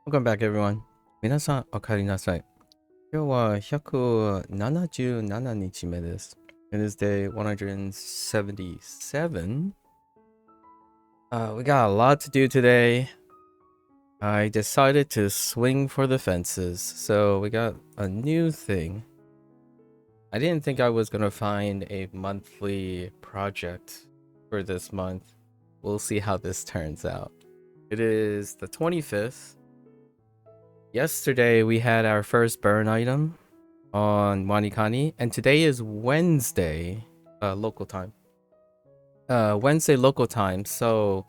Welcome back, everyone. 皆さん、お帰りなさい。今日は177日目です。It is day 177. We got a lot to do today. I decided to swing for the fences, so we got a new thing. I didn't think I was gonna find a monthly project for this month. We'll see how this turns out. It is the 25th. Yesterday we had our first burn item on WaniKani, and today is Wednesday, local time. Wednesday local time. So,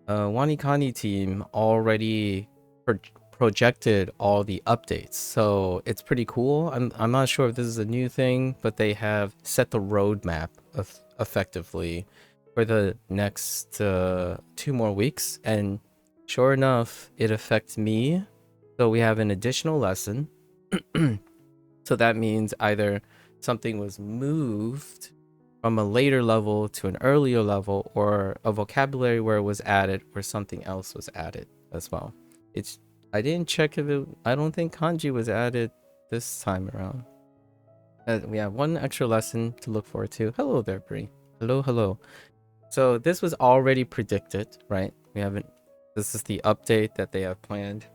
WaniKani team already projected all the updates, so it's pretty cool. I'm not sure if this is a new thing, but they have set the roadmap effectively for the next 2 more weeks, and sure enough, it affects me. So we have an additional lesson. So that means either something was moved from a later level to an earlier level, or a vocabulary where it was added, or something else was added as well. I didn't check if it. I don't think kanji was added this time around. We have one extra lesson to look forward to. Hello there, Bree. Hello. So this was already predicted, right? We haven't. This is the update that they have planned.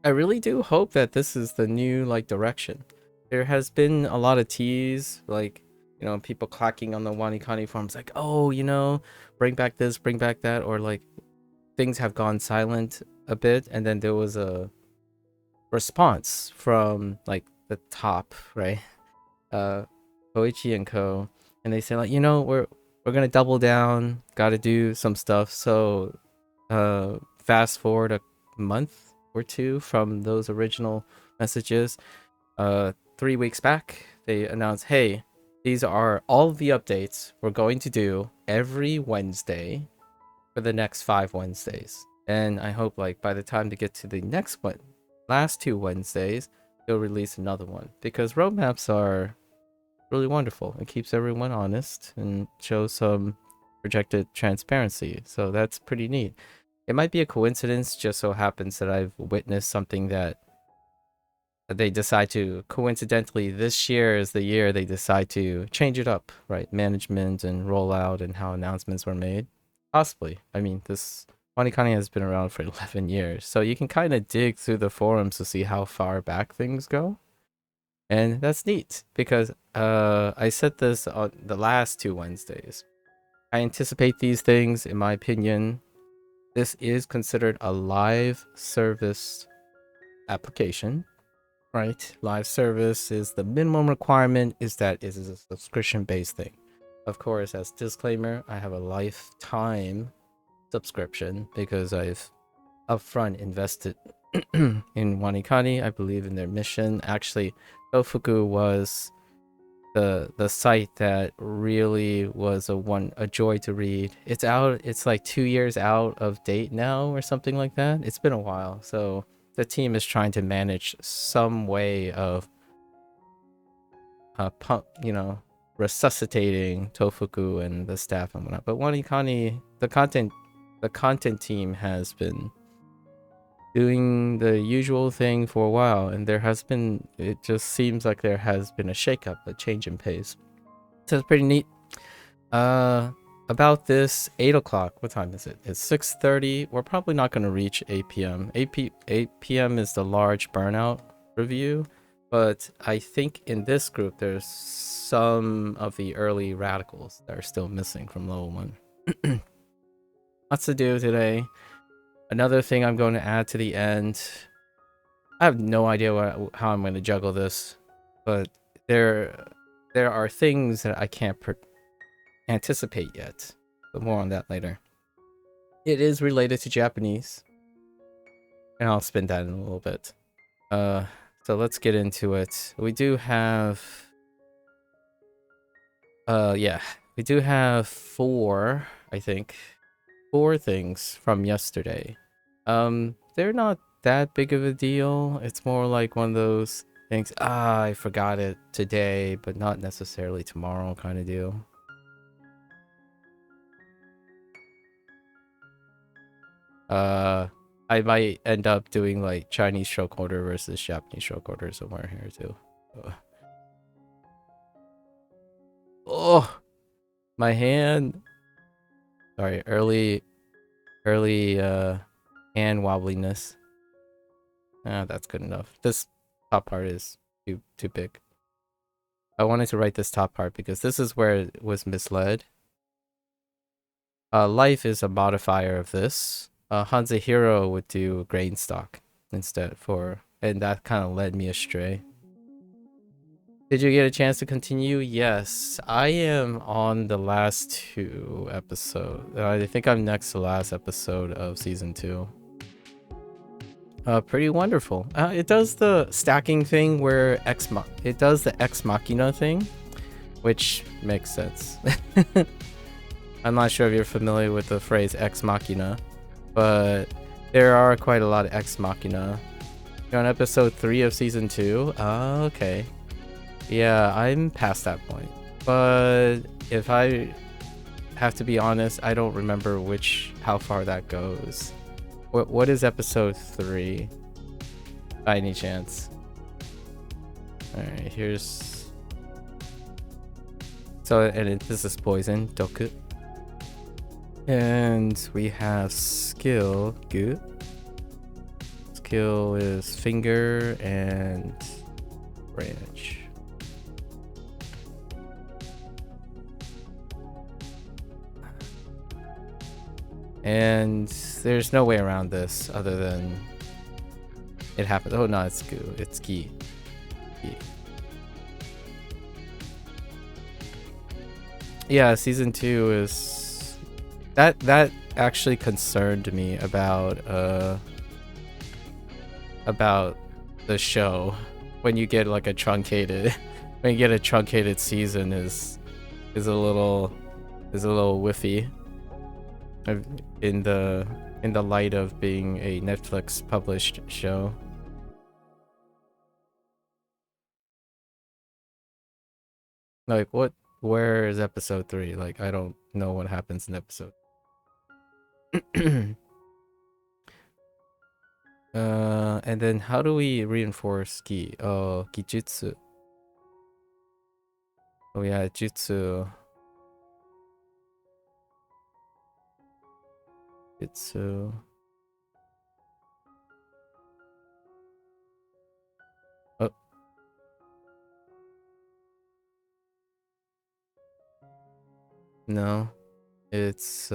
I really do hope that this is the new direction. There has been a lot of tease, people clacking on the WaniKani forums like, oh, bring back this, bring back that, or things have gone silent a bit, and then there was a response from the top, right? Koichi and Co. And they say we're gonna double down, gotta do some stuff. So fast forward a month or two from those original messages. 3 weeks back, they announced, hey, these are all the updates we're going to do every Wednesday for the next 5 Wednesdays. And I hope by the time they get to the next one, last 2 Wednesdays, they'll release another one, because roadmaps are really wonderful. It keeps everyone honest and shows some projected transparency. So that's pretty neat. It might be a coincidence, just so happens that I've witnessed something that they decide to, coincidentally, this year is the year they decide to change it up, right? Management and rollout and how announcements were made. Possibly. I mean, this WaniKani has been around for 11 years, so you can kind of dig through the forums to see how far back things go. And that's neat, because I said this on the last 2 Wednesdays. I anticipate these things, in my opinion. This is considered a live service application, right? Live service is the minimum requirement, is that it is a subscription-based thing. Of course, as disclaimer, I have a lifetime subscription because I've upfront invested in WaniKani. I believe in their mission. Actually, Tofugu was the site that really was a joy to read. It's out. It's like 2 years out of date now, or something like that. It's been a while, so the team is trying to manage some way of resuscitating Tofugu and the staff and whatnot. But WaniKani, the content team has been doing the usual thing for a while, and it just seems like there has been a shakeup, a change in pace. So it's pretty neat. About this, 8 o'clock, what time is it? It's 6:30. We're probably not going to reach 8 p.m. 8 p.m. is the large burnout review, but I think in this group there's some of the early radicals that are still missing from level 1. Lots to do today. Another thing I'm going to add to the end. I have no idea how I'm going to juggle this, but there are things that I can't anticipate yet, but more on that later. It is related to Japanese, and I'll spin that in a little bit. So let's get into it. We do have we do have 4, I think, 4 things from yesterday. They're not that big of a deal. It's more like one of those things, I forgot it today, but not necessarily tomorrow kind of deal. I might end up doing like Chinese stroke order versus Japanese stroke order somewhere here too. Oh, my hand. Sorry, early hand wobbliness. Ah, that's good enough. This top part is too big. I wanted to write this top part because this is where it was misled. Life is a modifier of this. Hanzahiro would do grain stock instead and that kind of led me astray. Did you get a chance to continue? Yes, I am on the last 2 episodes. I think I'm next to last episode of season 2. Pretty wonderful. It does the stacking thing where it does the ex machina thing, which makes sense. I'm not sure if you're familiar with the phrase ex machina, but there are quite a lot of ex machina. You're on episode 3 of season 2. Okay. Yeah, I'm past that point. But if I have to be honest, I don't remember how far that goes. What is episode 3? By any chance? Alright, here's... So, and this is poison, doku. And we have skill, gu. Skill is finger and branch. And there's no way around this other than it happened. Oh no, it's goo. It's gi. Yeah, season 2 is that actually concerned me about the show. When you get like a truncated season is a little whiffy. In the light of being a Netflix published show. Like where is episode 3? Like I don't know what happens in episode. And then how do we reinforce ki? Oh, kijutsu. Oh yeah, jutsu. Jutsu. Oh. No. It's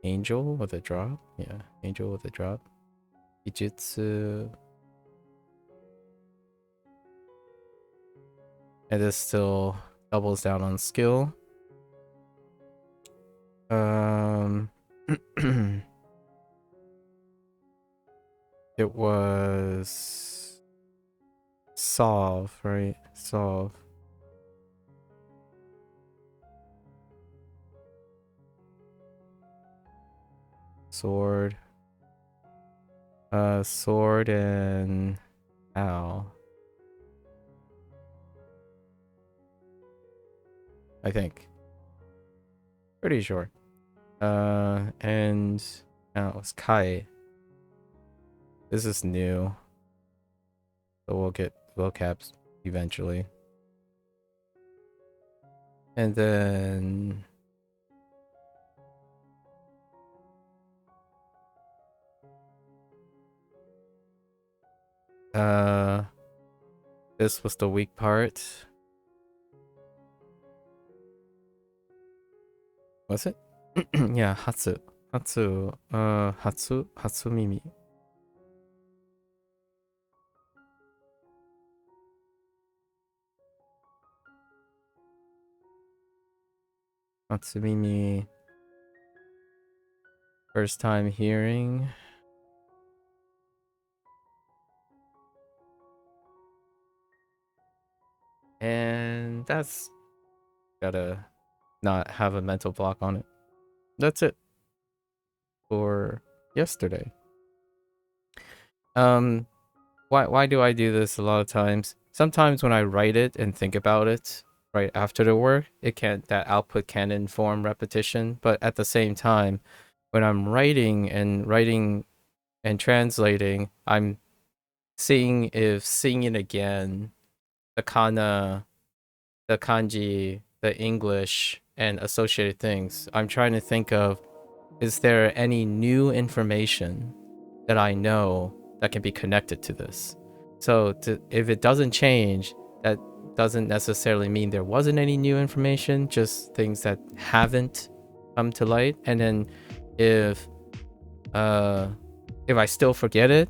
Angel with a drop? Yeah, Angel with a drop. Kijutsu. And this still doubles down on skill. It was solve, right? Solve. Sword. Sword and owl. I think. Pretty sure. And now it was Kai. This is new. So we'll get vocabs eventually. And then this was the weak part. Was it? Yeah, Hatsu. Hatsumimi. Hatsumimi. First time hearing. And that's gotta not have a mental block on it. That's it for yesterday. Why do I do this a lot of times? Sometimes when I write it and think about it right after the work, that output can inform repetition, but at the same time, when I'm writing and translating, I'm seeing it again, the kana, the kanji, the English, and associated things. I'm trying to think of, is there any new information that I know that can be connected to this? So if it doesn't change, that doesn't necessarily mean there wasn't any new information, just things that haven't come to light. And then if I still forget it,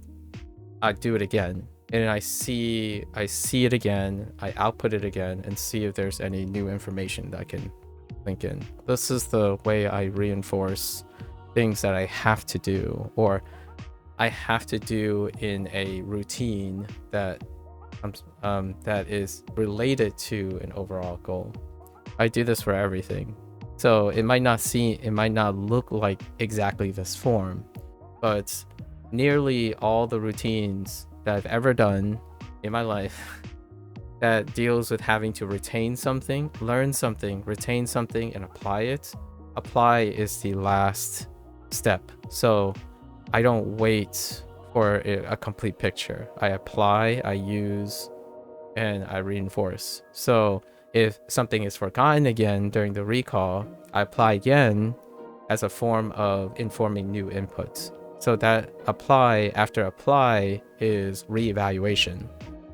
I do it again. And I see it again, I output it again and see if there's any new information that I can link in. This is the way I reinforce things that I have to do, or I have to do in a routine that that is related to an overall goal. I do this for everything. So it might not look like exactly this form, but nearly all the routines that I've ever done in my life that deals with having to retain something, learn something, retain something, and apply it. Apply is the last step. So I don't wait for a complete picture. I apply, I use, and I reinforce. So if something is forgotten again during the recall, I apply again as a form of informing new inputs. So that apply after apply is reevaluation,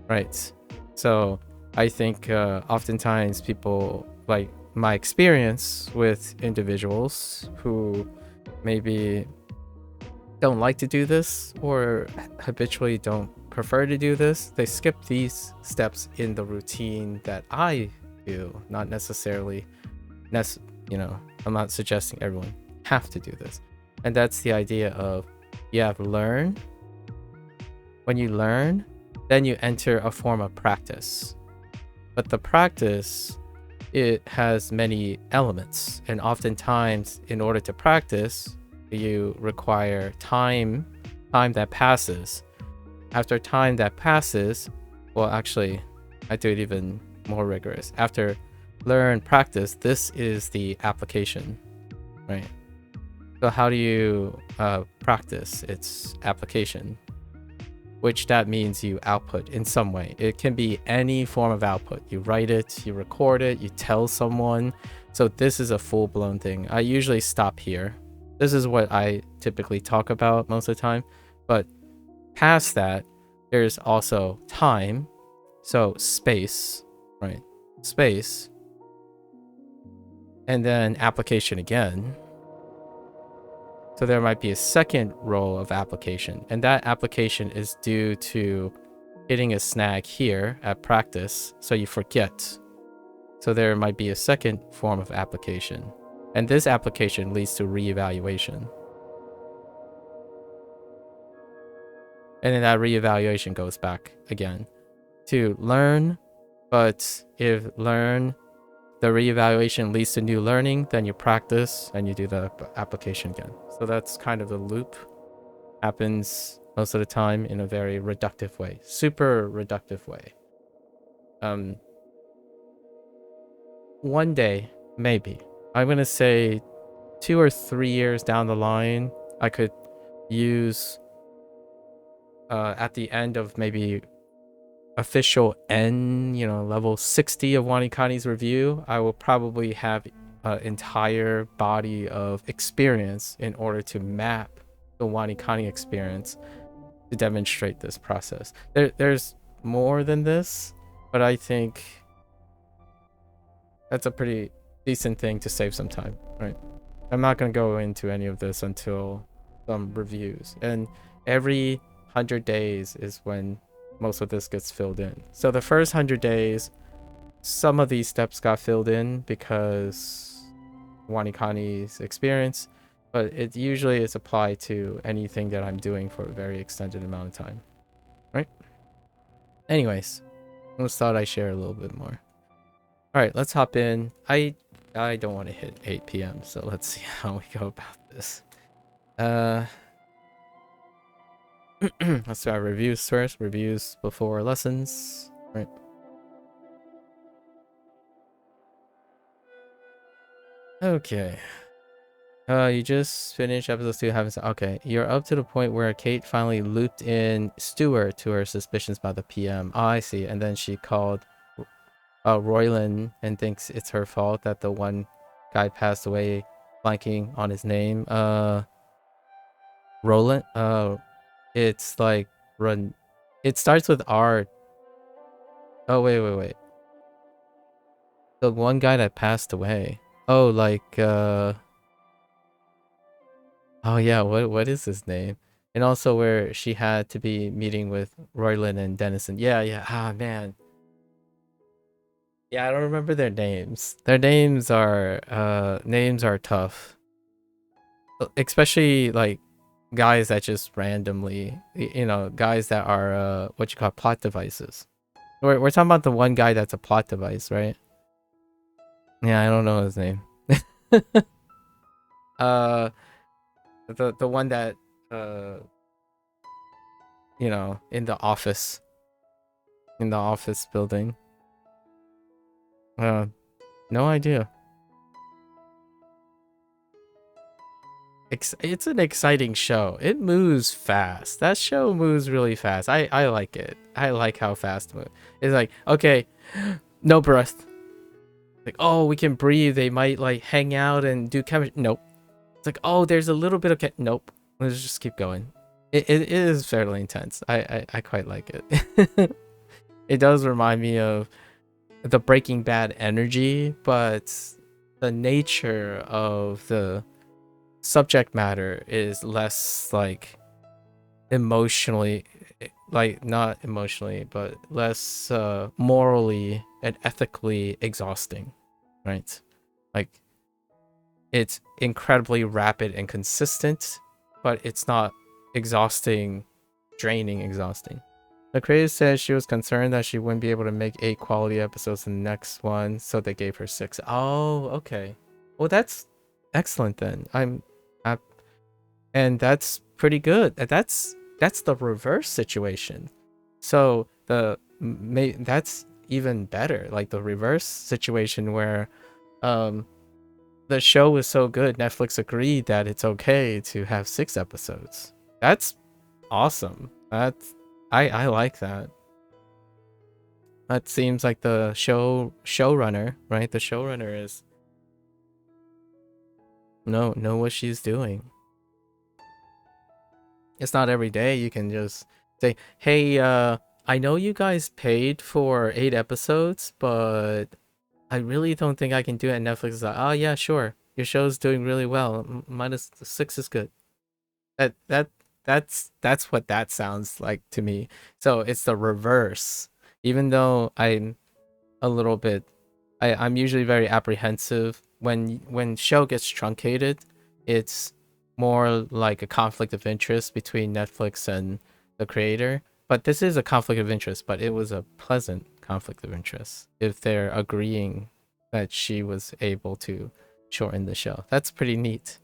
right? So I think oftentimes people, like my experience with individuals who maybe don't like to do this or habitually don't prefer to do this, they skip these steps in the routine that I do, not necessarily, I'm not suggesting everyone have to do this. And that's the idea of, you have learn. When you learn, then you enter a form of practice. But the practice, it has many elements, and oftentimes in order to practice, you require time that passes. After time that passes, well, actually, I do it even more rigorous. After learn, practice, this is the application, right? So how do you practice its application? Which that means you output in some way. It can be any form of output. You write it, you record it, you tell someone. So this is a full-blown thing. I usually stop here. This is what I typically talk about most of the time. But past that, there's also time. So space, right? Space. And then application again. So there might be a second role of application, and that application is due to hitting a snag here at practice, so you forget. So there might be a second form of application, and this application leads to reevaluation. And then that reevaluation goes back again to learn, but if the reevaluation leads to new learning, then you practice and you do the application again. So that's kind of the loop. Happens most of the time in a very reductive way, super reductive way. One day, maybe, I'm gonna say 2 or 3 years down the line, I could use at the end of maybe official N, level 60 of WaniKani's review, I will probably have an entire body of experience in order to map the WaniKani experience to demonstrate this process. There's more than this, but I think that's a pretty decent thing to save some time, right? I'm not going to go into any of this until some reviews, and every 100 days is when most of this gets filled in. So the first 100 days, some of these steps got filled in because WaniKani's experience, but it usually is applied to anything that I'm doing for a very extended amount of time, right? Anyways, I just thought I'd share a little bit more. All right, let's hop in. I don't want to hit 8 p.m., so let's see how we go about this. Let's do our reviews first. Reviews before lessons, right? Okay. You just finished episode 2. Haven't okay. You're up to the point where Kate finally looped in Stewart to her suspicions about the PM. Oh, I see. And then she called Royland and thinks it's her fault that the one guy passed away, blanking on his name. Roland. It's like run. It starts with R. Oh wait. The one guy that passed away. Oh, like oh yeah, what is his name? And also where she had to be meeting with Royland and Dennison. Yeah. Ah man. Yeah, I don't remember their names. Their names are tough. Especially like guys that just randomly, guys that are what you call plot devices. We're talking about the one guy that's a plot device, right? Yeah, I don't know his name. uh the one that uh in the office building. Uh, no idea. It's an exciting show. It moves fast. That show moves really fast. I like it. I like how fast it moves. It's like, okay, no breath. Like, oh, we can breathe. They might like hang out and do chemistry. Nope. It's like, oh, there's a little bit of nope. Let's just keep going. It is fairly intense. I quite like it. It does remind me of the Breaking Bad energy, but the nature of the subject matter is less like emotionally, like not emotionally, but less morally and ethically exhausting, right? Like it's incredibly rapid and consistent, but it's not exhausting, draining, exhausting. The creator says she was concerned that she wouldn't be able to make 8 quality episodes in the next one, so they gave her 6. Oh, okay. Well, that's excellent then. I, and that's pretty good. That's the reverse situation. So that's even better. Like the reverse situation where the show was so good, Netflix agreed that it's okay to have 6 episodes. That's awesome. I like that. That seems like the showrunner, right? The showrunner is know what she's doing. It's not every day you can just say, "Hey, I know you guys paid for 8 episodes, but I really don't think I can do it." And Netflix is like, "Oh yeah, sure. Your show's doing really well. Minus 6 is good." That that that's what that sounds like to me. So it's the reverse. Even though I'm a little bit I'm usually very apprehensive when show gets truncated. It's more like a conflict of interest between Netflix and the creator. But this is a conflict of interest, but it was a pleasant conflict of interest if they're agreeing that she was able to shorten the show. That's pretty neat.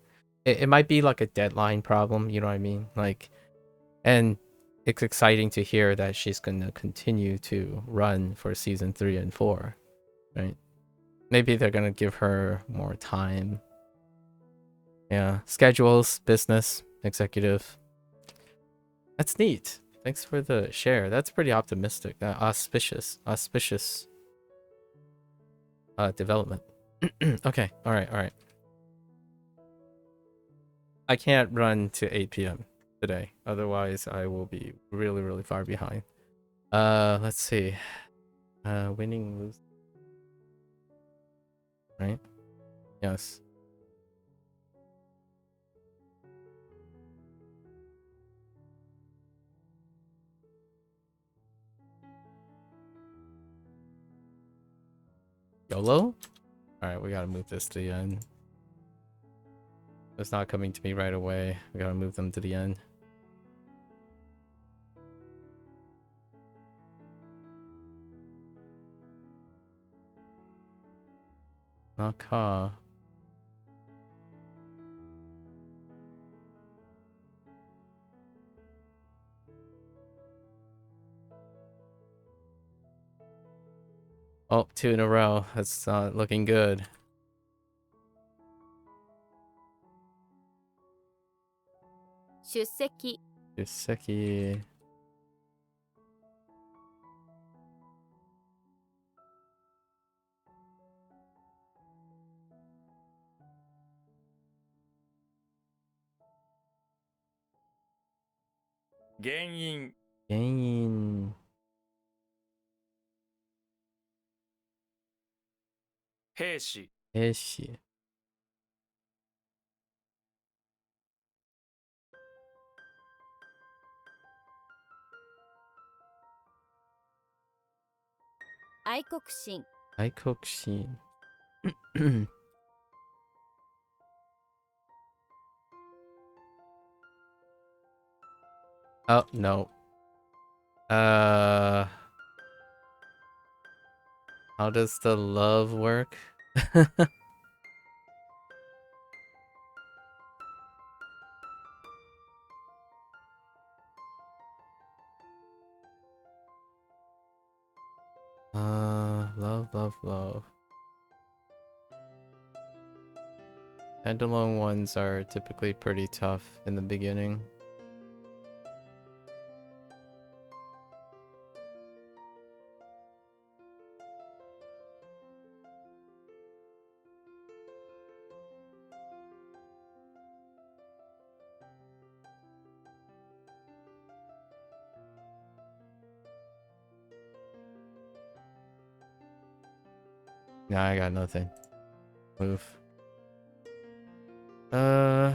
It might be like a deadline problem, you know what I mean? Like, and it's exciting to hear that she's going to continue to run for season 3 and 4, right? Maybe they're gonna give her more time. Yeah, schedules, business, executive. That's neat. Thanks for the share. That's pretty optimistic. Auspicious development. Okay, all right. I can't run to 8 p.m. today. Otherwise, I will be really far behind. Let's see. Winning, lose. Right? Yes. YOLO? Alright, we gotta move this to the end. It's not coming to me right away. We gotta move them to the end. MAKU. Oh, 2 in a row. That's not looking good. 出席 Yoseki. 原因 Gain. 兵士 Eshi. 愛国心 Aikokushin. Oh, no. How does the love work? Love. Standalone ones are typically pretty tough in the beginning. Nah, I got nothing. Move. Uh.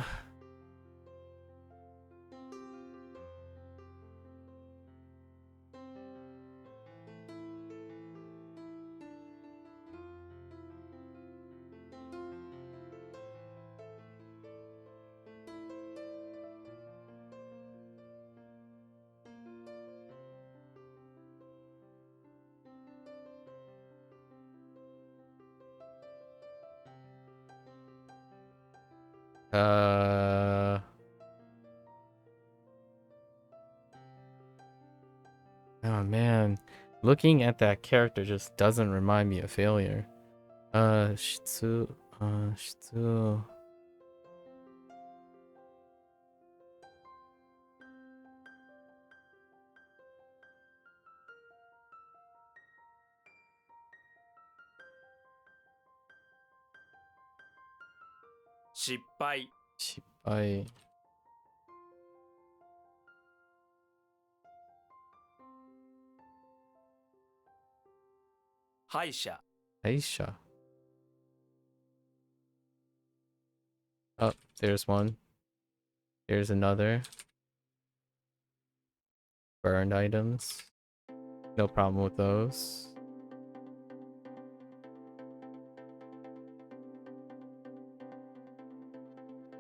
Oh man, looking at that character just doesn't remind me of failure. Shitsu. Shitsu.失敗 Shibai. 敗者 Aisha. Oh, there's one. Here's another. Burned items. No problem with those.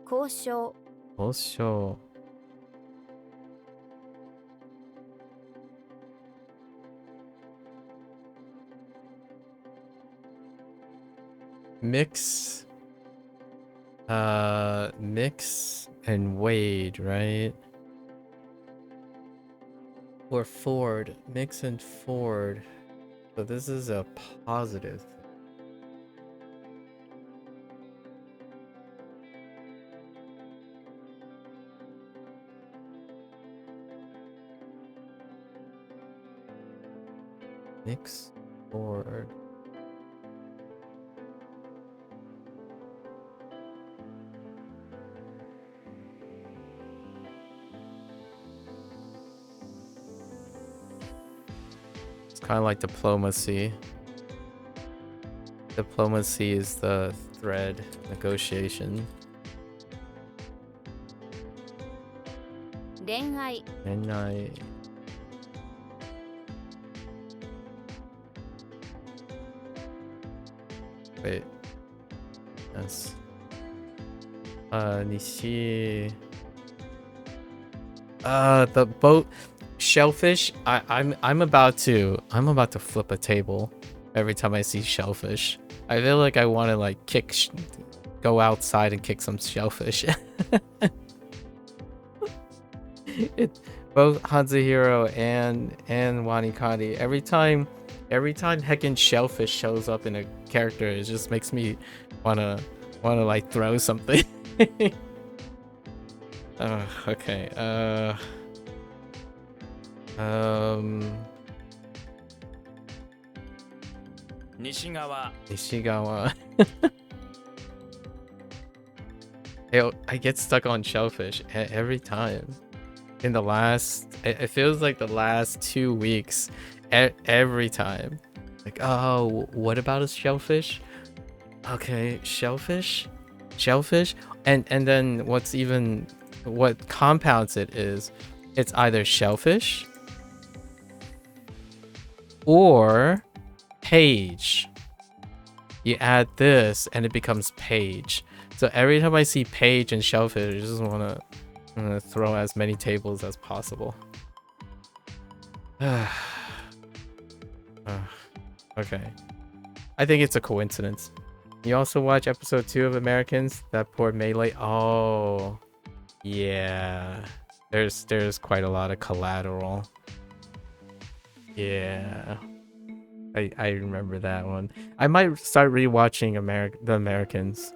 交渉 Also. Mix. Mix and Wade, right? Or Ford. Mix and Ford. So this is a positive. Mix Ford. It's kind of like diplomacy. Diplomacy is the thread. Negotiation. 恋愛 And I. Wait. Yes. Nishi. The boat shellfish. I'm about to flip a table every time I see shellfish. I feel like I want to like go outside and kick some shellfish. Both Hanzuhiro and WaniKani. Every time heckin' shellfish shows up in a character, it just makes me wanna like throw something. Okay. Nishigawa. Ishigawa. I get stuck on shellfish every time. In the last, it feels like the last 2 weeks, every time. Like, oh, what about a shellfish? Okay, shellfish, and then what compounds it is, it's either shellfish or page. You add this and it becomes page. So every time I see page and shellfish, I just want to throw as many tables as possible. Okay. I think it's a coincidence. You also watch episode 2 of Americans? That poor melee. Oh, yeah. There's quite a lot of collateral. Yeah. I remember that one. I might start rewatching the Americans.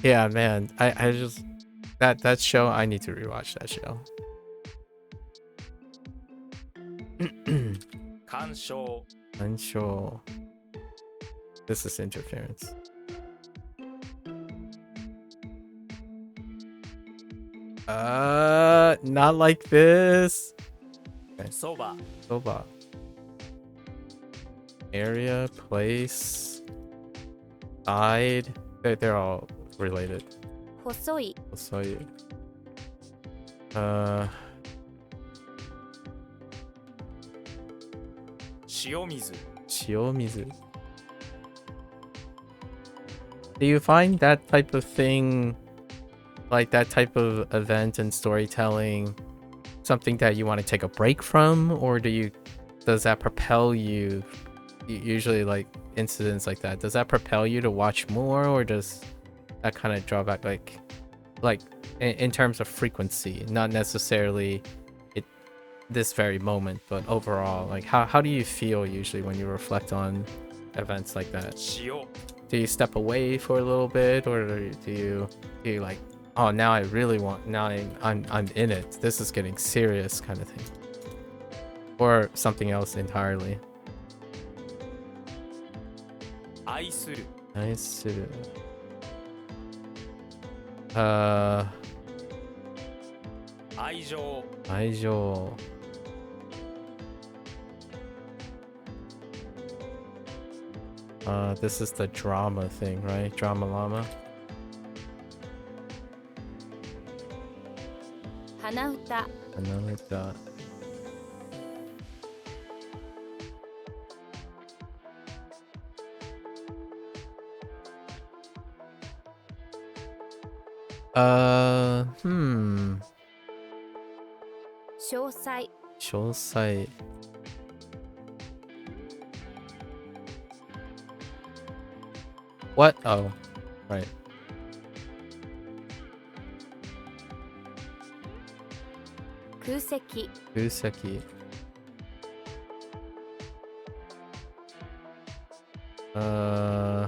Yeah, man. I just that show, I need to rewatch that show. 干渉 Unsure. This is interference. Not like this. Okay. そば Soba. Area, place, side. They're all related. 細い I'll show you. 塩水 Shiomizu. Do you find that type of thing, like that type of event and storytelling, something that you want to take a break from, or does that propel you? Usually, like incidents like that, does that propel you to watch more, or does that kind of draw back, like in terms of frequency, not necessarily this very moment, but overall, like how do you feel usually when you reflect on events like that? 塩 Do you step away for a little bit, or do you like, oh, now I really want, now I'm in it, this is getting serious kind of thing, or something else entirely? 愛する Nice.愛情 Aijo. This is the drama thing, right? Drama llama. 鼻歌 Another dot. Hmm. 詳細 Shosai. What? Oh, right. 空席 Kuseki. Uh,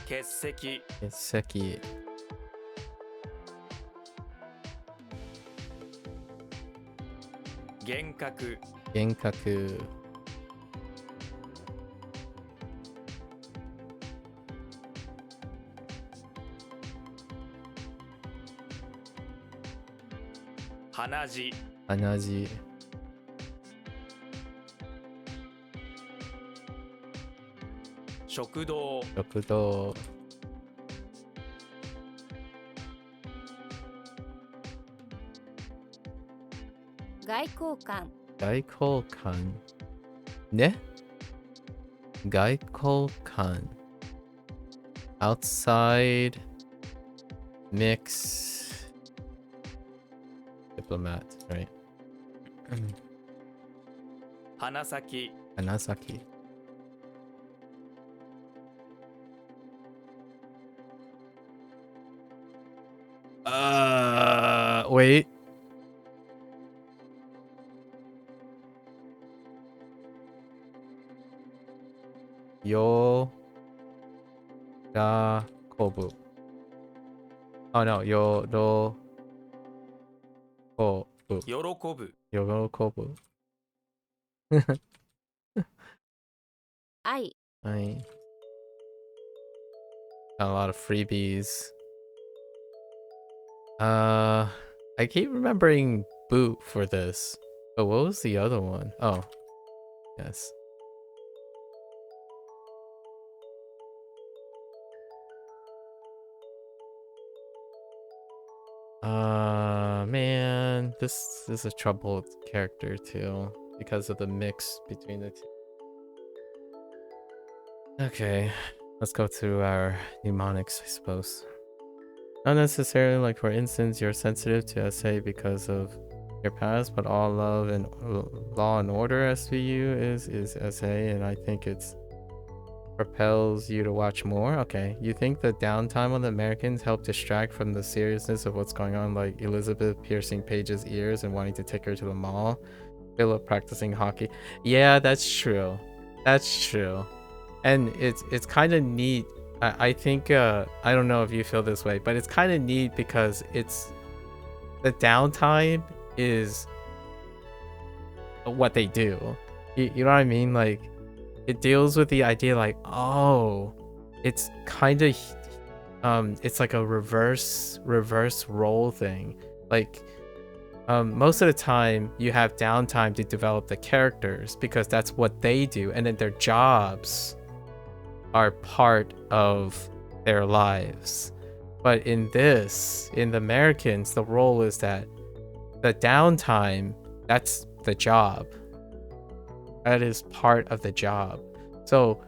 欠席 Seki. 幻覚 Genkaku. 鼻血 Anaji. 食堂 Rokudo. 外交官 Gaikolkan. Ne? Gaikolkan. Outside. Mix. Diplomat, right? 鼻先 Anasaki. Wait. Yo. Ga kobu. Oh no, yoro kobu. 喜ぶ Yoro kobu. 愛 I got a lot of freebies. I keep remembering boot for this. But what was the other one? Oh, yes. Man, this is a troubled character too because of the mix between the two. Okay, let's go to our mnemonics, I suppose. Not necessarily like, for instance, you're sensitive to SA because of your past, but all love and law and order SVU is SA, and I think it's propels you to watch more. Okay, you think the downtime on the Americans helped distract from the seriousness of what's going on, like Elizabeth piercing Paige's ears and wanting to take her to the mall, Philip practicing hockey. Yeah, that's true. That's true. And it's kind of neat. I think I don't know if you feel this way, but it's kind of neat because it's the downtime is what they do. You know what I mean? Like, it deals with the idea like, oh, it's kind of it's like a reverse role thing. Like, most of the time you have downtime to develop the characters because that's what they do, and then their jobs are part of their lives. But in this, in the Americans, the role is that the downtime, that's the job. That is part of the job. So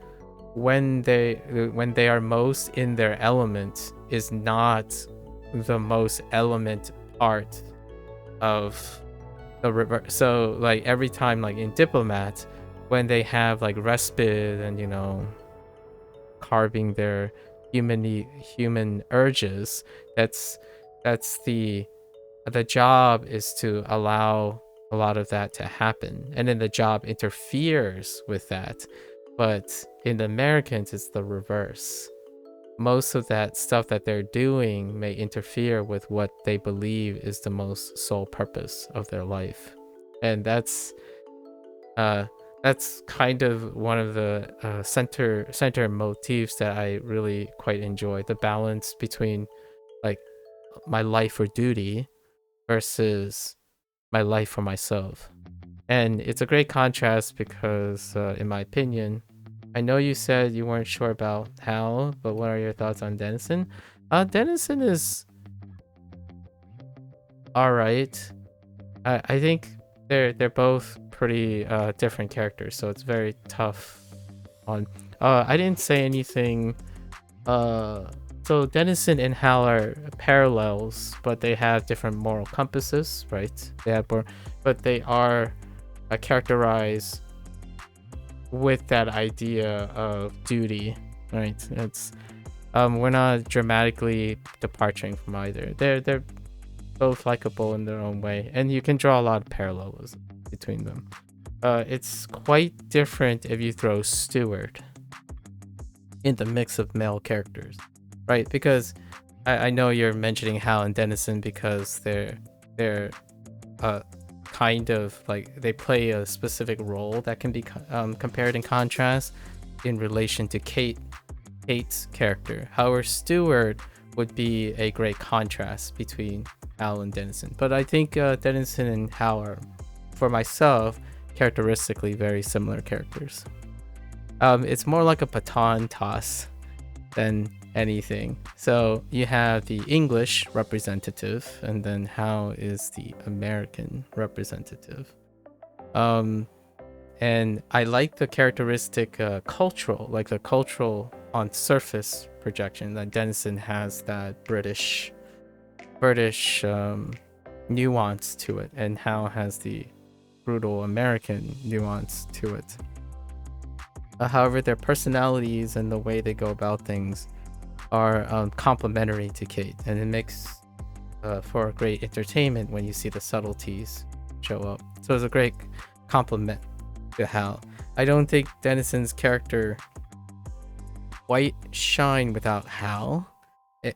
when they are most in their element is not the most element part of the reverse. So like every time, like in Diplomat, when they have like respite and, you know, carving their human urges, that's the job is to allow a lot of that to happen, and then the job interferes with that. But in the Americans, it's the reverse. Most of that stuff that they're doing may interfere with what they believe is the most sole purpose of their life, and that's kind of one of the center motifs that I really quite enjoy. The balance between like my life for duty versus my life for myself. And it's a great contrast because, in my opinion, I know you said you weren't sure about Hal, but what are your thoughts on Dennison? Dennison is alright. I think they're both pretty different characters, so it's very tough on. I didn't say anything. So Dennison and Hal are parallels, but they have different moral compasses, right? They have but they are characterized with that idea of duty, right? It's we're not dramatically departing from either. They're both likable in their own way, and you can draw a lot of parallelism between them. It's quite different if you throw Stewart in the mix of male characters, right? Because I know you're mentioning Hal and Dennison because they're kind of like they play a specific role that can be compared and contrast in relation to Kate's character. However, Stewart would be a great contrast between Hal and Dennison. But I think Dennison and Hal are, for myself, characteristically very similar characters. It's more like a baton toss than anything. So you have the English representative, and then Hal is the American representative. And I like the characteristic cultural on surface projection that Dennison has, that British nuance to it, and Hal has the brutal American nuance to it. However, their personalities and the way they go about things are complementary to Kate, and it makes for great entertainment when you see the subtleties show up. So it's a great compliment to Hal. I don't think Dennison's character quite shine without Hal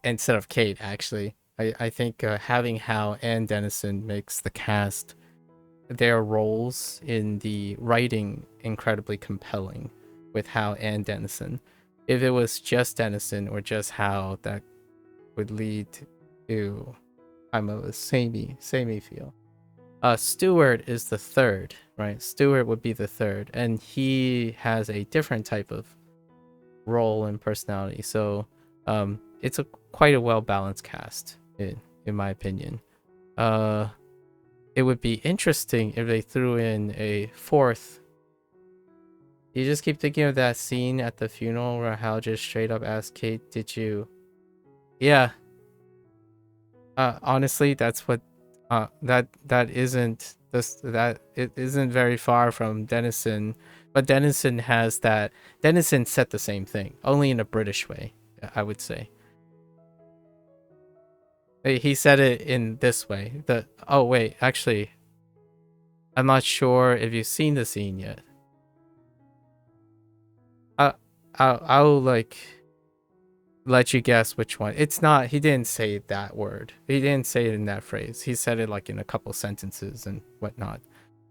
instead of Kate. Actually, I think having Hal and Dennison makes the cast, their roles in the writing, incredibly compelling with Hal and Dennison. If it was just Dennison or just Hal, that would lead to kind of a samey feel. Stewart is the third, right? Stewart would be the third, and he has a different type of role and personality. So it's quite a well-balanced cast, in my opinion. It would be interesting if they threw in a fourth. You just keep thinking of that scene at the funeral where Hal just straight up asked Kate, "Did you?" Yeah. Honestly, that's what. That isn't this. That it isn't very far from Dennison, but Dennison has that. Dennison said the same thing, only in a British way, I would say. He said it in this way. Oh wait, actually, I'm not sure if you've seen the scene yet. I'll like let you guess which one. It's not. He didn't say that word. He didn't say it in that phrase. He said it like in a couple sentences and whatnot.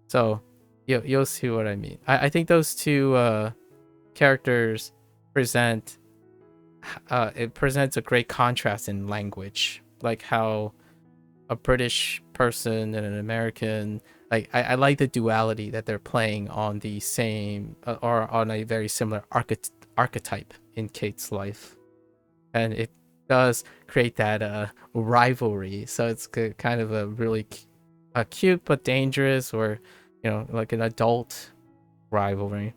So you'll see what I mean. I think those two characters present. It presents a great contrast in language, like how a British person and an American. Like I like the duality that they're playing on the same or on a very similar archetype in Kate's life, and it does create that rivalry. So it's kind of a really cute but dangerous, or like an adult rivalry.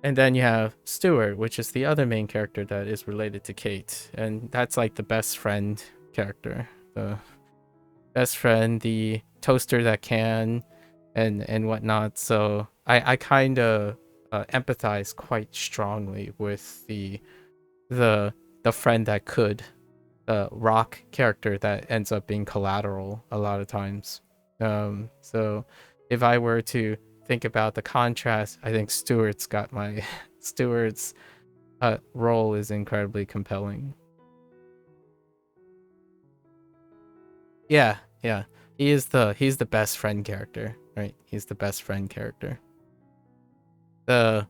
And then you have Stuart, which is the other main character that is related to Kate, and that's like the best friend character, the best friend, the toaster that can, and whatnot. So I kind of empathize quite strongly with the friend that could, Rock character that ends up being collateral a lot of times. So if I were to think about the contrast, I think Stuart's role is incredibly compelling. Yeah. He's the best friend character, right? He's the best friend character. The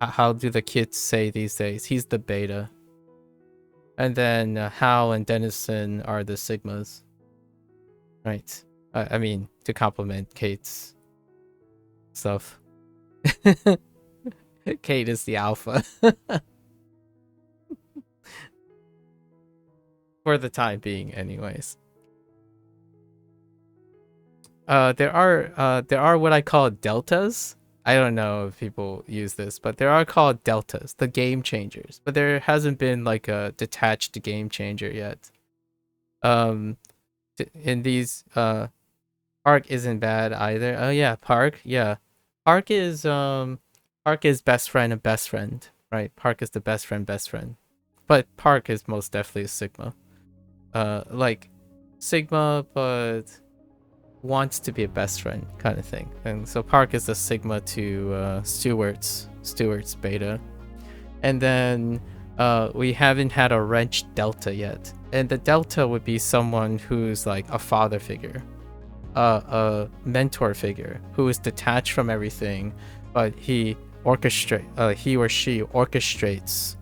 how do the kids say these days? He's the beta. And then Hal and Dennison are the sigmas. Right. I mean, to complement Kate's stuff. Kate is the alpha. For the time being, anyways. There are what I call deltas. I don't know if people use this, but there are called deltas, the game changers. But there hasn't been like a detached game changer yet. In these Park isn't bad either. Oh yeah, Park. Yeah, Park is best friend and best friend, right? Park is the best friend, but Park is most definitely a sigma. Like sigma, but wants to be a best friend kind of thing. And so Park is the sigma to Stewart's beta. And then we haven't had a wrench delta yet. And the delta would be someone who's like a father figure, a mentor figure, who is detached from everything, but he or she orchestrates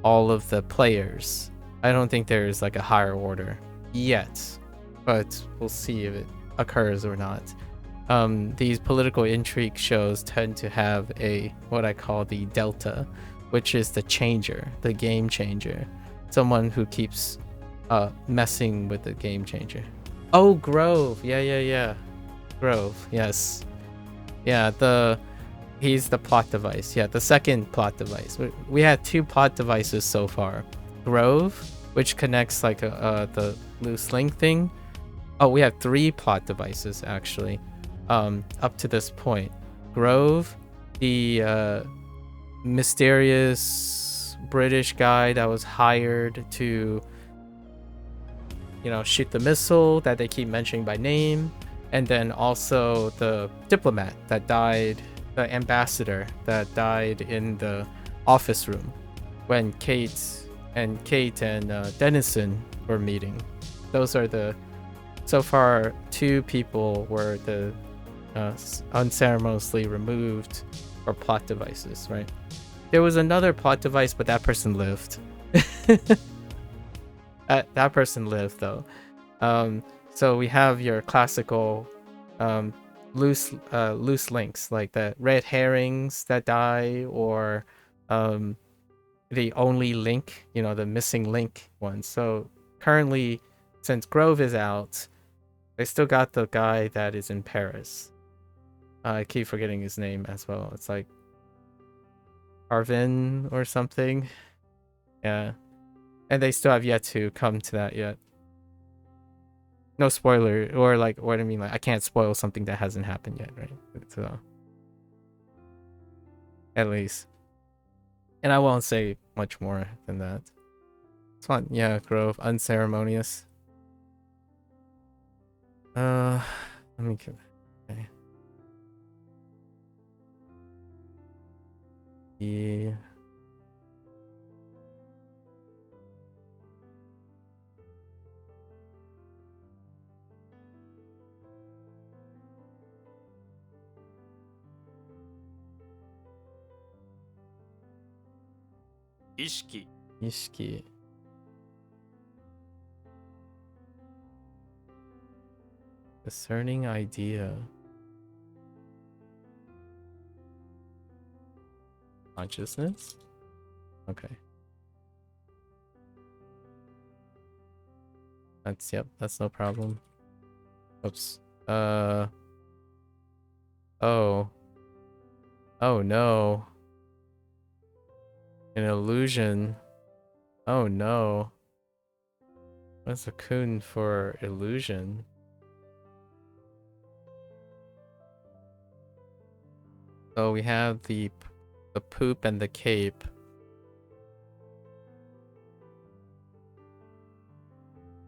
all of the players. I don't think there's like a higher order yet, but we'll see if it occurs or not. These political intrigue shows tend to have what I call the delta, which is the changer, the game changer, someone who keeps messing with the game changer. Oh, Grove. Yeah. Grove. Yes. Yeah, he's the plot device. Yeah, the second plot device. We had 2 plot devices so far. Grove, which connects like the loose link thing. Oh, we have 3 plot devices actually. Up to this point. Grove, the mysterious British guy that was hired to shoot the missile that they keep mentioning by name, and then also the diplomat that died the ambassador that died in the office room when Kate and Dennison were meeting. Those are the so far 2 people were the unceremoniously removed or plot devices, right? There was another plot device, but that person lived. That person lived though. So we have your classical loose links, like the red herrings that die, or the only link, the missing link one. So currently, since Grove is out, they still got the guy that is in Paris. I keep forgetting his name as well. It's like Arvin or something. Yeah. And they still have yet to come to that yet. No spoiler, or like what I mean, like I can't spoil something that hasn't happened yet, right? So at least. And I won't say much more than that. It's fun. Yeah, Grove, unceremonious. Let me get okay. Yeah. Ishiki. Ishiki. Discerning idea. Consciousness? Okay. That's no problem. Oops. Oh. Oh no. An illusion. Oh no. What's a kun for illusion? So we have the poop and the cape.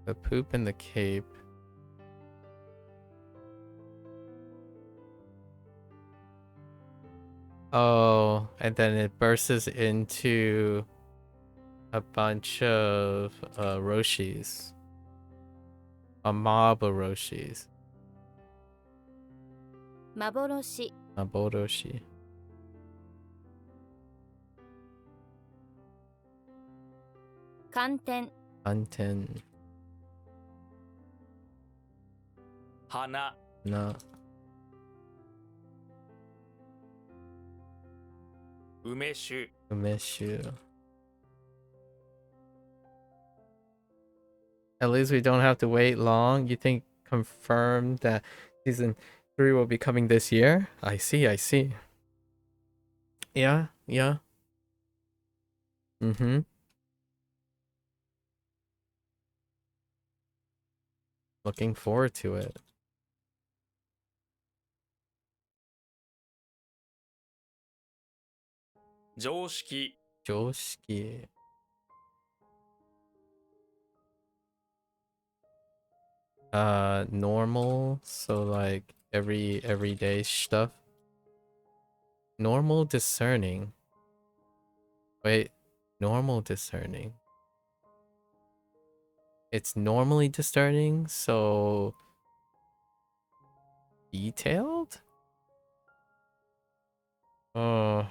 The poop and the cape. Oh, and then it bursts into a bunch of Roshis. A mob of Roshis. Maboroshi. Maboroshi. Kanten. Kanten. Hana. Na. Umeshu. Umeshu. At least we don't have to wait long. You think confirmed that season 3 will be coming this year? I see. Yeah. Mm-hmm. Looking forward to it. Joshiki. Joshiki. Normal, so like everyday stuff. Normal discerning. Wait, normal discerning. It's normally discerning, so detailed? Oh.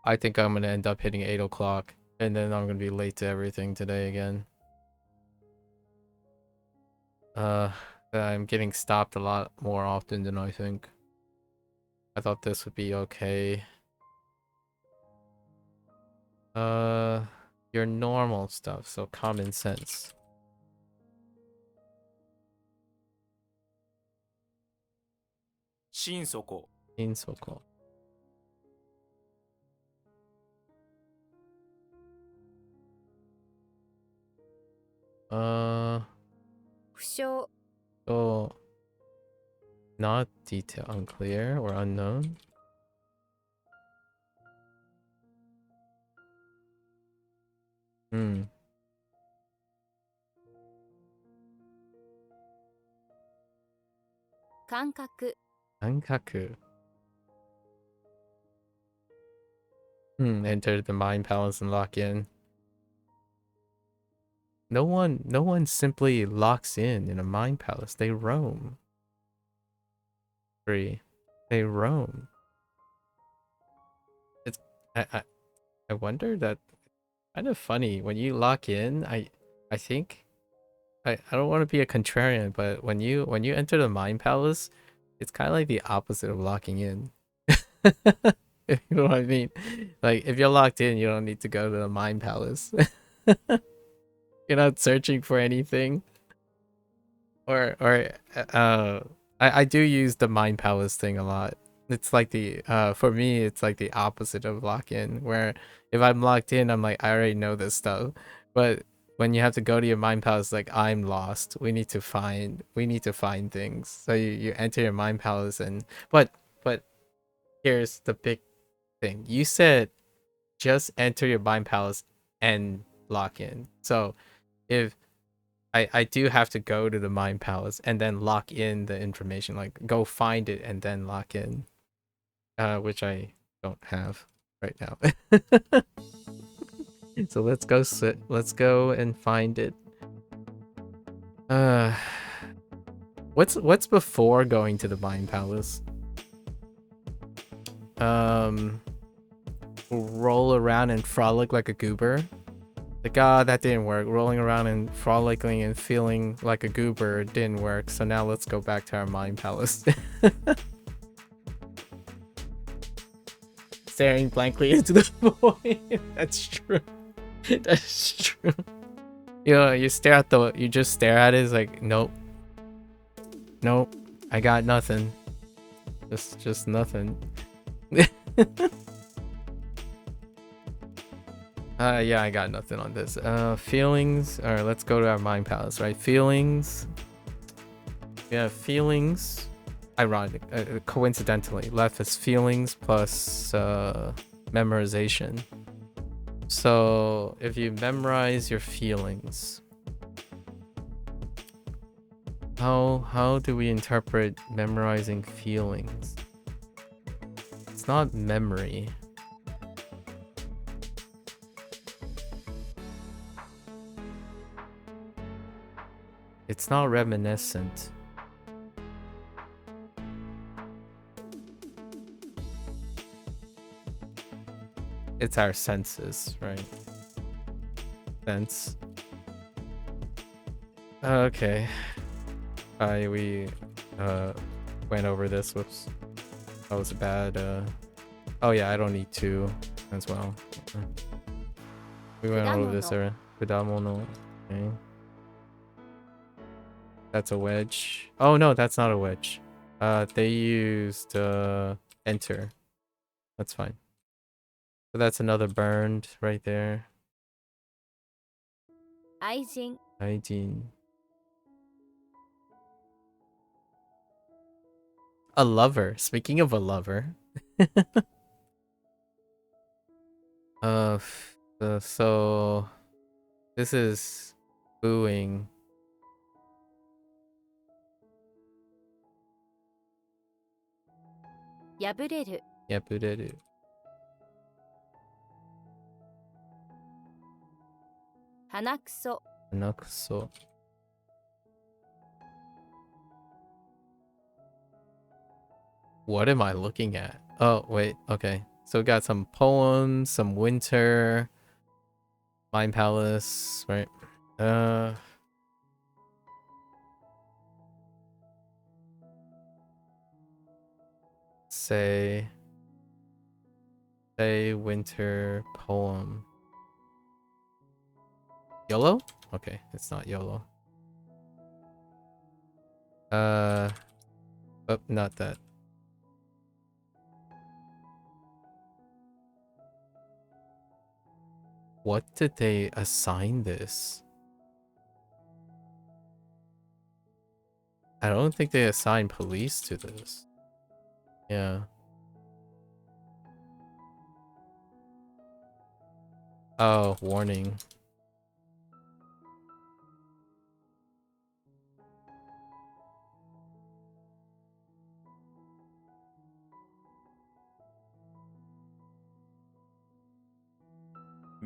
I think I'm gonna end up hitting 8 o'clock, and then I'm gonna be late to everything today again. I'm getting stopped a lot more often than I think. I thought this would be okay. Your normal stuff, so common sense. Shinsoko. Insoko. Fusho. So not detail, unclear or unknown. 感覚 Ankaku. Enter the mind palace and lock in. No one simply locks in a mind palace. They roam. Free. They roam. It's I wonder that kind of funny when you lock in. I think I don't want to be a contrarian, but when you enter the mind palace, it's kind of like the opposite of locking in. If you know what I mean. Like if you're locked in, you don't need to go to the mind palace. You're not searching for anything. Or I do use the mind palace thing a lot. It's like the for me it's like the opposite of lock in, where if I'm locked in I'm like I already know this stuff. But when you have to go to your mind palace, like I'm lost. We need to find things. So you enter your mind palace and but here's the big thing. You said just enter your mind palace and lock in. So if I do have to go to the mind palace and then lock in the information, like go find it and then lock in, which I don't have right now. So let's go and find it. What's before going to the mind palace? Roll around and frolic like a goober. Like, that didn't work. Rolling around and frolicking and feeling like a goober didn't work. So now let's go back to our mind palace. Staring blankly into the void. That's true. That's true. You know, you just stare at it. It's like, nope. Nope. I got nothing. Just nothing. Yeah, I got nothing on this. Feelings. All right, let's go to our mind palace, right? Feelings. Yeah, feelings. Ironic. Coincidentally, left is feelings plus memorization. So if you memorize your feelings, how do we interpret memorizing feelings? It's not memory. It's not reminiscent. It's our senses, right? Sense. Okay. We went over this. Whoops. That was bad. Oh yeah, I don't need two as well. We went over this already. Kudamono. Okay. That's a wedge. Oh no, that's not a wedge. They used enter. That's fine. So that's another burned right there. 愛人 Hygiene. A lover. Speaking of a lover. So this is booing. 破れる Yabureru. 鼻くそ Nakuso. What am I looking at? Oh, wait. Okay. So we got some poems, some winter, Mind Palace, right? Say winter poem. YOLO? Okay, it's not YOLO. Oh, not that. What did they assign this? I don't think they assigned police to this. Yeah. Oh, warning.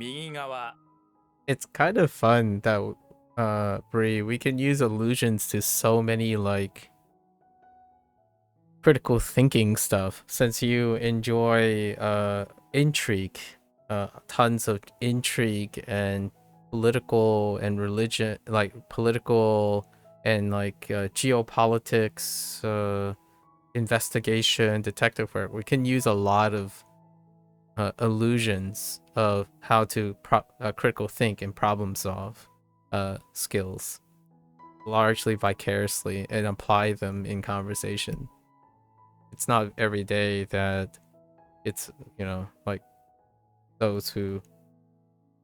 右側 It's kind of fun that Bree, we can use allusions to so many like critical thinking stuff since you enjoy intrigue, tons of intrigue and political and religion, like political and like geopolitics, investigation, detective work. We can use a lot of illusions of how to critical think and problem solve skills largely vicariously and apply them in conversation. It's not every day that it's, you know, like those who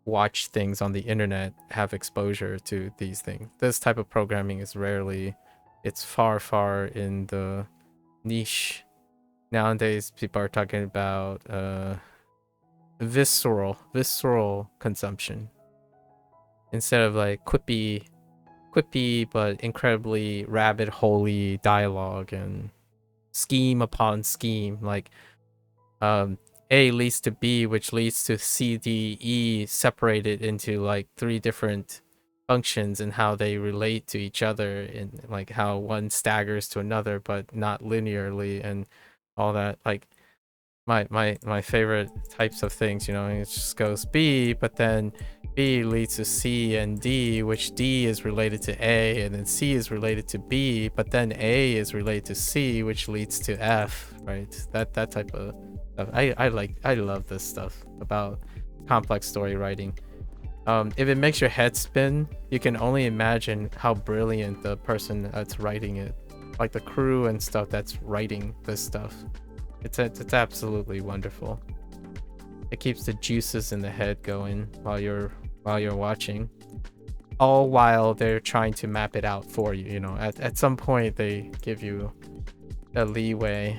watch things on the internet have exposure to these things. This type of programming is rarely, it's far in the niche. Nowadays people are talking about visceral consumption instead of like quippy but incredibly rabbit holey dialogue and scheme upon scheme, like A leads to B, which leads to C, D, E, separated into like 3 different functions and how they relate to each other, and like how one staggers to another but not linearly and all that. Like my favorite types of things, you know, it just goes B, but then B leads to C and D, which D is related to A, and then C is related to B, but then A is related to C, which leads to F, right? That type of stuff. I love this stuff about complex story writing. If it makes your head spin, you can only imagine how brilliant the person that's writing it, like the crew and stuff that's writing this stuff. It's absolutely wonderful. It keeps the juices in the head going while you're watching, all while they're trying to map it out for you. You know, at some point they give you a leeway.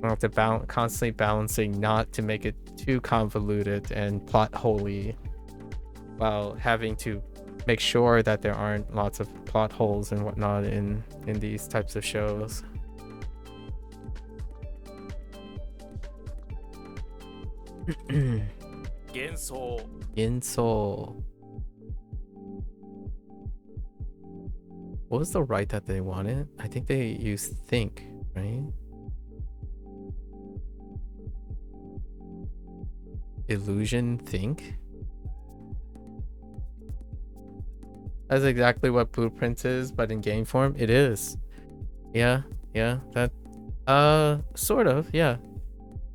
You have to constantly balancing not to make it too convoluted and plot holy, while having to make sure that there aren't lots of plot holes and whatnot in these types of shows. Genso. What was the right that they wanted? I think they used think, right? Illusion think? That's exactly what Blueprints is, but in game form, it is. Yeah, that sort of, yeah.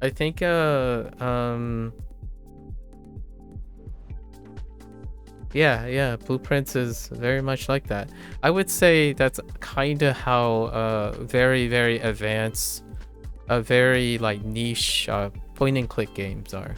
I think yeah, Blueprints is very much like that. I would say that's kind of how very advanced, very like niche point and click games are.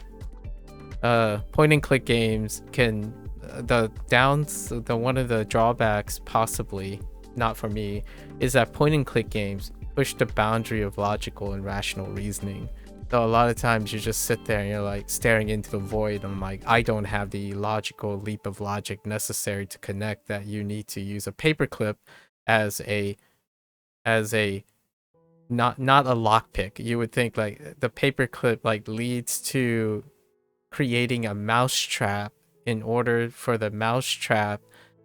Point and click games can one of the drawbacks, possibly not for me, is that point and click games push the boundary of logical and rational reasoning. So a lot of times you just sit there and you're like staring into the void. I'm like, I don't have the logical leap of logic necessary to connect that. You need to use a paperclip as a not a lockpick. You would think like the paperclip like leads to creating a mousetrap in order for the mousetrap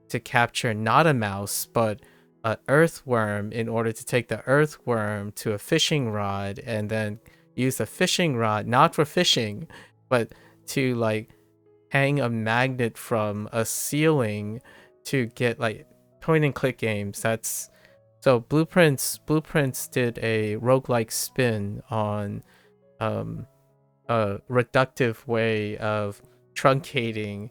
to capture not a mouse but an earthworm, in order to take the earthworm to a fishing rod and then use the fishing rod not for fishing but to like hang a magnet from a ceiling to get like point and click games. That's so Blueprints did a roguelike spin on a reductive way of truncating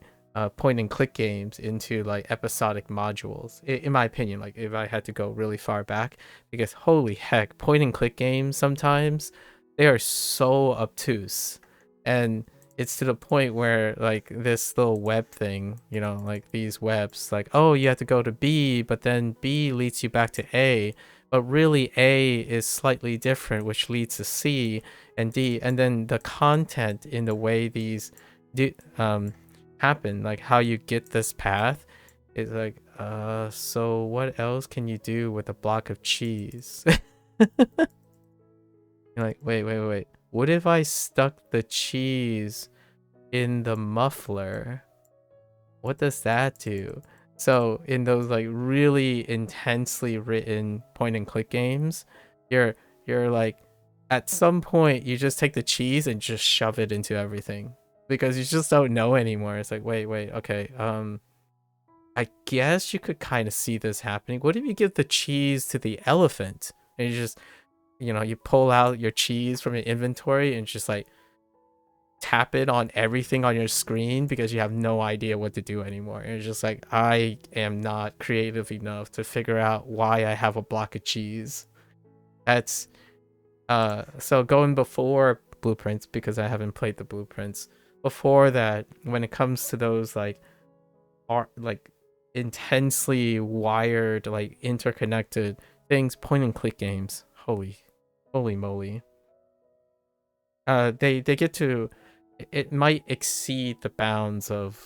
point and click games into like episodic modules, in my opinion, like if I had to go really far back, because holy heck, point and click games sometimes they are so obtuse, and it's to the point where like this little web thing, you know, like these webs, like, oh, you have to go to B, but then B leads you back to A, but really A is slightly different, which leads to C and D, and then the content in the way these do happen, like how you get this path is like, so what else can you do with a block of cheese? You're like, wait, what if I stuck the cheese in the muffler. What does that do? So in those like really intensely written point and click games, you're like at some point you just take the cheese and just shove it into everything because you just don't know anymore. It's like wait, okay. I guess you could kind of see this happening. What if you give the cheese to the elephant and you just, you pull out your cheese from your inventory and just like tap it on everything on your screen because you have no idea what to do anymore. And it's just like, I am not creative enough to figure out why I have a block of cheese. That's so going before blueprints, because I haven't played the blueprints. Before that, when it comes to those like like intensely wired, like interconnected things, point and click games. Holy moly. They get to, it might exceed the bounds of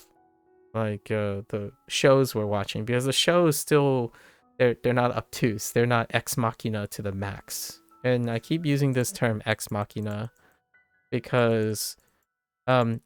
like the shows we're watching, because the shows still, they're not obtuse, they're not ex machina to the max. And I keep using this term ex machina because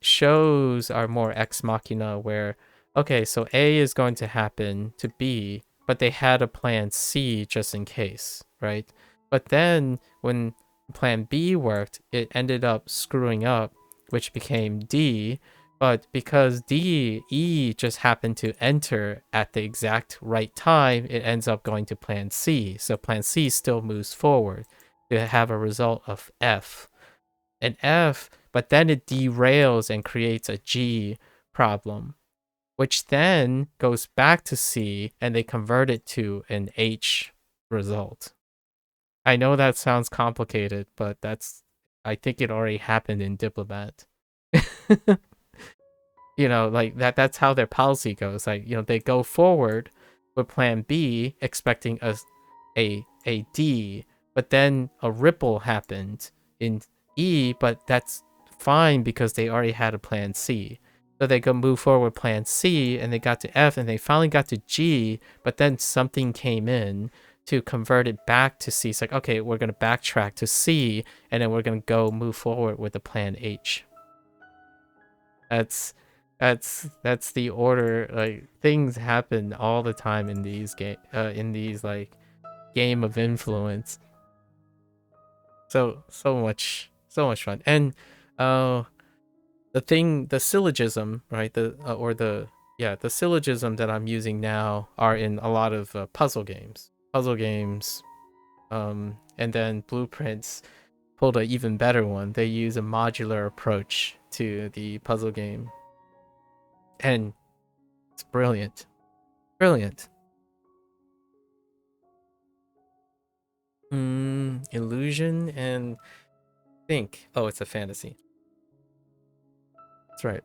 shows are more ex machina, where okay, so A is going to happen to B, but they had a plan C just in case, right? But then when plan B worked, it ended up screwing up, which became D. But because E just happened to enter at the exact right time, it ends up going to plan C. So plan C still moves forward to have a result of F. And F, but then it derails and creates a G problem, which then goes back to C and they convert it to an H result. I know that sounds complicated, but I think it already happened in Diplomat. Like that's how their policy goes. Like, they go forward with plan B expecting a D, but then a ripple happened in E, but that's fine because they already had a plan C. So they go move forward with plan C and they got to F and they finally got to G, but then something came in to convert it back to C. It's like, okay, we're going to backtrack to C and then we're going to go move forward with the plan H. That's the order. Like, things happen all the time in these like game of influence. So much fun. And the syllogism, right? The syllogism that I'm using now are in a lot of puzzle games. And then Blueprints pulled an even better one. They use a modular approach to the puzzle game, and it's brilliant. Illusion and think. Oh, it's a fantasy. That's right.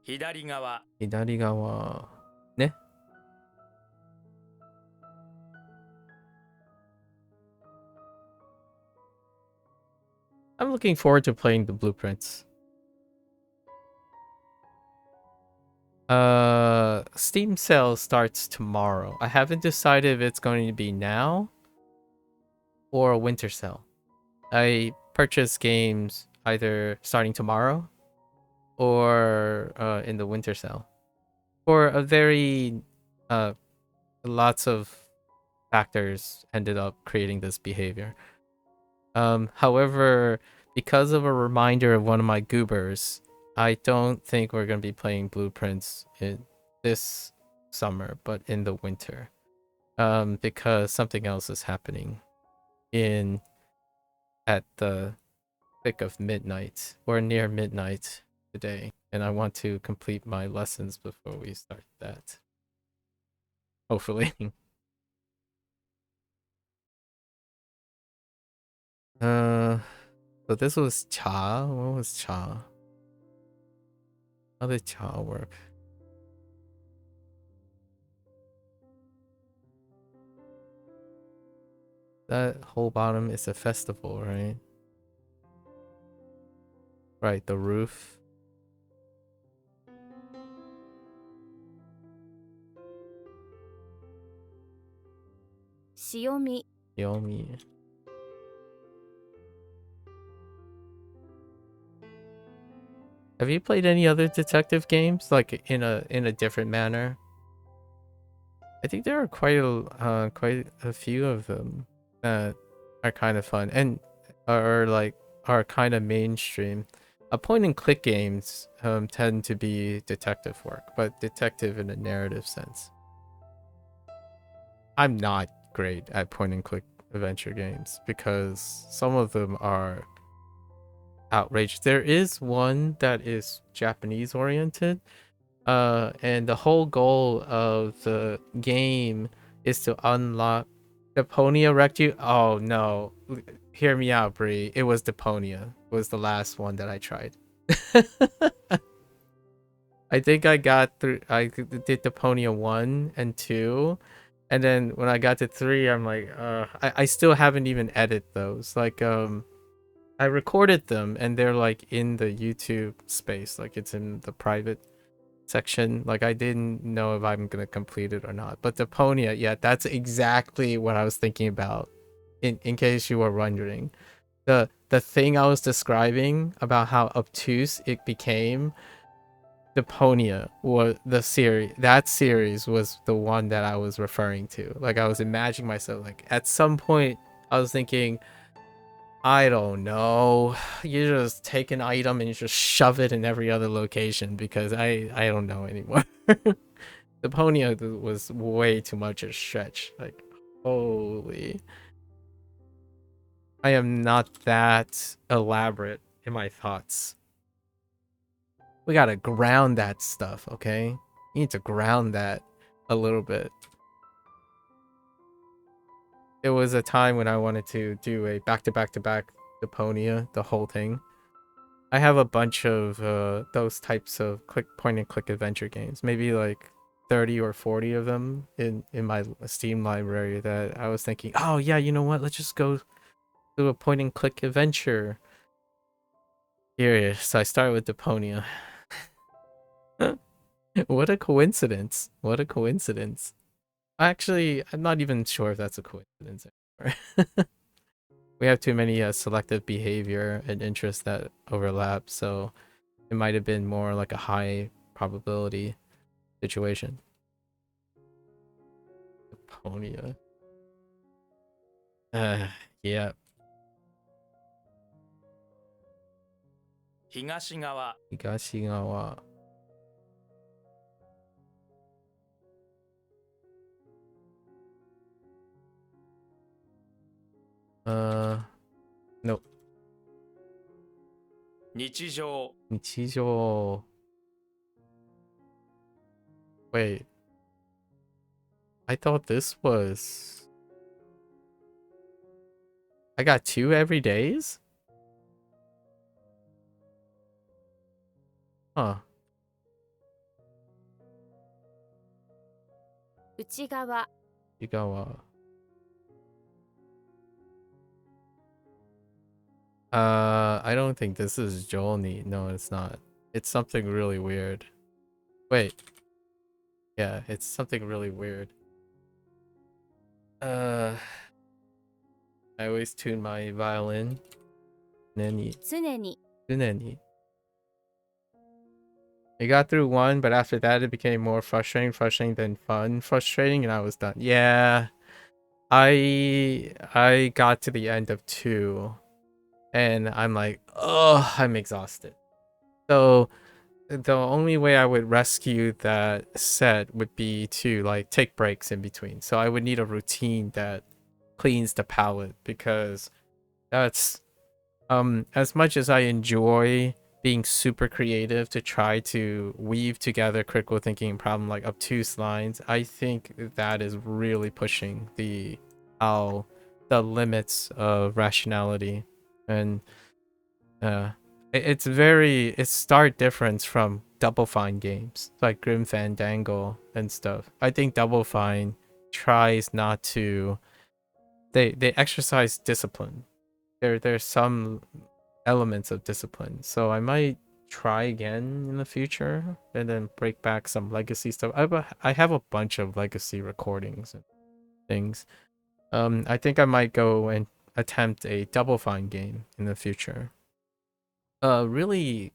左側 Hidarigawa. Ne? I'm looking forward to playing the blueprints. Steam sale starts tomorrow. I haven't decided if it's going to be now or a winter sale. I purchase games either starting tomorrow or in the winter sale for a very lots of factors ended up creating this behavior. However, because of a reminder of one of my goobers, I don't think we're going to be playing blueprints in this summer, but in the winter. Because something else is happening at the thick of midnight or near midnight today, and I want to complete my lessons before we start that. Hopefully. So this was cha. What was cha? How did cha work? That whole bottom is a festival, right? Right, the roof. Shiomi. Yomi. Have you played any other detective games, like in a different manner? I think there are quite a few of them that are kind of fun and are kind of mainstream. Point and click games tend to be detective work, but detective in a narrative sense. I'm not great at point and click adventure games because some of them are outrageous. There is one that is Japanese oriented, and the whole goal of the game is to unlock Deponia wrecked you. Oh no, hear me out, Bree. It was Deponia was the last one that I tried. I think I got through. I did Deponia 1 and 2, and then when I got to 3, I'm like, I still haven't even edited those. Like, I recorded them, and they're like in the YouTube space, like it's in the private section. Like, I didn't know if I'm gonna complete it or not. But Deponia, yeah, that's exactly what I was thinking about. In case you were wondering, the thing I was describing about how obtuse it became, Deponia was the series. That series was the one that I was referring to. Like, I was imagining myself, like, at some point I was thinking, I don't know, you just take an item and you just shove it in every other location, because I don't know anymore. Deponia was way too much a stretch. Like, holy, I am not that elaborate in my thoughts. We gotta ground that stuff, okay? You need to ground that a little bit. There was a time when I wanted to do a back-to-back-to-back Deponia, the whole thing. I have a bunch of those types of point-and-click adventure games. Maybe like 30 or 40 of them in my Steam library that I was thinking, oh yeah, you know what? Let's just go do a point-and-click adventure. Here, so I started with Deponia. What a coincidence. What a coincidence. Actually, I'm not even sure if that's a coincidence anymore. We have too many selective behavior and interests that overlap, so it might have been more like a high probability situation. Deponia. Yeah. 東側 Higashigawa. No. 日常 Nichijo. Wait. I thought this was... I got 2 every days? Huh. 内側 Higawa. I don't think this is Jolny. No, it's not. It's something really weird. Wait. Yeah, it's something really weird. I always tune my violin. Nani. 常に Tsuneni. I got through 1, but after that it became more frustrating than fun. Frustrating, and I was done. Yeah. I got to the end of 2, and I'm like, oh, I'm exhausted. So the only way I would rescue that set would be to like take breaks in between. So I would need a routine that cleans the palette, because that's as much as I enjoy being super creative to try to weave together critical thinking and problem like obtuse lines, I think that is really pushing the limits of rationality. And it's stark difference from Double Fine games like Grim Fandango and stuff. I think Double Fine tries not to, they exercise discipline. There's some elements of discipline, so I might try again in the future and then break back some legacy stuff. I have a bunch of legacy recordings and things. I think I might go and attempt a Double Fine game in the future. Really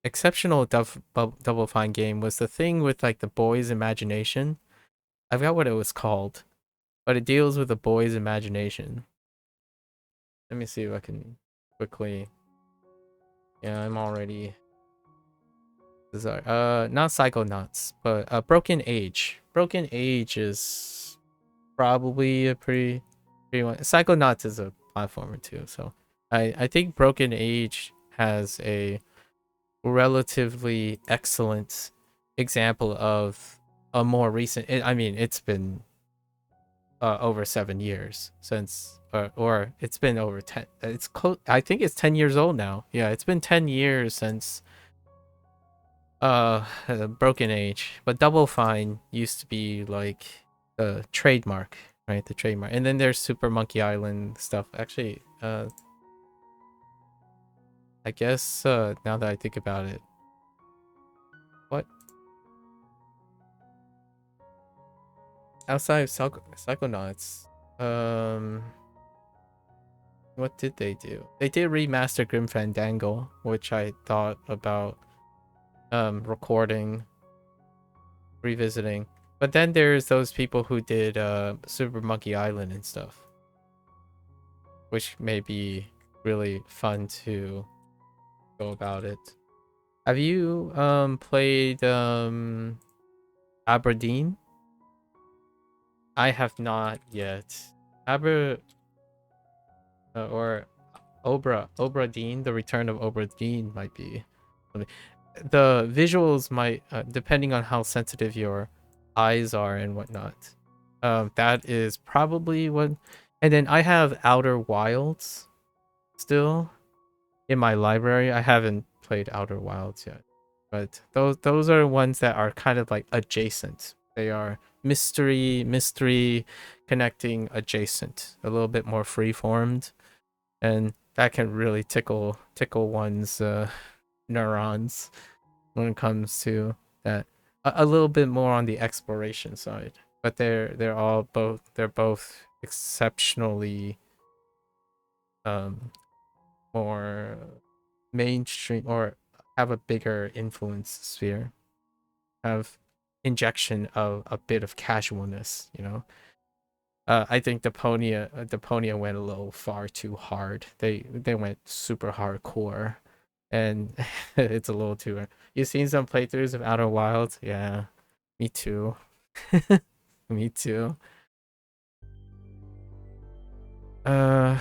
exceptional Double Fine game was the thing with like the boy's imagination. I forgot what it was called, but it deals with the boy's imagination. Let me see if I can quickly. Yeah, I'm already. Not Psychonauts, but Broken Age. Broken Age is probably a pretty one. Psychonauts is a platformer too, so I think Broken Age has a relatively excellent example of a more recent. I mean, it's been over 7 years since, or it's been over 10. It's close. I think it's 10 years old now. Yeah, it's been 10 years since Broken Age, but Double Fine used to be like the trademark, right? The trademark. And then there's Super Monkey Island stuff. Actually, I guess now that I think about it, what outside of Psychonauts, what did they do? They did remaster Grim Fandango, which I thought about recording, revisiting. But then there's those people who did Super Monkey Island and stuff, which may be really fun to go about it. Have you played Aberdeen? I have not yet. Or Obra Dinn, The Return of Obra Dinn might be something. The visuals might, depending on how sensitive your eyes are and whatnot. That is probably one. And then I have Outer Wilds still in my library. I haven't played Outer Wilds yet, but those are ones that are kind of like adjacent. They are mystery connecting adjacent, a little bit more free-formed, and that can really tickle one's neurons when it comes to that. A little bit more on the exploration side, but they're both exceptionally more mainstream, or have a bigger influence sphere, have injection of a bit of casualness, you know. I think Deponia went a little far too hard. They went super hardcore, and it's a little too. You've seen some playthroughs of Outer Wilds? Yeah, me too. Me too. I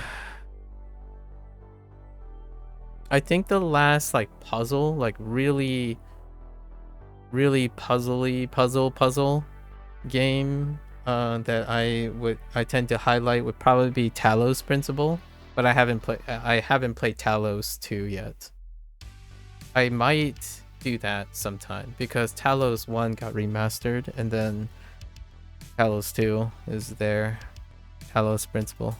think the last like puzzle, like really puzzle game that I tend to highlight would probably be Talos Principle, but I haven't played Talos 2 yet. I might do that sometime because Talos 1 got remastered, and then Talos 2 is there. Talos Principle.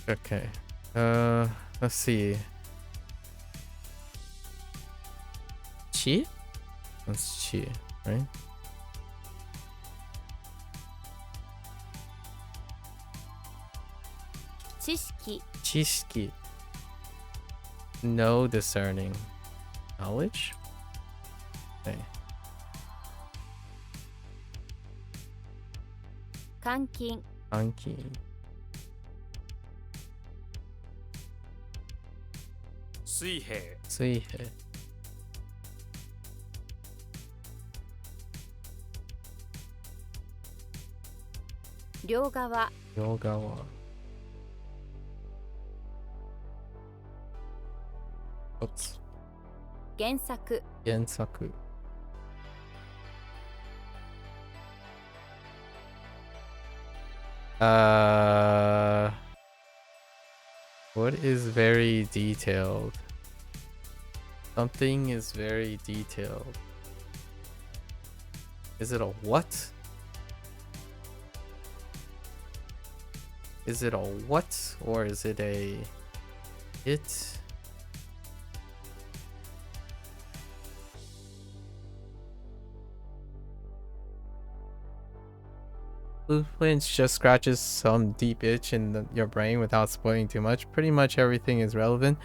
Okay. Let's see. Chi? That's Chi, right? Chishiki. No discerning. Knowledge? Okay. Kankin. Anki. 水平 水平. Ryogawa. Yogawa. Oops. 原作 Gensaku. What is very detailed? Something is very detailed. Is it a what? Is it a what, or is it a it? Blueprints just scratches some deep itch in your brain without spoiling too much. Pretty much everything is relevant.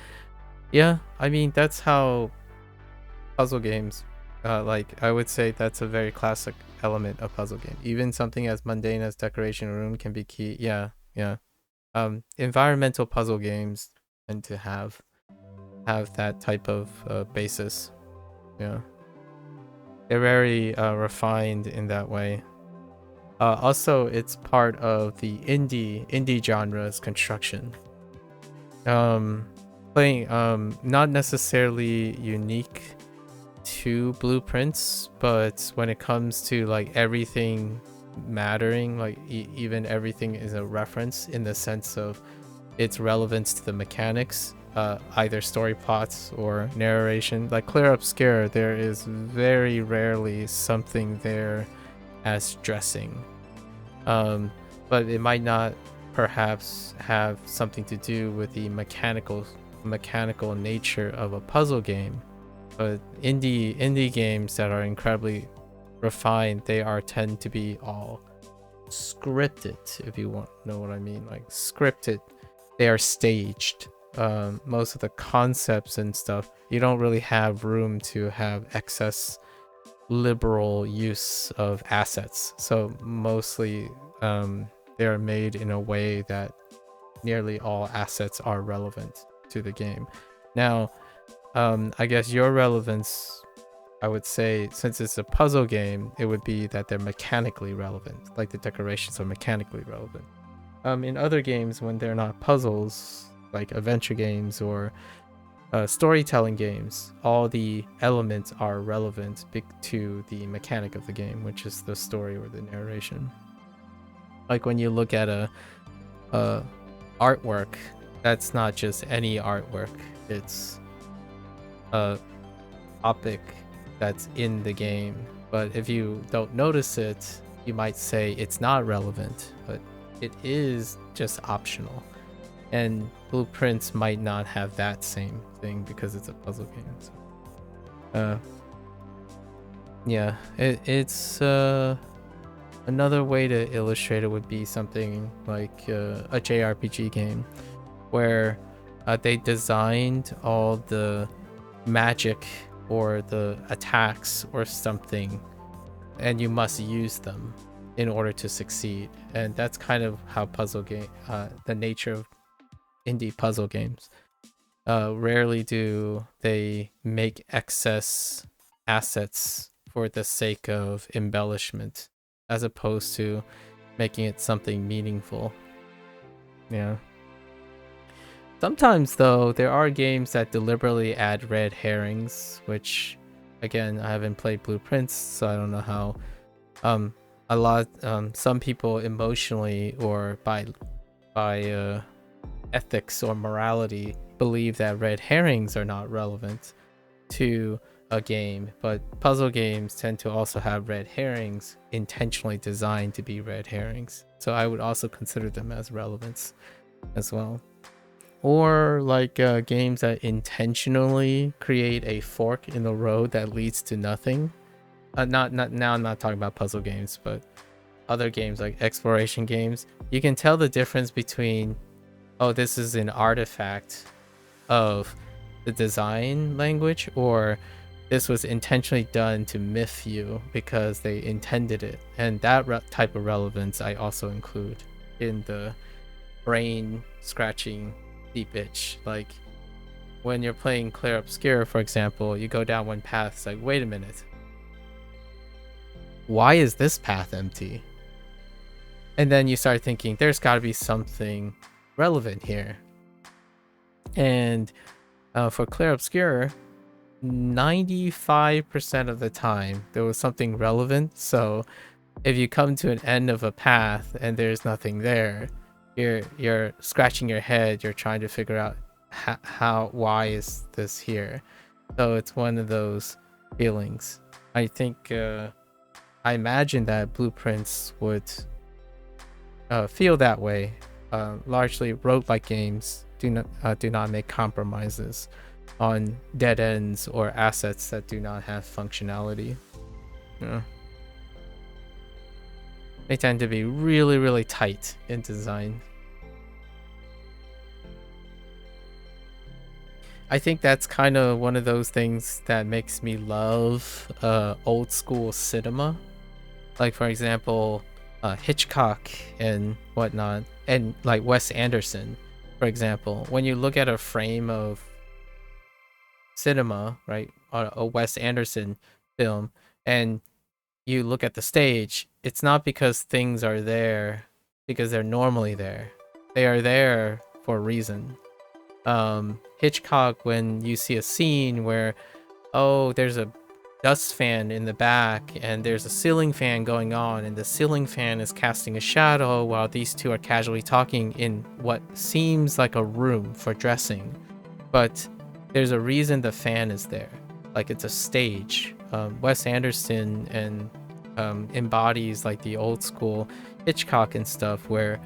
Yeah, I mean, that's how puzzle games, like, I would say that's a very classic element of puzzle game. Even something as mundane as decoration room can be key. Yeah, yeah. Environmental puzzle games tend to have that type of basis. Yeah, they're very refined in that way. Also, it's part of the indie genre's construction. Playing not necessarily unique to blueprints, but when it comes to like everything mattering, like even everything is a reference in the sense of its relevance to the mechanics, either story plots or narration. Like Clear Obscure, there is very rarely something there as dressing, but it might not perhaps have something to do with the mechanical nature of a puzzle game. But indie games that are incredibly refined, they tend to be all scripted, if you know what I mean. Like scripted, they are staged. Most of the concepts and stuff, you don't really have room to have excess liberal use of assets. So mostly they are made in a way that nearly all assets are relevant to the game. Now, I guess your relevance, I would say, since it's a puzzle game, it would be that they're mechanically relevant, like the decorations are mechanically relevant. In other games, when they're not puzzles, like adventure games or storytelling games, all the elements are relevant to the mechanic of the game, which is the story or the narration. Like when you look at a artwork, that's not just any artwork, it's a topic that's in the game. But if you don't notice it, you might say it's not relevant, but it is just optional. And blueprints might not have that same thing because it's a puzzle game. So, yeah, it's another way to illustrate it would be something like a JRPG game where they designed all the magic or the attacks or something, and you must use them in order to succeed. And that's kind of how the nature of indie puzzle games. Rarely do they make excess assets for the sake of embellishment, as opposed to making it something meaningful. Yeah. Sometimes, though, there are games that deliberately add red herrings, which, again, I haven't played Blueprints, so I don't know how. Some people emotionally or by ethics or morality believe that red herrings are not relevant to a game, but puzzle games tend to also have red herrings intentionally designed to be red herrings. So I would also consider them as relevance as well. Or like games that intentionally create a fork in the road that leads to nothing. Now I'm not talking about puzzle games, but other games like exploration games. You can tell the difference between, oh, this is an artifact of the design language, or this was intentionally done to miff you because they intended it. And that type of relevance I also include in the brain scratching deep itch. Like when you're playing Clear Obscure, for example, you go down one path, it's like, wait a minute, why is this path empty? And then you start thinking there's got to be something relevant here. And for Clear Obscure, 95% of the time there was something relevant. So if you come to an end of a path and there's nothing there, you're scratching your head, you're trying to figure out why is this here. So it's one of those feelings. I think I imagine that Blueprints would feel that way. Largely roguelike games do not make compromises on dead ends or assets that do not have functionality. Yeah. They tend to be really, really tight in design. I think that's kind of one of those things that makes me love old school cinema. Like, for example, Hitchcock and whatnot, and like Wes Anderson, for example. When you look at a frame of cinema, right, or a Wes Anderson film, and you look at the stage, it's not because things are there because they're normally there. They are there for a reason. Hitchcock, when you see a scene where, oh, there's a dust fan in the back and there's a ceiling fan going on and the ceiling fan is casting a shadow while these two are casually talking in what seems like a room for dressing, but there's a reason the fan is there, like it's a stage. Wes Anderson and embodies like the old school Hitchcock and stuff, where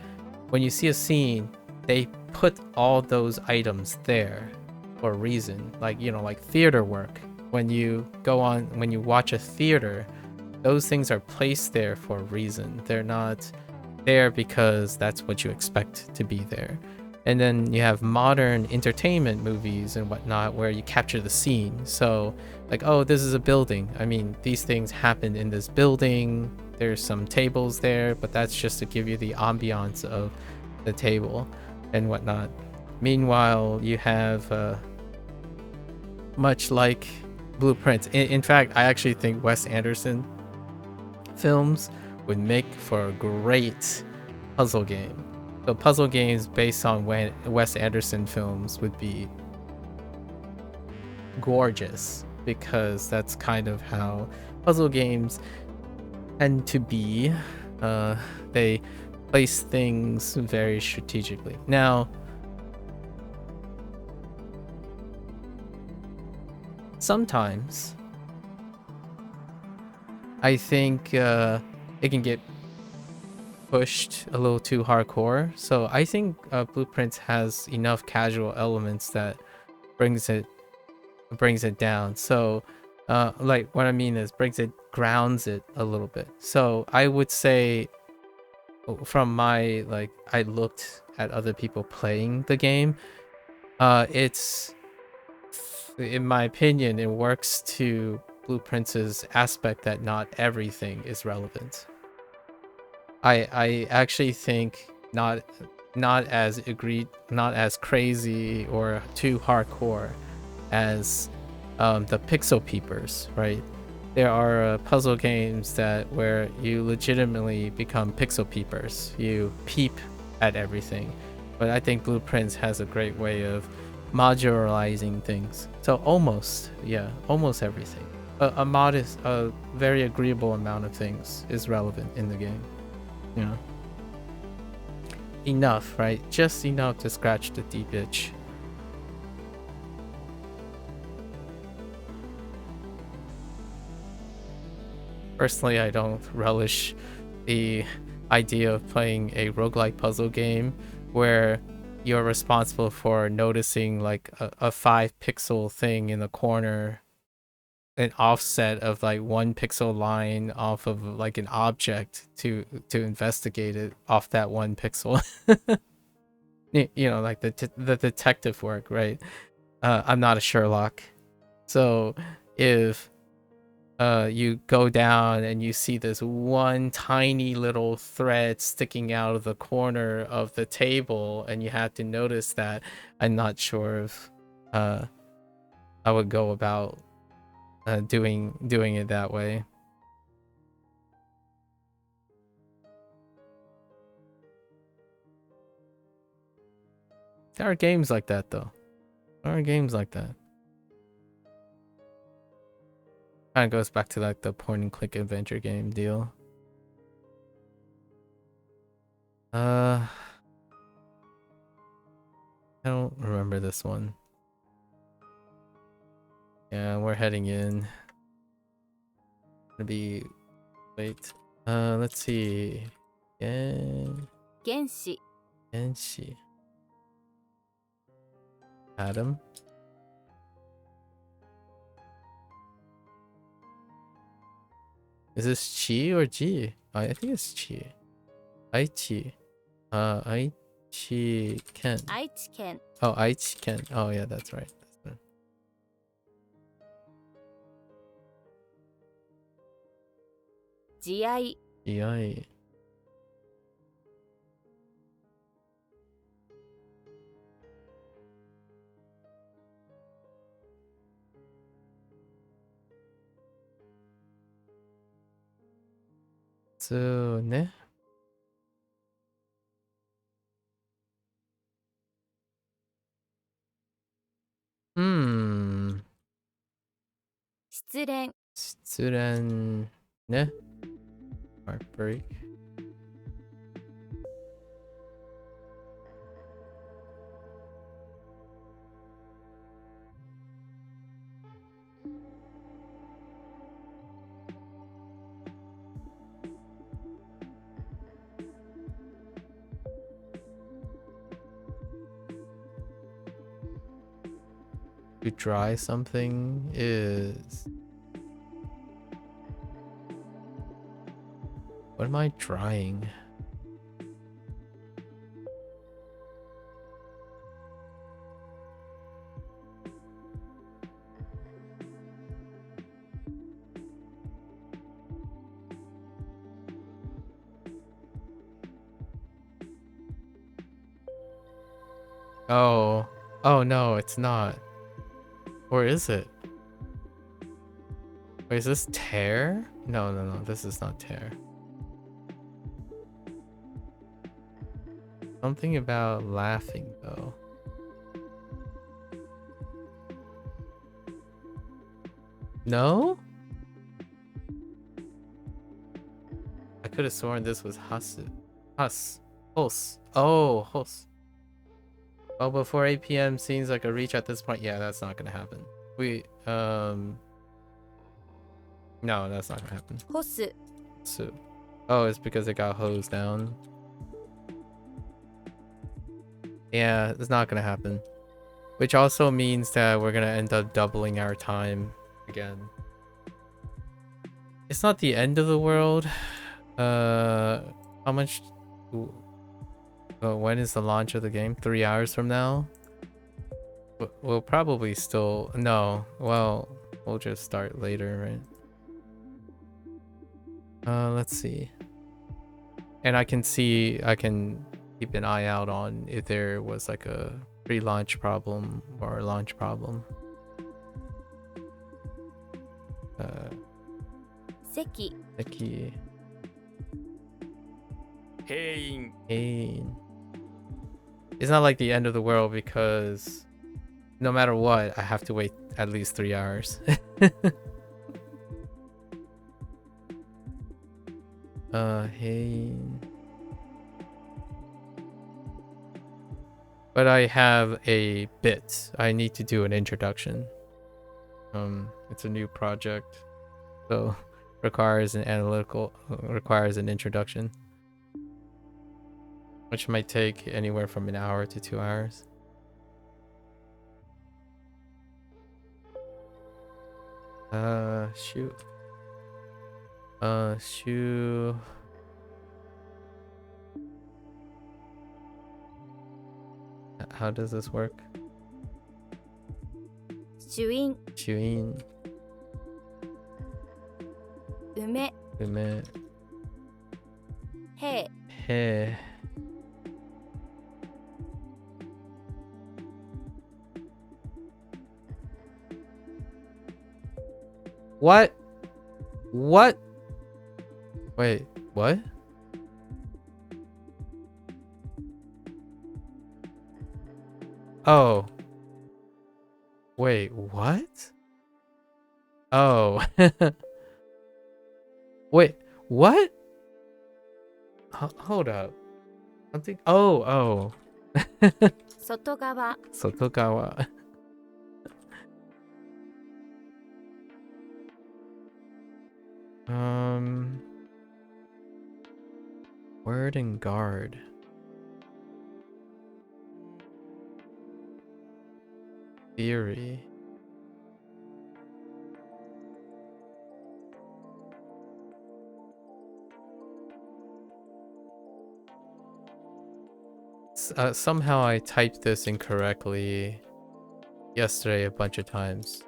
when you see a scene, they put all those items there for a reason. Like, you know, like theater work. When you watch a theater, those things are placed there for a reason. They're not there because that's what you expect to be there. And then you have modern entertainment movies and whatnot where you capture the scene. So like, oh, this is a building. I mean, these things happened in this building. There's some tables there, but that's just to give you the ambiance of the table and whatnot. Meanwhile, you have much like Blueprints. In fact, I actually think Wes Anderson films would make for a great puzzle game. So puzzle games based on Wes Anderson films would be gorgeous, because that's kind of how puzzle games tend to be. They place things very strategically. Now, sometimes I think it can get pushed a little too hardcore. So I think Blueprints has enough casual elements that brings it down. So like what I mean is grounds it a little bit. So I would say, from my, like, I looked at other people playing the game, it's, in my opinion, it works to Blueprints' aspect that not everything is relevant. I actually think not as crazy or too hardcore as the Pixel Peepers, right? There are puzzle games where you legitimately become Pixel Peepers. You peep at everything. But I think Blueprints has a great way of modularizing things. So almost everything. A very agreeable amount of things is relevant in the game. Yeah. Enough, right? Just enough to scratch the deep itch. Personally, I don't relish the idea of playing a roguelike puzzle game where you're responsible for noticing like a 5-pixel thing in the corner, an offset of like 1 pixel line off of like an object to investigate it off that 1 pixel. You know, like the detective work, right? I'm not a Sherlock, so if you go down and you see this one tiny little thread sticking out of the corner of the table and you have to notice that, I'm not sure if I would go about doing it that way. There are games like that, though. There are games like that. Kind of goes back to like the point and click adventure game deal. I don't remember this one. Yeah, we're heading in. Gonna be wait. Let's see. Genshi. Genshi. Adam. Is this Chi or G? I think it's Chi. Aichi. Aichi Ken. 愛知県 Oh, Aichi Ken. Oh, yeah, that's right. That's right. 慈愛 Yai. そうね。失恋 失恋ね。Heartbreak. To dry something is... What am I drying? Oh. Oh no, it's not. Or is it? Wait, is this tear? No, no, no, this is not tear. Something about laughing though. No? I could have sworn this was Hasu. Hos. Oh, Hos. Oh, before 8 p.m. seems like a reach at this point. Yeah, that's not gonna happen. No, that's not gonna happen. 干す So, oh, it's because it got hosed down. Yeah, it's not gonna happen. Which also means that we're gonna end up doubling our time again. It's not the end of the world. How much? When is the launch of the game? 3 hours from now? We'll probably still... No. Well, we'll just start later, right? Let's see. And I can keep an eye out on if there was like a pre-launch problem or a launch problem. 席 Eki. 閉院 Hey. It's not like the end of the world because no matter what, I have to wait at least 3 hours. Hey. But I have a bit. I need to do an introduction. It's a new project, so requires an introduction, which might take anywhere from an hour to 2 hours. Shoot. Shoot. How does this work? 主因 Shuin. 梅 Ume. 兵 He. What? What? Wait, what? Oh. Wait, what? Oh. Wait, what? Hold up. Something. Oh. 外側 Sotogawa. Word and guard. Theory. Somehow I typed this incorrectly yesterday a bunch of times.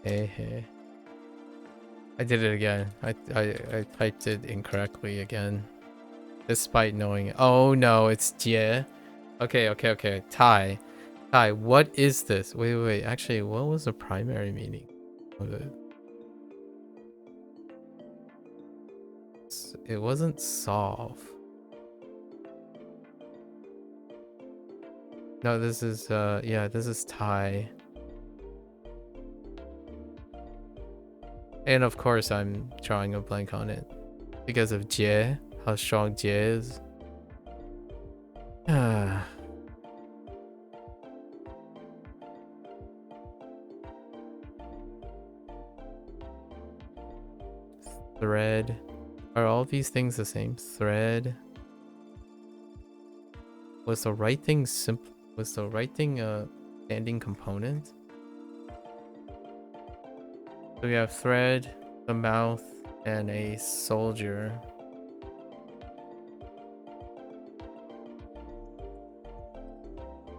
Hey. I did it again. I typed it incorrectly again. Despite knowing it. Oh no, it's Jie. Okay. Tai. Tai, what is this? Wait. Actually, what was the primary meaning of it? It wasn't solve. No, this is yeah, this is Tai. And of course I'm drawing a blank on it. Because of Jie, how strong Jie is. Thread. Are all these things the same? Thread. Was the right thing a standing component? So we have thread, the mouth, and a soldier.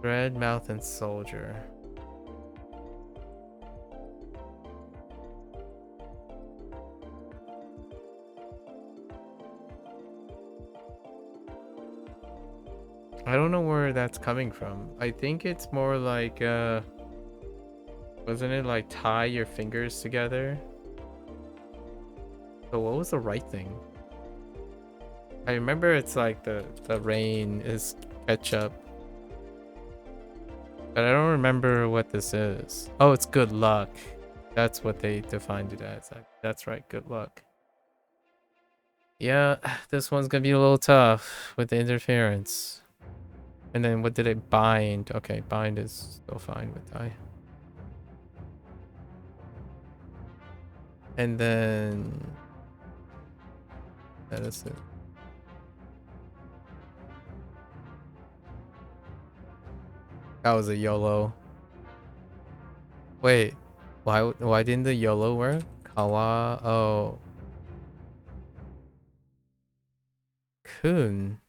Thread, mouth, and soldier. I don't know where that's coming from. I think it's more like, wasn't it like tie your fingers together? So what was the right thing? I remember it's like the rain is ketchup. But I don't remember what this is. Oh, it's good luck. That's what they defined it as. That's right, good luck. Yeah, this one's gonna be a little tough with the interference. And then what did it bind? Okay, bind is still fine with I. And then that is it. That was a YOLO. Wait, why didn't the YOLO work? Kawa, oh. Kun.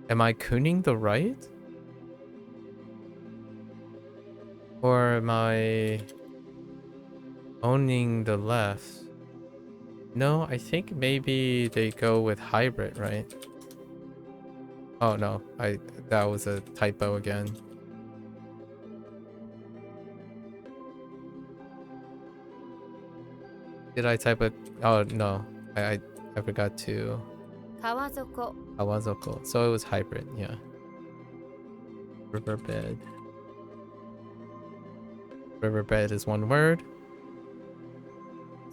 Am I kooning the right? Or am I owning the left? No, I think maybe they go with hybrid, right? Oh no, that was a typo again. Did I type it? Oh no, I forgot to. Kawazoko. So it was hybrid, yeah. Riverbed. Riverbed is one word.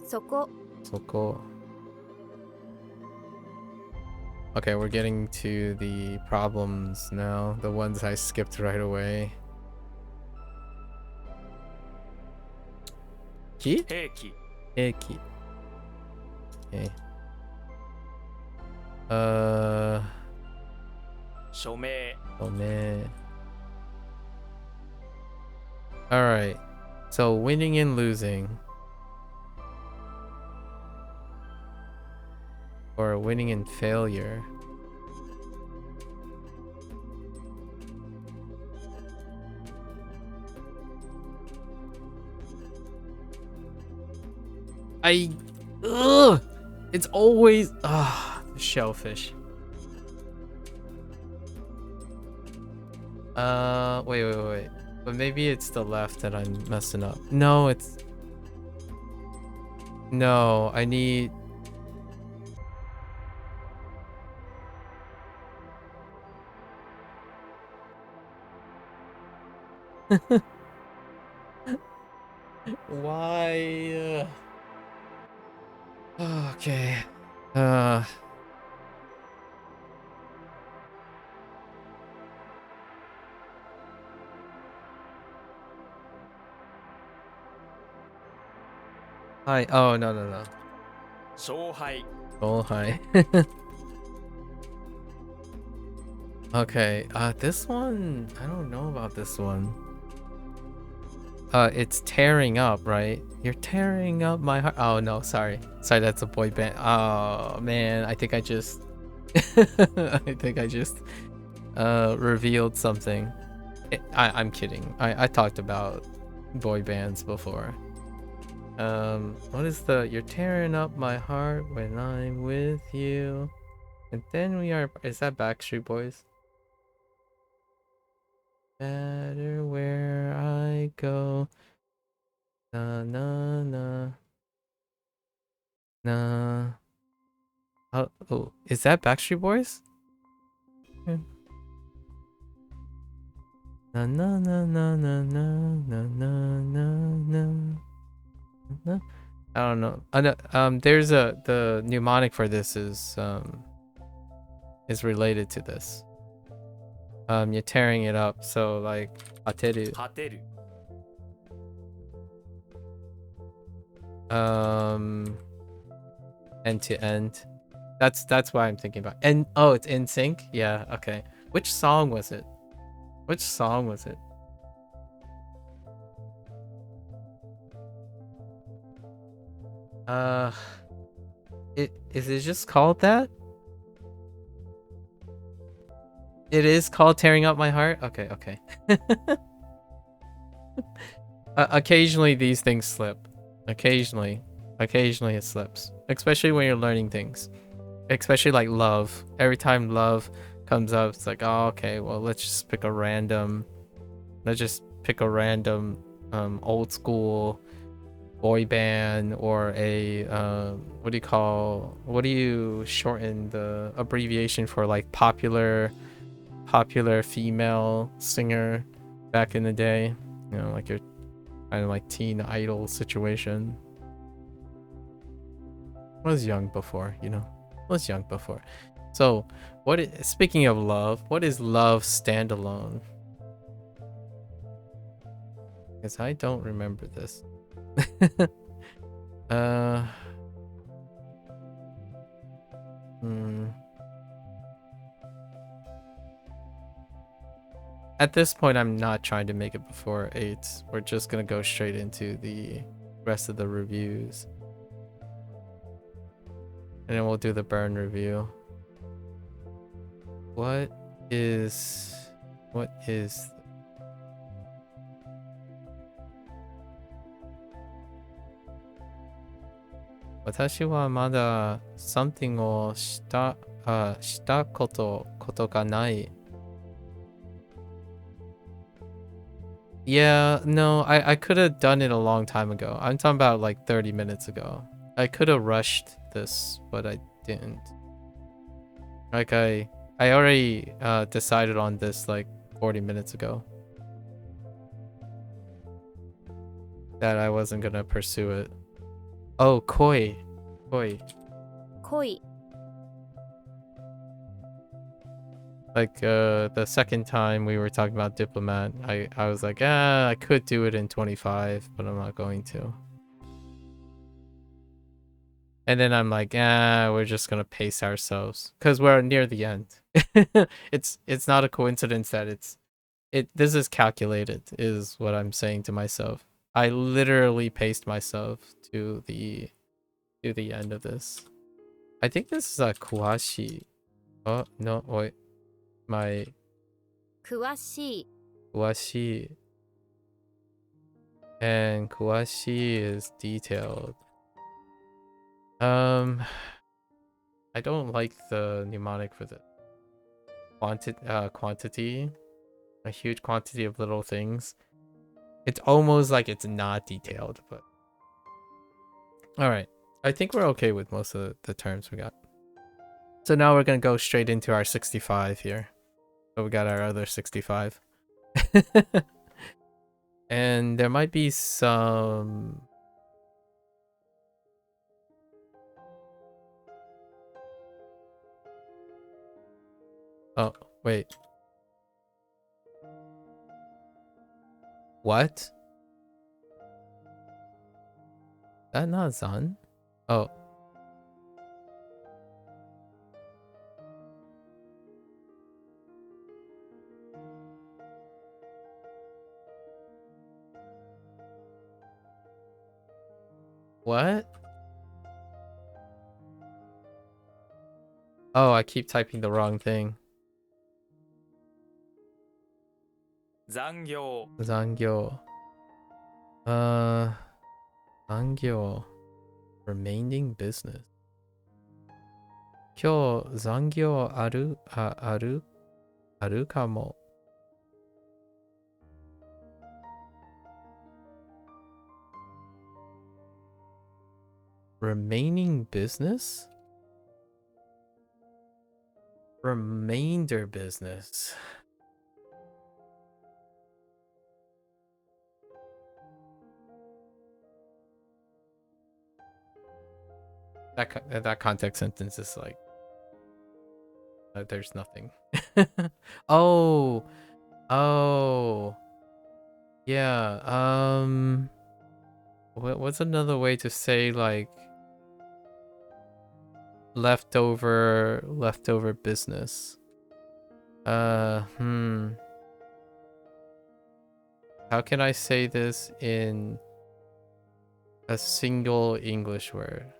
Soko. Okay, we're getting to the problems now. The ones I skipped right away. Ki? 兵器 Eki. Okay. 署名 Oh man. Alright. So winning and losing. Or winning and failure. Ugh! It's always the shellfish. Wait. But maybe it's the left that I'm messing up. No, it's... No, I need... Why? Okay. Hi. Oh, no, no, no. 勝敗 Oh, hi. Okay, this one, I don't know about this one. It's tearing up, right? You're tearing up my heart. Oh, no, sorry. Sorry, that's a boy band. Oh, man, I think I just... I think I just, revealed something. I'm kidding. I talked about boy bands before. What is the... You're tearing up my heart when I'm with you. And then we are... Is that Backstreet Boys? Matter where I go. Na na na na. Oh, is that Backstreet Boys? Yeah. Na na na na na na na na na na. I don't know. There's the mnemonic for this is related to this. You're tearing it up, so like ateru. 勝てる End to end. That's what I'm thinking about. And oh, it's in sync. Yeah. Okay. Which song was it? Which song was it? Is it just called that? It is called Tearing Up My Heart? Okay, okay. Occasionally these things slip. Occasionally it slips. Especially when you're learning things. Especially like love. Every time love comes up, it's like, oh, okay, well, let's just pick a random old school boy band or a what do you shorten the abbreviation for, like popular female singer back in the day, you know, like your kind of like teen idol situation. I was young before, you know. I was young before. So speaking of love, what is love standalone? Because I don't remember this. At this point, I'm not trying to make it before 8. We're just gonna go straight into the rest of the reviews. And then we'll do the burn review. What is... Watashi wa mada something o shita koto ga nai. Yeah, no, I could have done it a long time ago. I'm talking about like 30 minutes ago. I could have rushed this, but I didn't. Like I already decided on this like 40 minutes ago. That I wasn't gonna pursue it. Oh, koi. Koi. Like the second time we were talking about Diplomat, I was like, I could do it in 25, but I'm not going to. And then I'm like, we're just gonna pace ourselves because we're near the end. It's not a coincidence that this is calculated, is what I'm saying to myself. I literally paced myself to the end of this. I think this is a kuashi. Oh no, wait. My 詳しい kuashi. And kuashi is detailed. I don't like the mnemonic for the quantity. A huge quantity of little things. It's almost like it's not detailed, but alright. I think we're okay with most of the terms we got. So now we're gonna go straight into our 65 here. So we got our other 65. And there might be some... Oh, wait. What? That not Zan? Oh. What? Oh, I keep typing the wrong thing. 残業 Zangyo. Zangyo. Remaining business. 今日残業あるかも。Remaining business? Remainder business. That context sentence is like there's nothing. Oh, yeah. What's another way to say like leftover business? How can I say this in a single English word?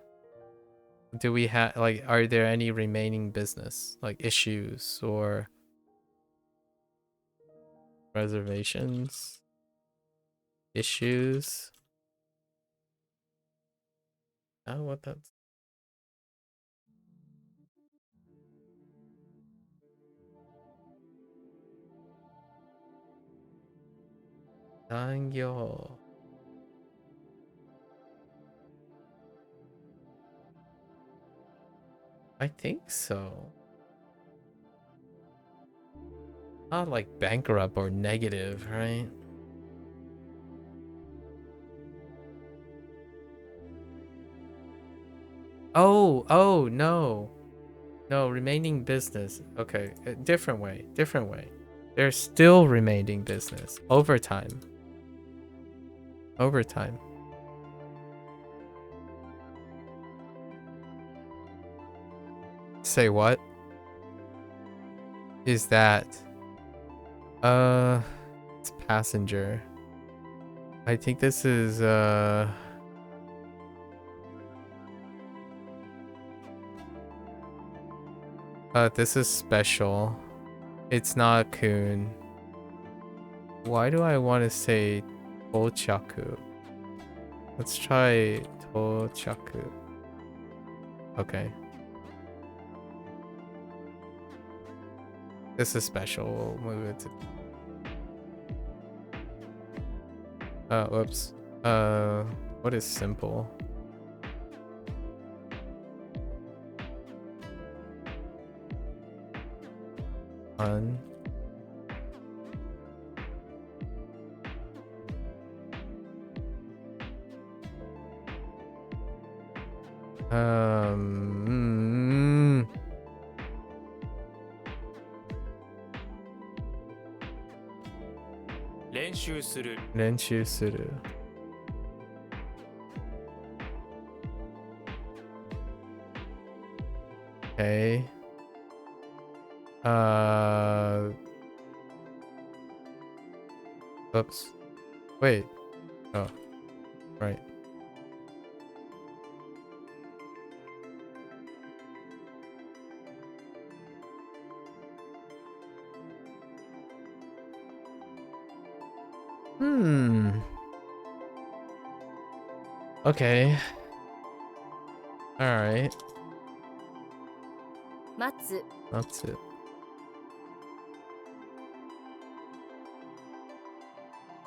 Do we have like, are there any remaining business like issues or reservations? Issues? Oh, what that's. Sangyo. I think so. Not like bankrupt or negative, right? Oh, no. No, remaining business. Okay, different way. There's still remaining business. Overtime. Say what? Is that? It's passenger. I think this is, this is special. It's not kun. Why do I want to say tochaku? Let's try tochaku. Okay. This is special. We'll move it to... whoops. What is simple? Un. Renshu suru. Okay. Oops. Wait. Oh. Right. Okay. Alright. Matsu. Matsu.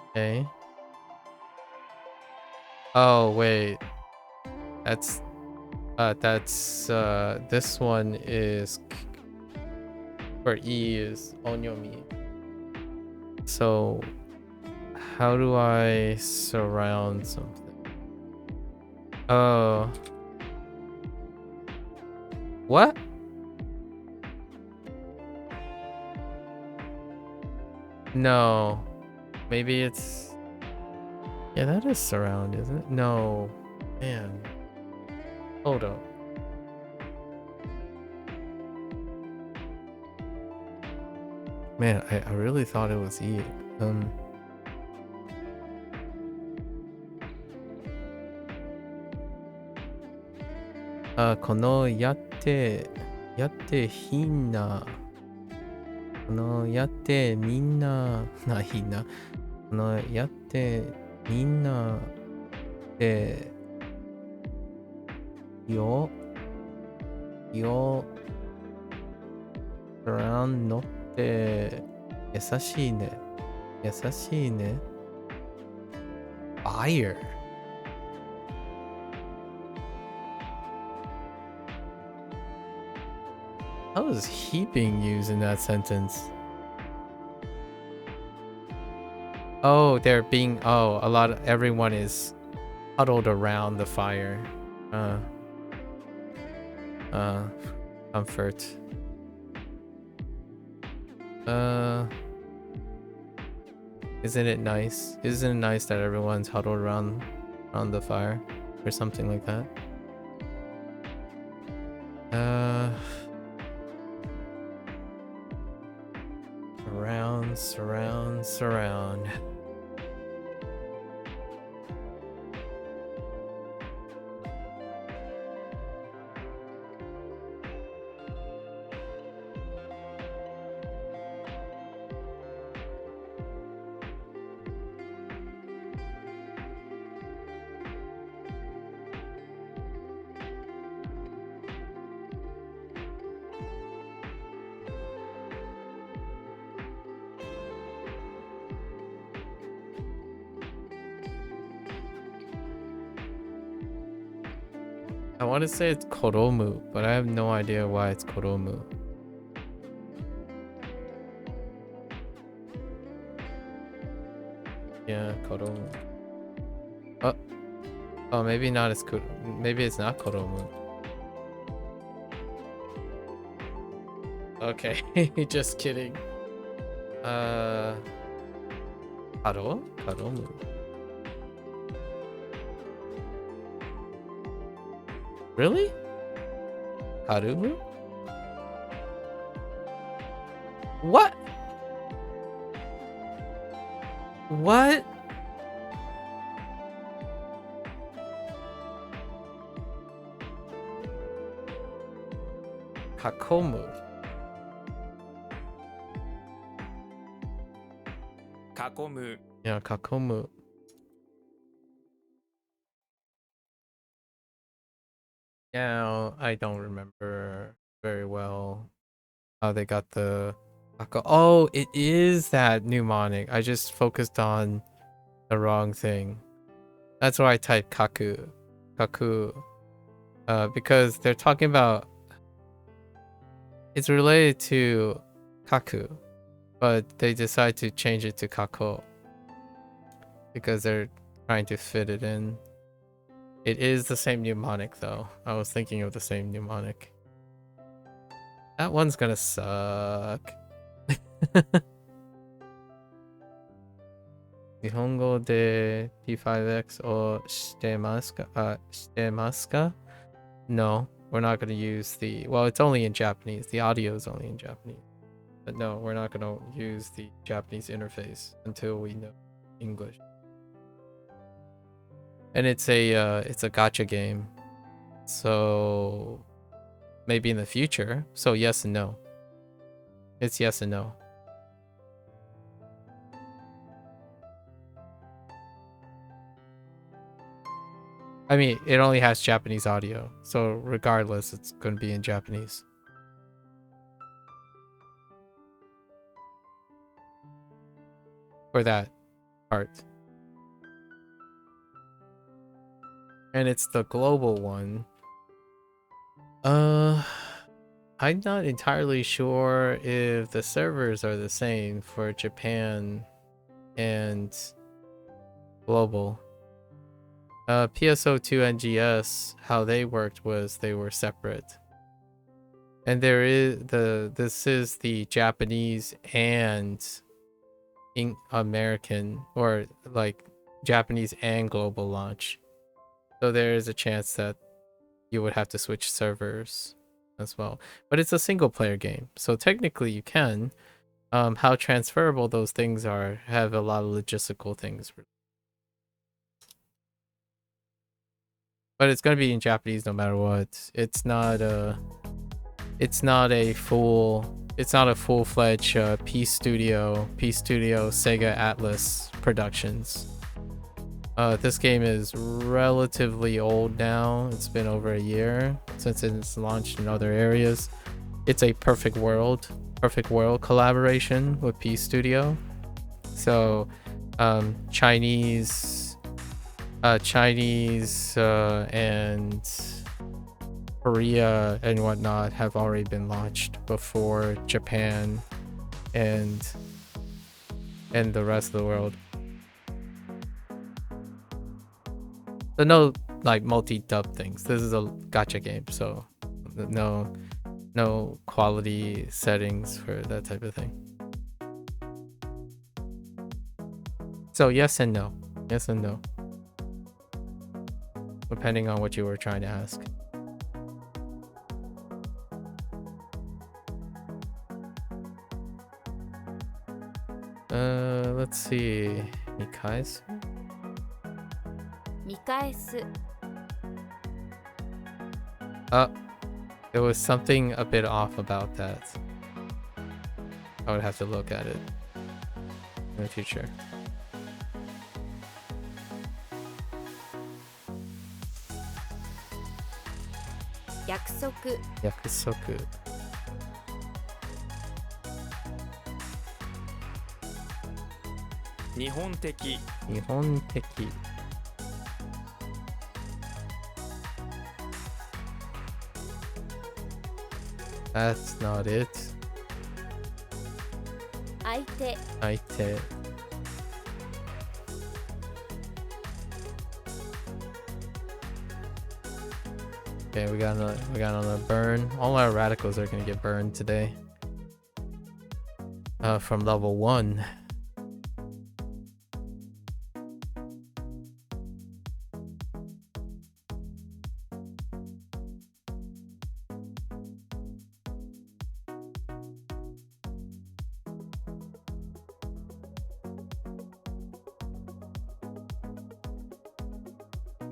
Okay. Oh, wait. That's this one is for E is onyomi. So how do I surround something? Oh. What? No. Maybe it's... Yeah, that is surround, isn't it? No. Man. Hold up. Man, I really thought it was E. Kono yatte hina. Kono yatte minna na hina. Kono yatte minna de yo around no te yasashii ne. Yasashii ne. Fire. How is he being used in that sentence? Oh, they're being, oh, everyone is huddled around the fire. Comfort. Isn't it nice? Isn't it nice that everyone's huddled around the fire or something like that? Surround. I want to say it's koromu, but I have no idea why it's koromu. Yeah, koromu. Oh, maybe not as good. Maybe it's not koromu. Okay, just kidding. Karomu. Really? Harumu? What? What? Kakomu. Kakomu. Yeah, kakomu. Now, I don't remember very well how they got the... Oh, it is that mnemonic. I just focused on the wrong thing. That's why I typed kaku. Because they're talking about... It's related to kaku, but they decide to change it to kako because they're trying to fit it in. It is the same mnemonic though. I was thinking of the same mnemonic. That one's gonna suck. 日本語で P5X をしてますか? してますか? No, we're not gonna use the... Well, it's only in Japanese. The audio is only in Japanese. But no, we're not gonna use the Japanese interface until we know English. And it's a gacha game, so maybe in the future. So yes and no. It's yes and no. I mean, it only has Japanese audio, so regardless, it's going to be in Japanese. For that part. And it's the global one. I'm not entirely sure if the servers are the same for Japan and global. PSO2 NGS, how they worked was they were separate. And this is the Japanese and American, or like Japanese and global launch. So there is a chance that you would have to switch servers as well. But it's a single player game, so technically you can. How transferable those things are have a lot of logistical things. But it's gonna be in Japanese no matter what. It's not a full-fledged P Studio Sega Atlas Productions. This game is relatively old now. It's been over a year since it's launched in other areas. It's a perfect world collaboration with P Studio. So Chinese and Korea and whatnot have already been launched before Japan and the rest of the world. So no like multi-dub things. This is a gacha game, so no quality settings for that type of thing. So yes and no. Yes and no. Depending on what you were trying to ask. Let's see. Mikai's? 見返す There was something a bit off about that. I would have to look at it in the future. 約束約束。日本的日本的。That's not it. 相手相手。Okay, we got another burn. All our radicals are gonna get burned today. From level 1.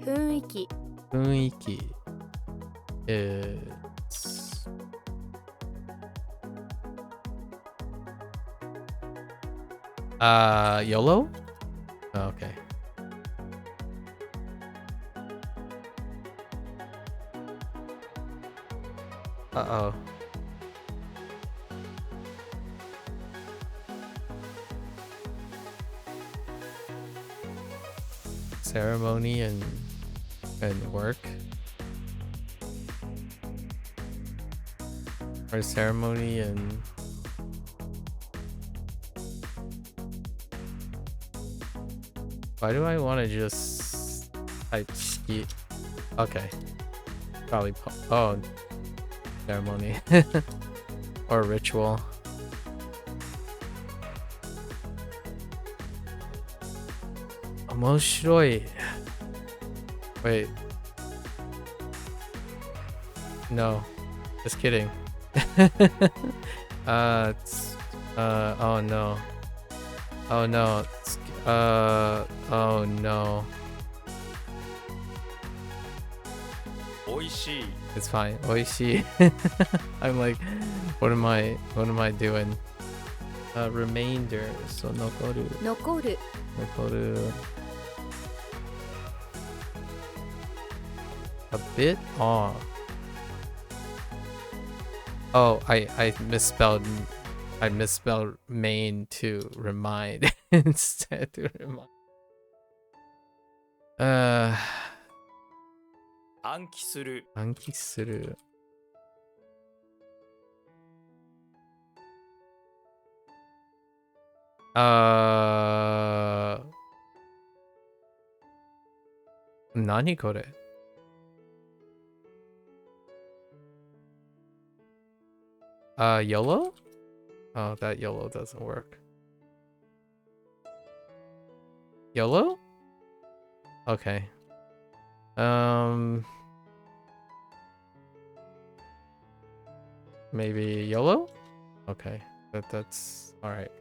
Funiki. 雰囲気 is YOLO? Oh, okay. Uh-oh. Ceremony and work. Or ceremony and why do I want to just type ski? Okay, probably oh, ceremony or ritual. Omoshiroi. Wait. No, just kidding. Oh no. Oh no. Oh no. おいしい It's fine. Oishi. I'm like, what am I doing? Remainder. So nokoru. 残る Nokoru. A bit off. Oh, I misspelled main to remind instead to remind. 暗記する暗記する。何これYOLO? Oh, that YOLO doesn't work. YOLO? Okay. Maybe YOLO? Okay. That's all right.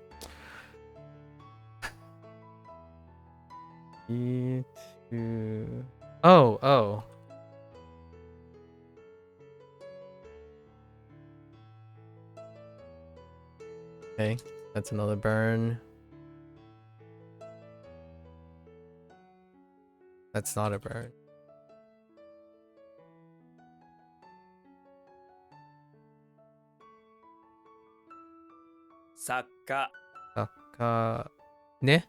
E2. Oh. Okay, that's another burn. That's not a burn. Sakka. Ne?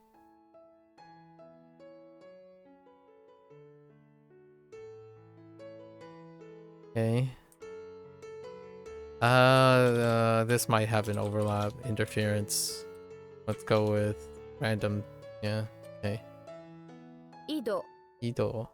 Okay. This might have an overlap interference. Let's go with random. Yeah. Okay. 井戸 Ido.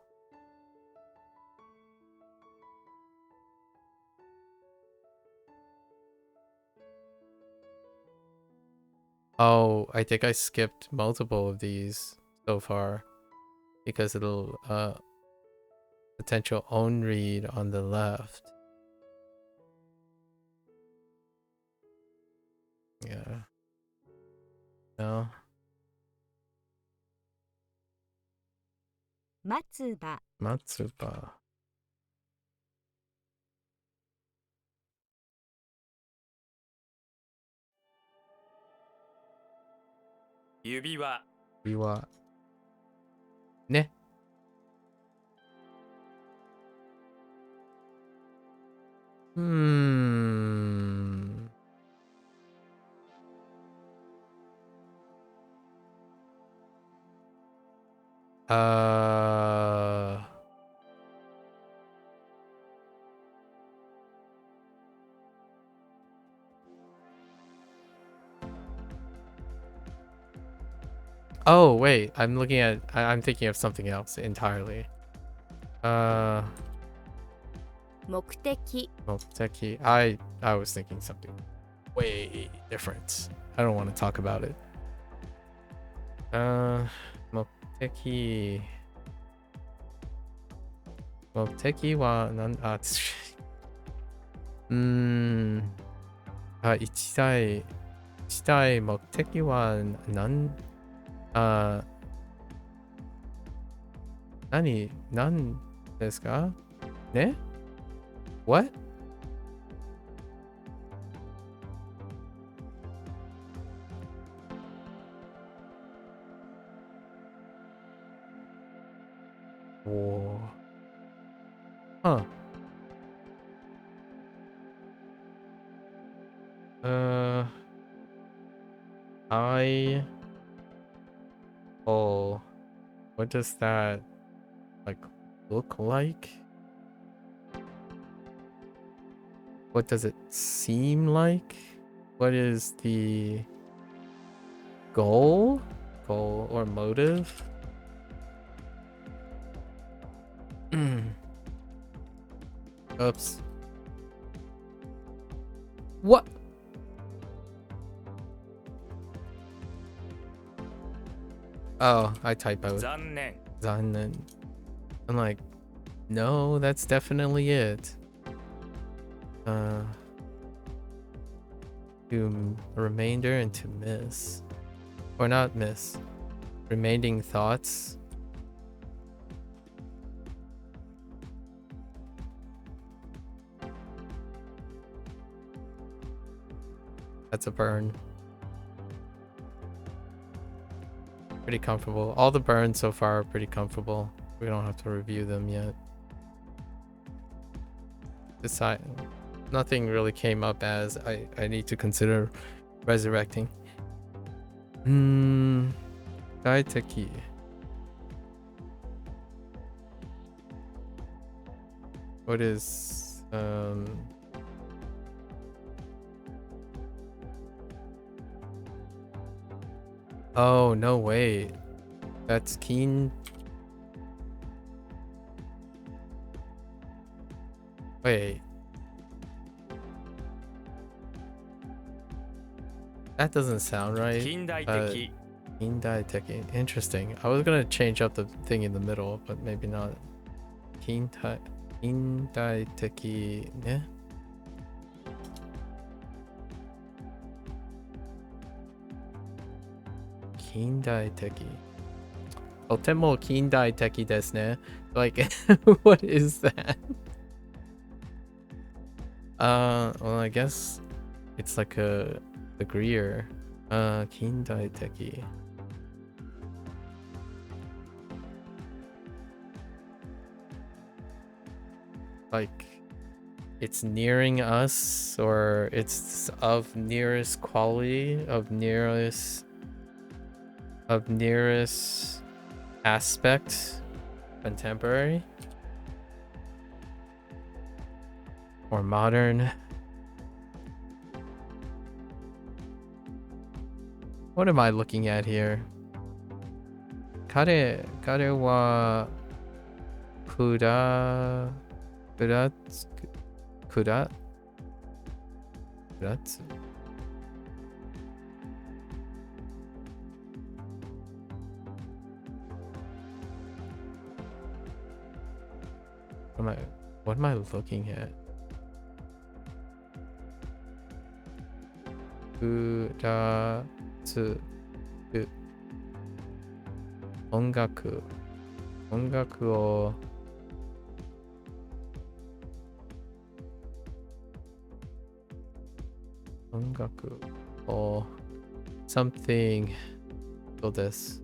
Oh, I think I skipped multiple of these so far because it'll potential own read on the left. Yeah. No. 松葉 Matsuba. 指輪。 Biwa. Ne. Hmm. Uh. Oh wait, I'm looking at. I'm thinking of something else entirely. 目的 Moteki. I was thinking something way different. I don't want to talk about it. Moteki. Moteki wa nan ichidai moteki wa nan nan desu ka? Ne? What? Whoa. Huh. Oh, what does that like look like? What does it seem like? What is the goal or motive? Oops. What? Oh, I typoed. 残念。 Zanen. I'm like, no, that's definitely it. To remainder and to miss. Or not miss. Remaining thoughts. That's a burn. Pretty comfortable. All the burns so far are pretty comfortable. We don't have to review them yet. Decide. Nothing really came up as I need to consider resurrecting. Daiteki. What is oh no wait. That's keen. Wait. That doesn't sound right. 近代的。 Daiteki. Interesting. I was gonna change up the thing in the middle, but maybe not. 近代的ね。近代的。とても近代的ですね。Like, what is that? Well, I guess it's like a degree or 近代的. Like, it's nearing us, or it's of nearest quality, of nearest aspect, contemporary or modern. What am I looking at here? 彼はくらつ What am I looking at? くらつ音楽をsomething そうです。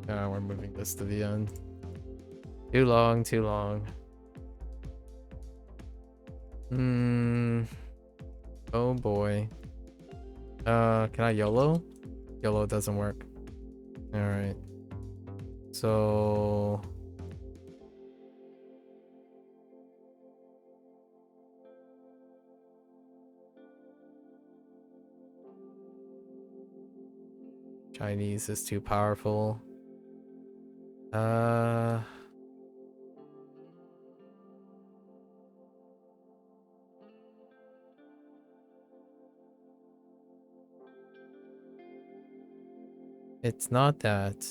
We're moving this to the end. Too long. Oh boy. Can I YOLO? YOLO doesn't work. Alright. So... Chinese is too powerful. It's not that.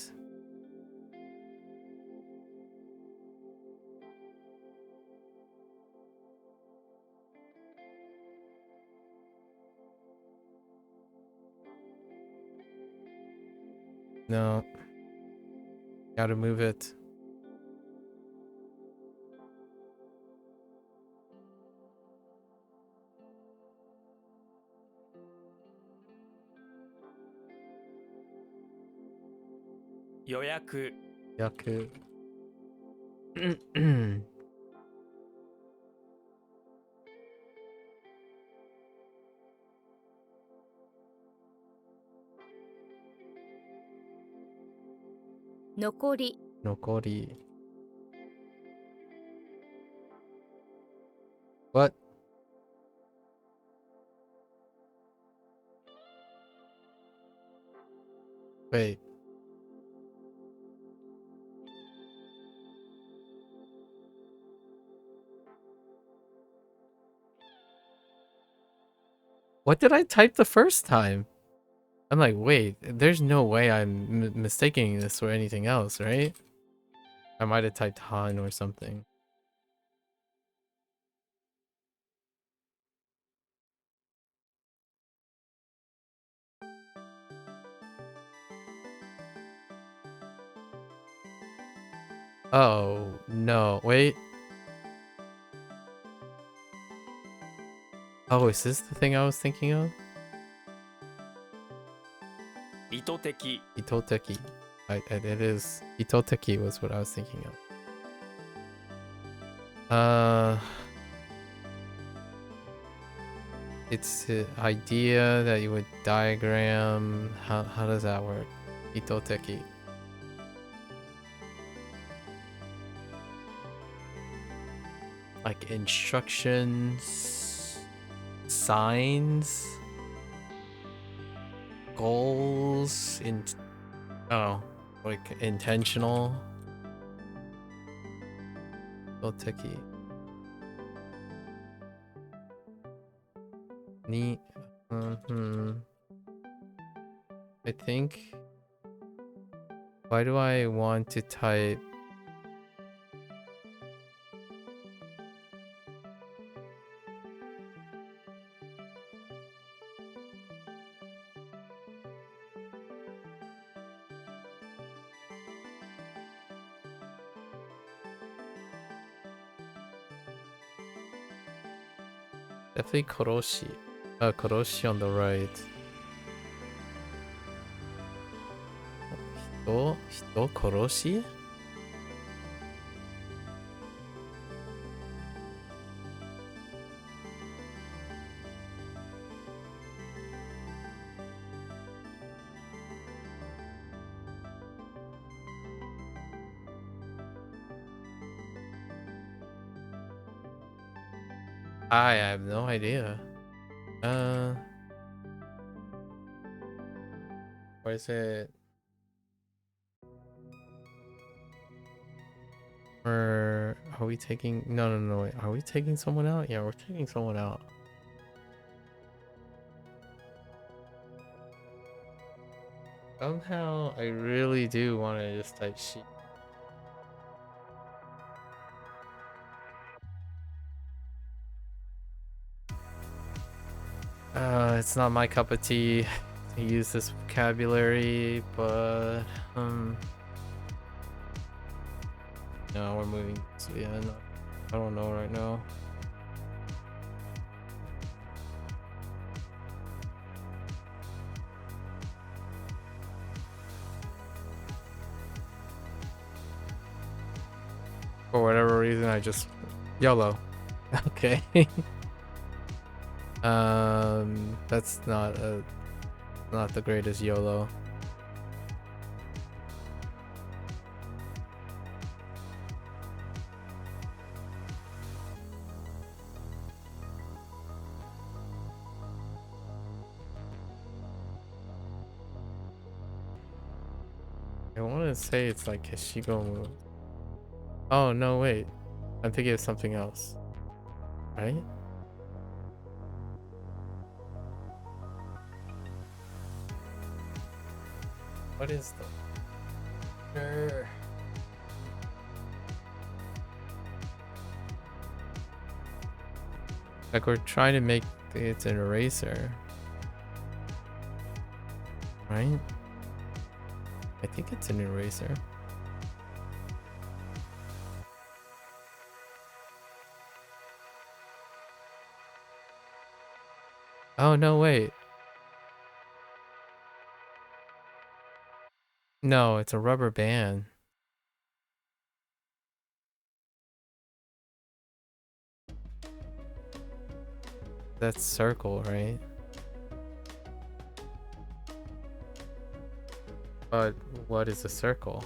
No. Gotta move it. Yoyaku. Yaku. Nokori. Nokori. What? Wait. What did I type the first time? I'm like, wait, there's no way I'm mistaking this for anything else, right? I might have typed Han or something. Oh, no, wait. Oh, is this the thing I was thinking of? 意図的 Itoteki. It is. Itoteki was what I was thinking of. It's the idea that you would diagram. How does that work? Itoteki. Like instructions, signs, goals, like intentional. Itoteki. Ni. I think. Why do I want to type? Definitely Koroshi. Koroshi on the right. Hito Koroshi? I have no idea. Where is it? Or are we taking? No. Wait. Are we taking someone out? Yeah, we're taking someone out. Somehow, I really do want to just type sheep. It's not my cup of tea to use this vocabulary, but no, we're moving. So yeah, no, I don't know right now. For whatever reason, I just YOLO. Okay. That's not the greatest YOLO. I want to say it's like Keshigo move. Oh no, wait. I'm thinking of something else. Right? What is the... Like we're trying to make it an eraser. Right? I think it's an eraser. Oh no, wait. No, it's a rubber band. That's circle, right? But what is a circle?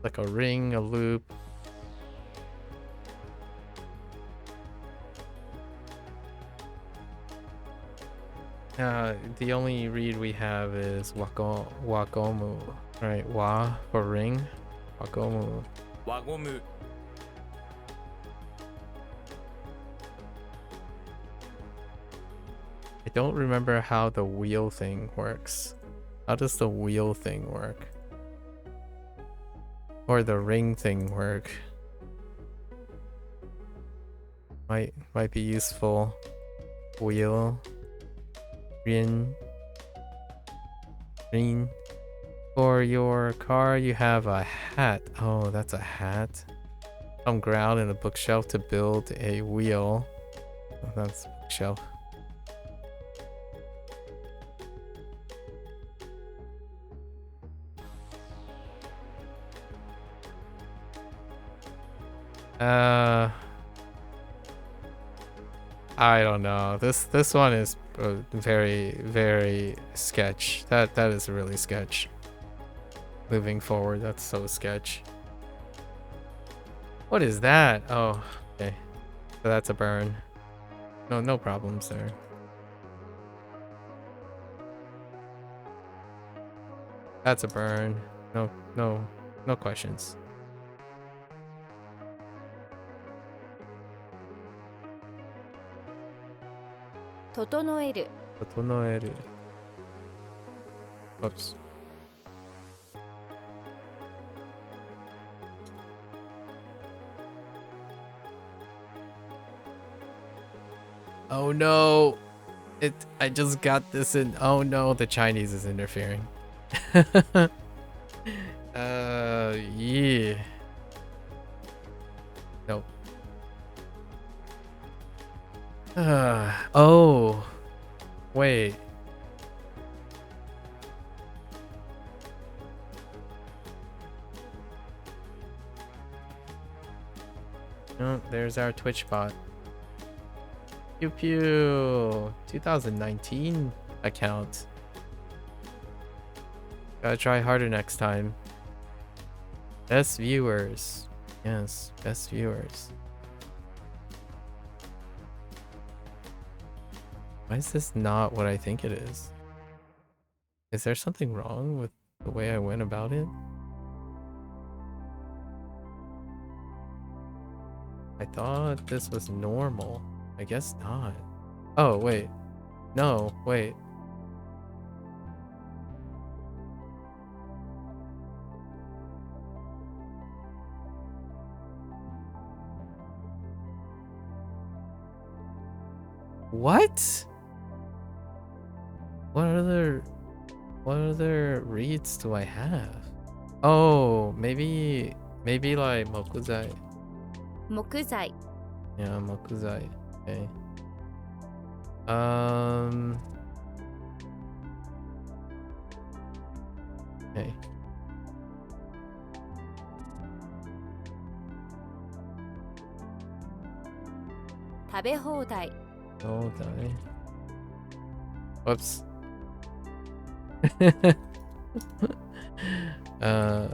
Like a ring, a loop. The only read we have is wagomu, right? Wa for ring, wagomu. Wagomu. I don't remember how the wheel thing works. How does the wheel thing work? Or the ring thing work? Might be useful. Wheel. Rin. For your car, you have a hat. Oh, that's a hat. Some ground and a bookshelf to build a wheel. Oh, that's a bookshelf. I don't know. This one is very sketch. That is really sketch. Moving forward, that's so sketch. What is that? Oh, okay. So that's a burn. No problems there. That's a burn. No questions. 整える 整える. Oops. Oh no! I just got this in. Oh no, the Chinese is interfering. Yeah. Nope. Oh. Wait. Oh, there's our Twitch bot. Pew pew. 2019 account. Gotta try harder next time. Best viewers. Yes, best viewers. Why is this not what I think it is? Is there something wrong with the way I went about it? I thought this was normal. I guess not. Oh, wait. No, wait. What? What other reads do I have? Oh, maybe like Mokuzai. 木材 Yeah, Mokuzai. Okay. Okay. 食べ放題 Okay. Whoops. uh.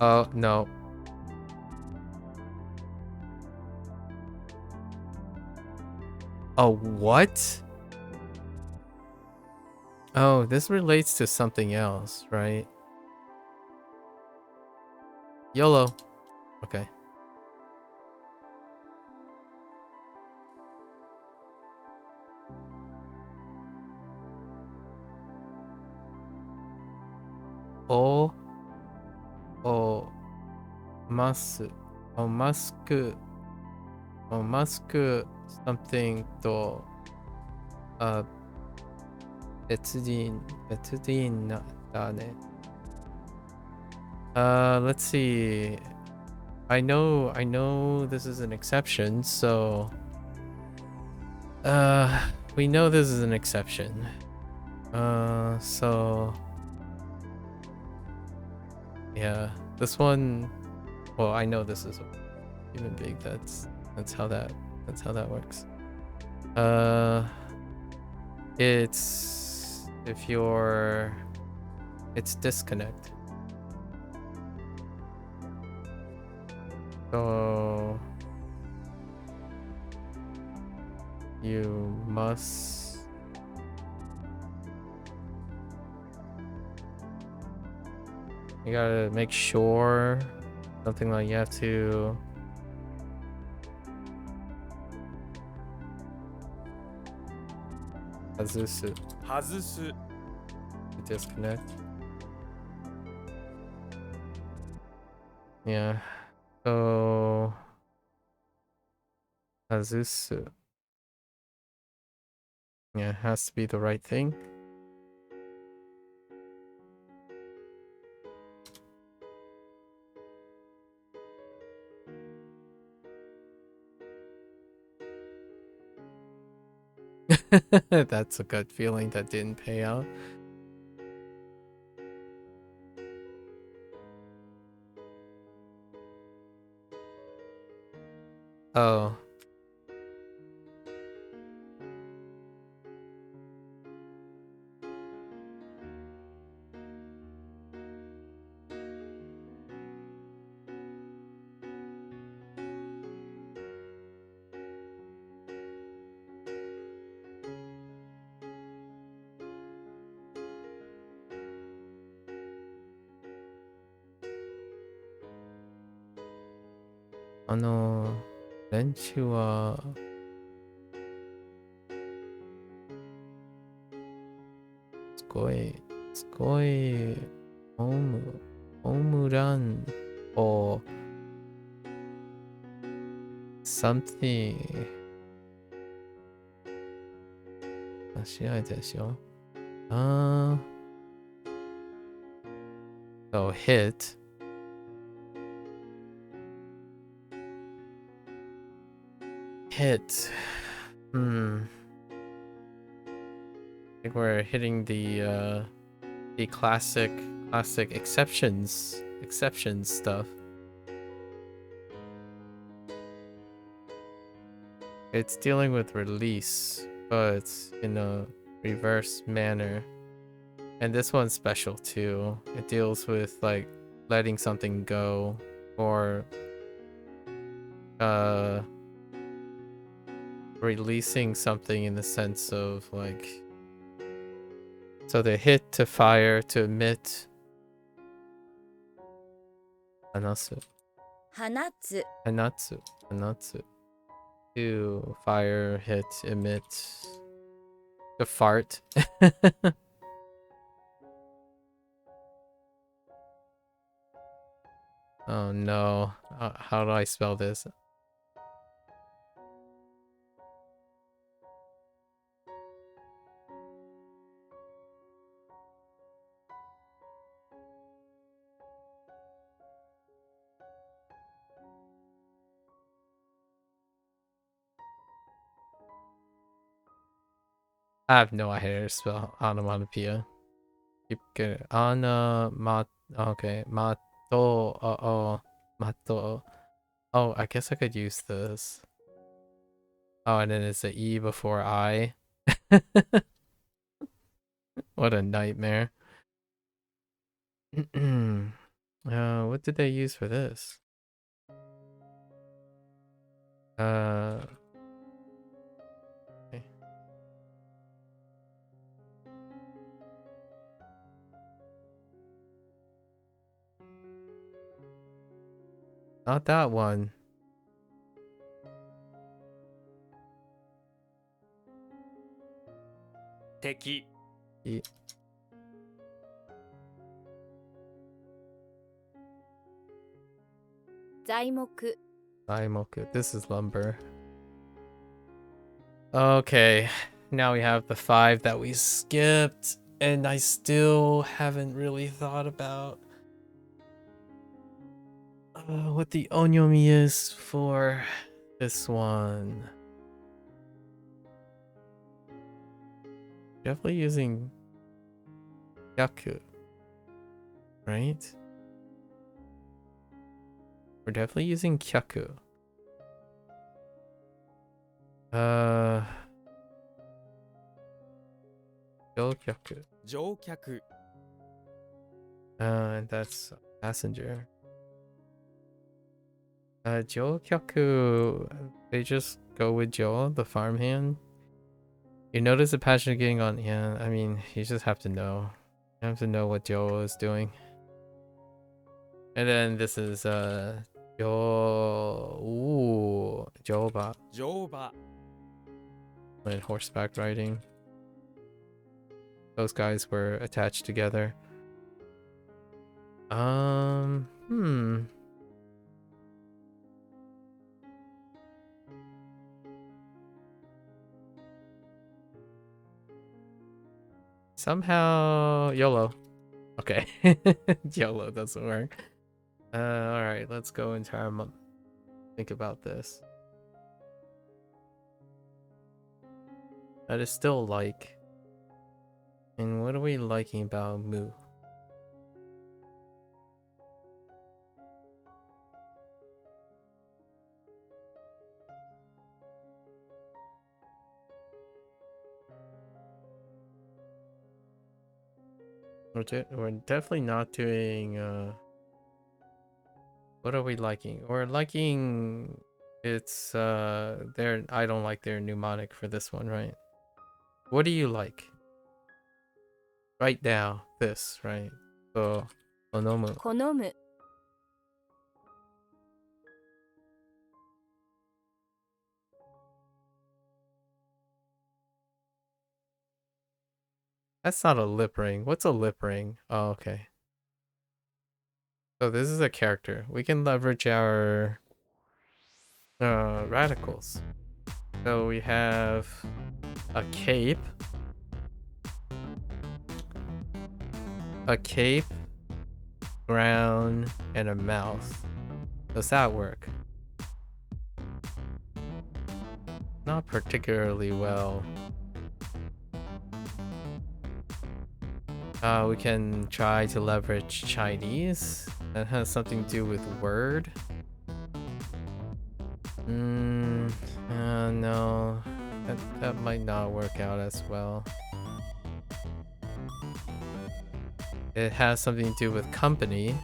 Oh, no. Oh, what? Oh, this relates to something else, right? YOLO. Okay. O. O. Masu. O masku. O masku. Something to. 別人だね. Let's see. I know this is an exception, so we know this is an exception. So yeah, this one, well, I know this is even big. That's how that works. It's it's disconnect. So you must you gotta make sure something like you have to Hazusu 外す to disconnect. Yeah. So Hazusu. Yeah, it has to be the right thing. That's a good feeling that didn't pay out. Oh. あの、連中は、すごい、ホームランを、something しないでしょ。So hit. Hit. I think we're hitting the classic exceptions stuff. It's dealing with release, but in a reverse manner. And this one's special too. It deals with like letting something go or releasing something in the sense of like, so the hit, to fire, to emit. Hanasu. 放つ Hanatsu. To fire, hit, emit. To fart. Oh no. How do I spell this? I have no idea how to spell onomatopoeia. Keep getting okay. Mato. Oh, I guess I could use this. Oh, and then it's the E before I. What a nightmare. What did they use for this? Okay. Not that one. 敵 E- Daimoku. This is lumber. Okay. Now we have the 5 that we skipped, and I still haven't really thought about what the onyomi is for this one. Definitely using yaku, right? We're definitely using kyaku. Jokyaku. 乗客 And that's passenger. Jokyaku, they just go with Jo, the farmhand. You notice the passenger getting on, yeah, I mean, you just have to know. You have to know what Jo is doing. And then this is, Joba. 乗馬 And horseback riding. Those guys were attached together. Somehow YOLO. Okay. YOLO doesn't work. Alright, let's go into our think about this. That is still like. And what are we liking about Mu? We're definitely not doing what are we liking? We're liking it's their, I don't like their mnemonic for this one, right? What do you like? Right now, this, right? So, onomu. 好む That's not a lip ring. What's a lip ring? Oh, okay. So this is a character. We can leverage our radicals. So we have a cape. A cape, crown, and a mouth. Does that work? Not particularly well. We can try to leverage Chinese. That has something to do with word. No. That might not work out as well. It has something to do with company.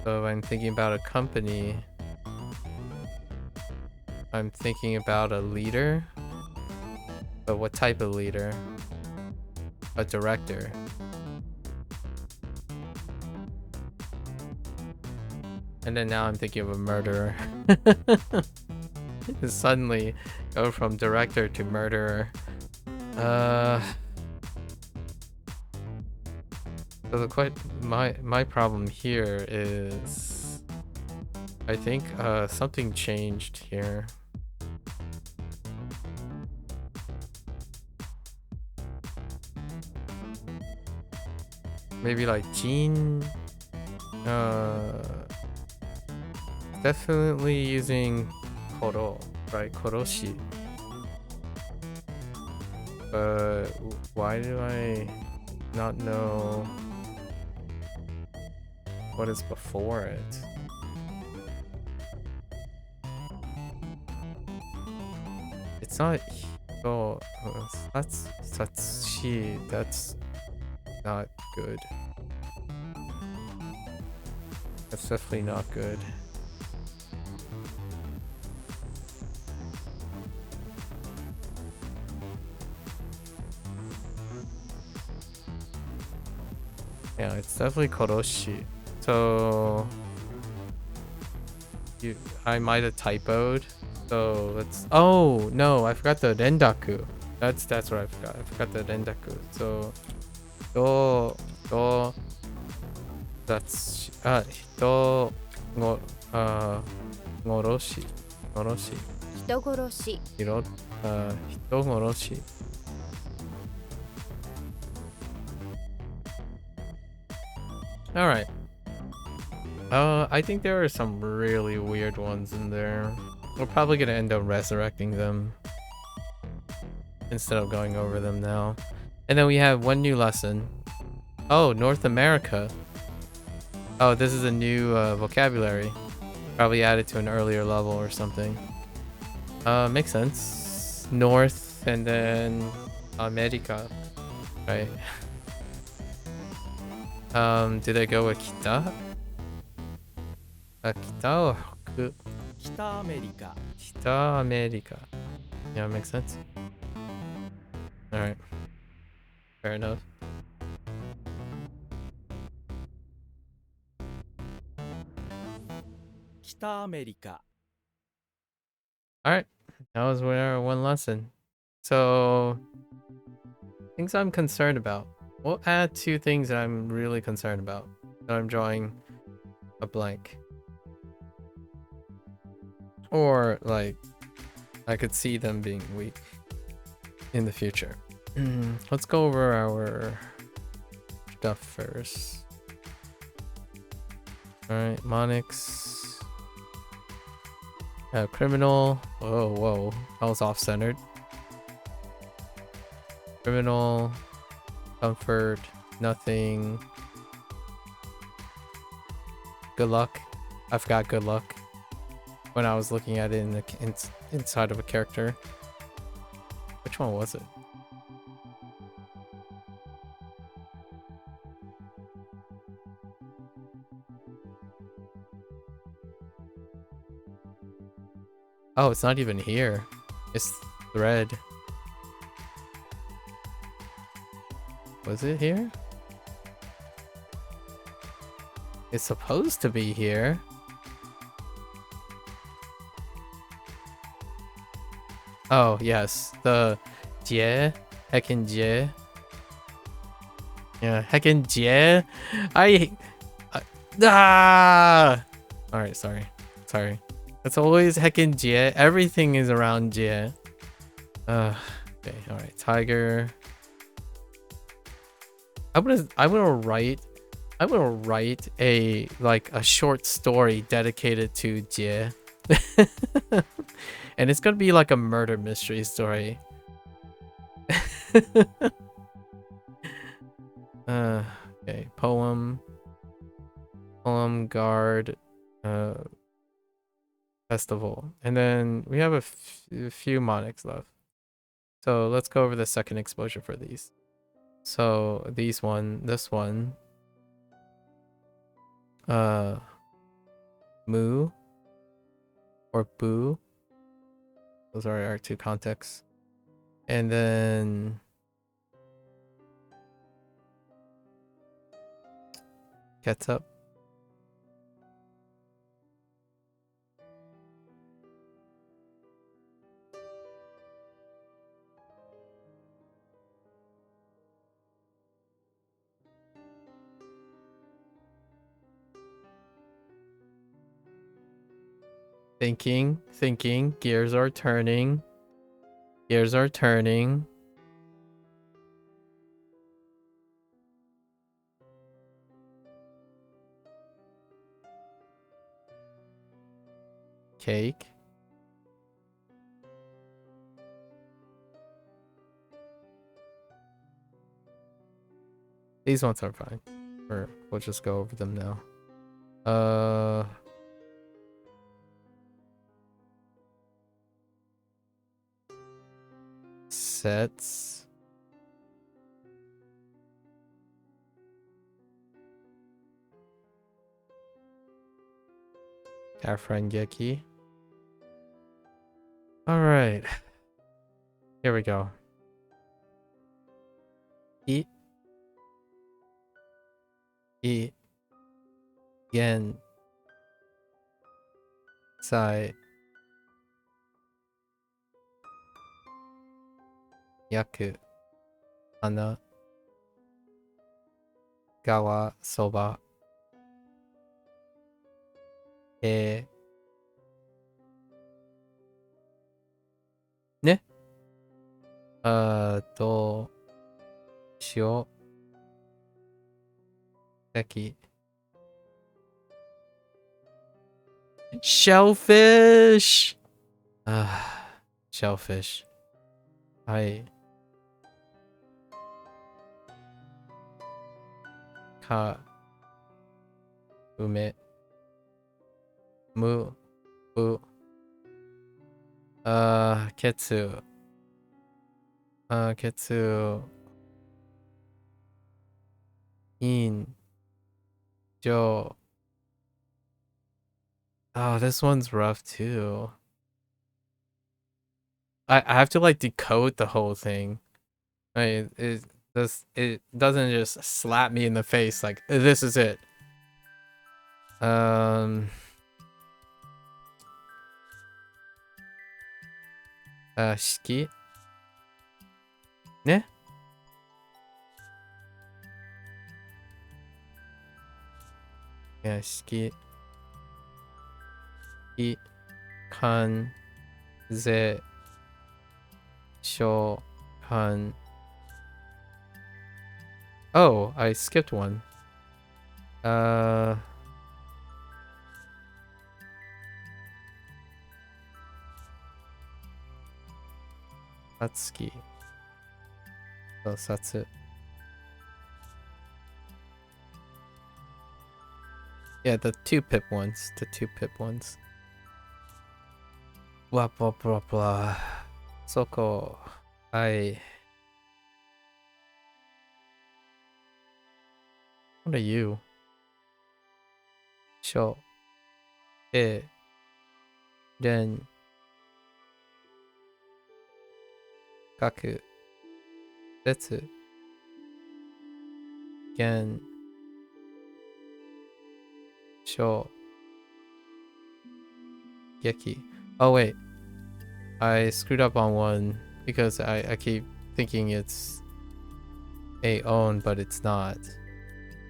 So if I'm thinking about a company, I'm thinking about a leader. But what type of leader? A director. And then now I'm thinking of a murderer. Suddenly go from director to murderer. So my problem here is I think something changed here. Maybe like Jean. Definitely using Koro, right? Koroshi. But why do I not know what is before it? It's not Hito. That's she. That's not good. That's definitely not good. Yeah, it's definitely Koroshi. So I might have typoed. So let's. Oh no, I forgot the rendaku. That's what I forgot. I forgot the rendaku. So that's hito ngoroshi. Hito goroshi. Hito ngoroshi. All right. I think there are some really weird ones in there. We're probably gonna end up resurrecting them instead of going over them now. And then we have one new lesson. Oh, North America. Oh, this is a new vocabulary. Probably added to an earlier level or something. Makes sense. North and then America, right? Did I go with Kita? Kita or Hoku? 北アメリカ Kita America. Yeah, makes sense. Alright. Fair enough. America. Alright. That was our one lesson. So, things I'm concerned about. We'll add two things that I'm really concerned about. So I'm drawing a blank. Or, like, I could see them being weak in the future. Let's go over our stuff first. Alright, Monix. Criminal. Whoa. That was off-centered. Criminal. Comfort. Nothing. Good luck. I forgot good luck when I was looking at it in the inside of a character. Which one was it? Oh, it's not even here. It's thread. Was it here? It's supposed to be here. Oh, yes. The Jie Heckin' Jie. Yeah, Heckin' Jie. Ah! Alright, sorry. It's always Heckin' Jie. Everything is around Jie. Okay, alright. Tiger. I'm gonna write a short story dedicated to Jie. And it's gonna be like a murder mystery story. Okay, poem guard festival, and then we have a few monics left, so let's go over the second exposure for these. So this one Mu or Boo, those are our two contexts. And then Ketchup. Thinking, gears are turning. Cake. These ones are fine. We'll just go over them now. Sets. Kafrangeki. All right. Here we go. Eat. Gen. Sai. Yaku. Hana. Gawa. Soba. Ne. 塩。Becky. Shellfish. Shellfish. Hai. Ka. Ume. Mu. Bu. Ketsu. Ketsu. In. Jo. Oh, this one's rough too. I have to like decode the whole thing. It doesn't just slap me in the face like this is it. Shiki. Ne? Yeah, shiki. I. Kan. Ze. Sho. Kan. Oh, I skipped one. Satsuki. Oh, Satsu. Yeah, the two pip ones. Blah blah blah blah. Soko. What are you? Sho. E. Ren. Kaku. Setsu. Gen. Sho. Geki. Oh wait. I screwed up on one because I keep thinking it's a own, but it's not.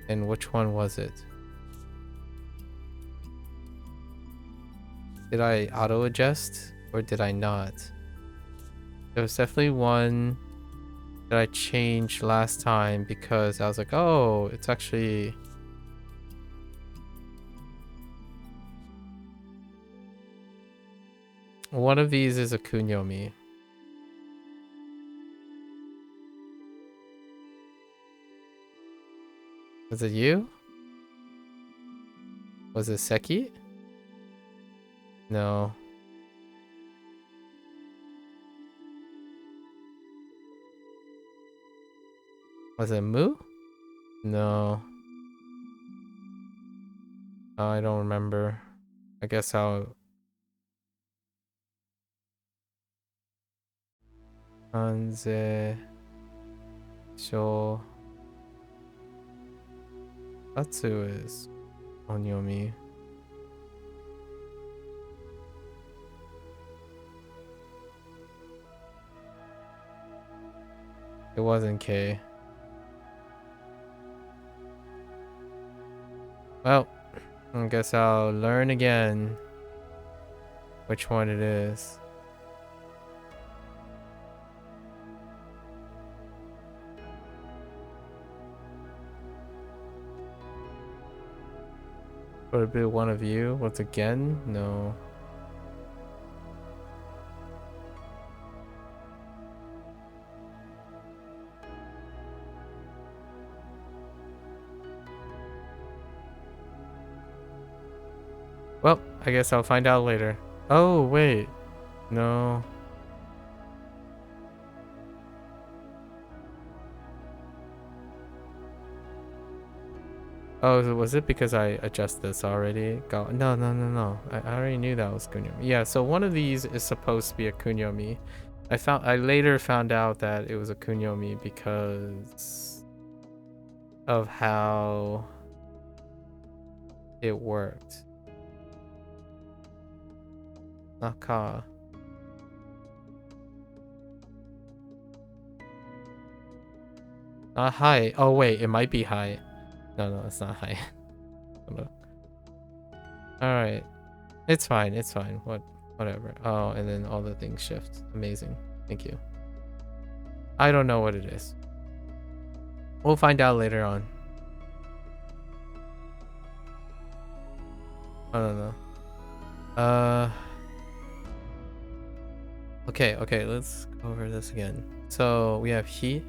And which one was it? Did I auto adjust or did I not? There was definitely one that I changed last time because I was like, oh, it's actually... One of these is a kunyomi. Was it you? Was it Seki? No. Was it Mu? No. I don't remember. I guess I'll... Anze... Sho... Tatsu is onyomi. It wasn't K. Well, I guess I'll learn again which one it is. Would it be one of you? Once again? No. Well, I guess I'll find out later. Oh, wait. No. Oh, was it because I adjusted this already? No. I already knew that was kunyomi. Yeah, so one of these is supposed to be a kunyomi. I later found out that it was a kunyomi because of how it worked. Naka. Not high. Oh wait, it might be high. No, it's not high. Alright. It's fine. Whatever. Oh, and then all the things shift. Amazing. Thank you. I don't know what it is. We'll find out later on. I don't know. Okay, let's go over this again. So we have he.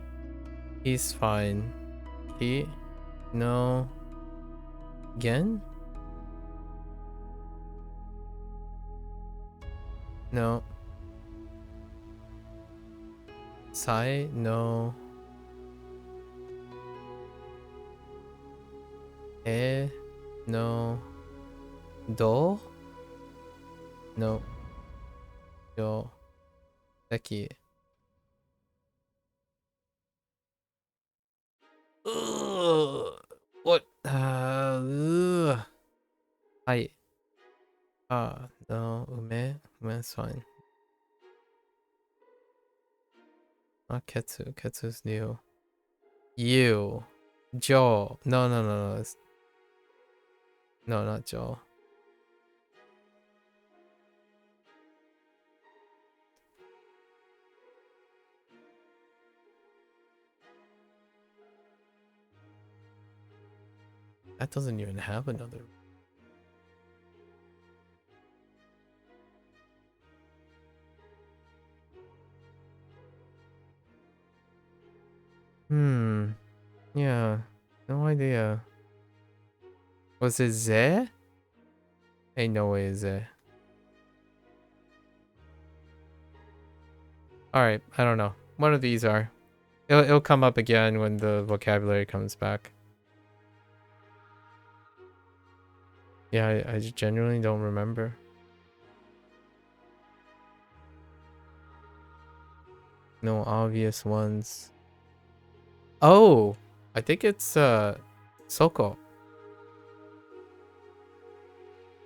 He's fine. He. No. Again? No. Sai? No. No. Do? No. Yo. Seki. Ugh. What? Ugh. Hi. No. Ume's fine. Not Ketsu. Ketsu's new. You. Joe. No. No, not Joe. That doesn't even have another. Yeah. No idea. Was it Ze? Ain't no way it's Ze. Alright, I don't know. One of these are. It'll come up again when the vocabulary comes back. Yeah, I genuinely don't remember. No obvious ones. Oh! I think it's Soko.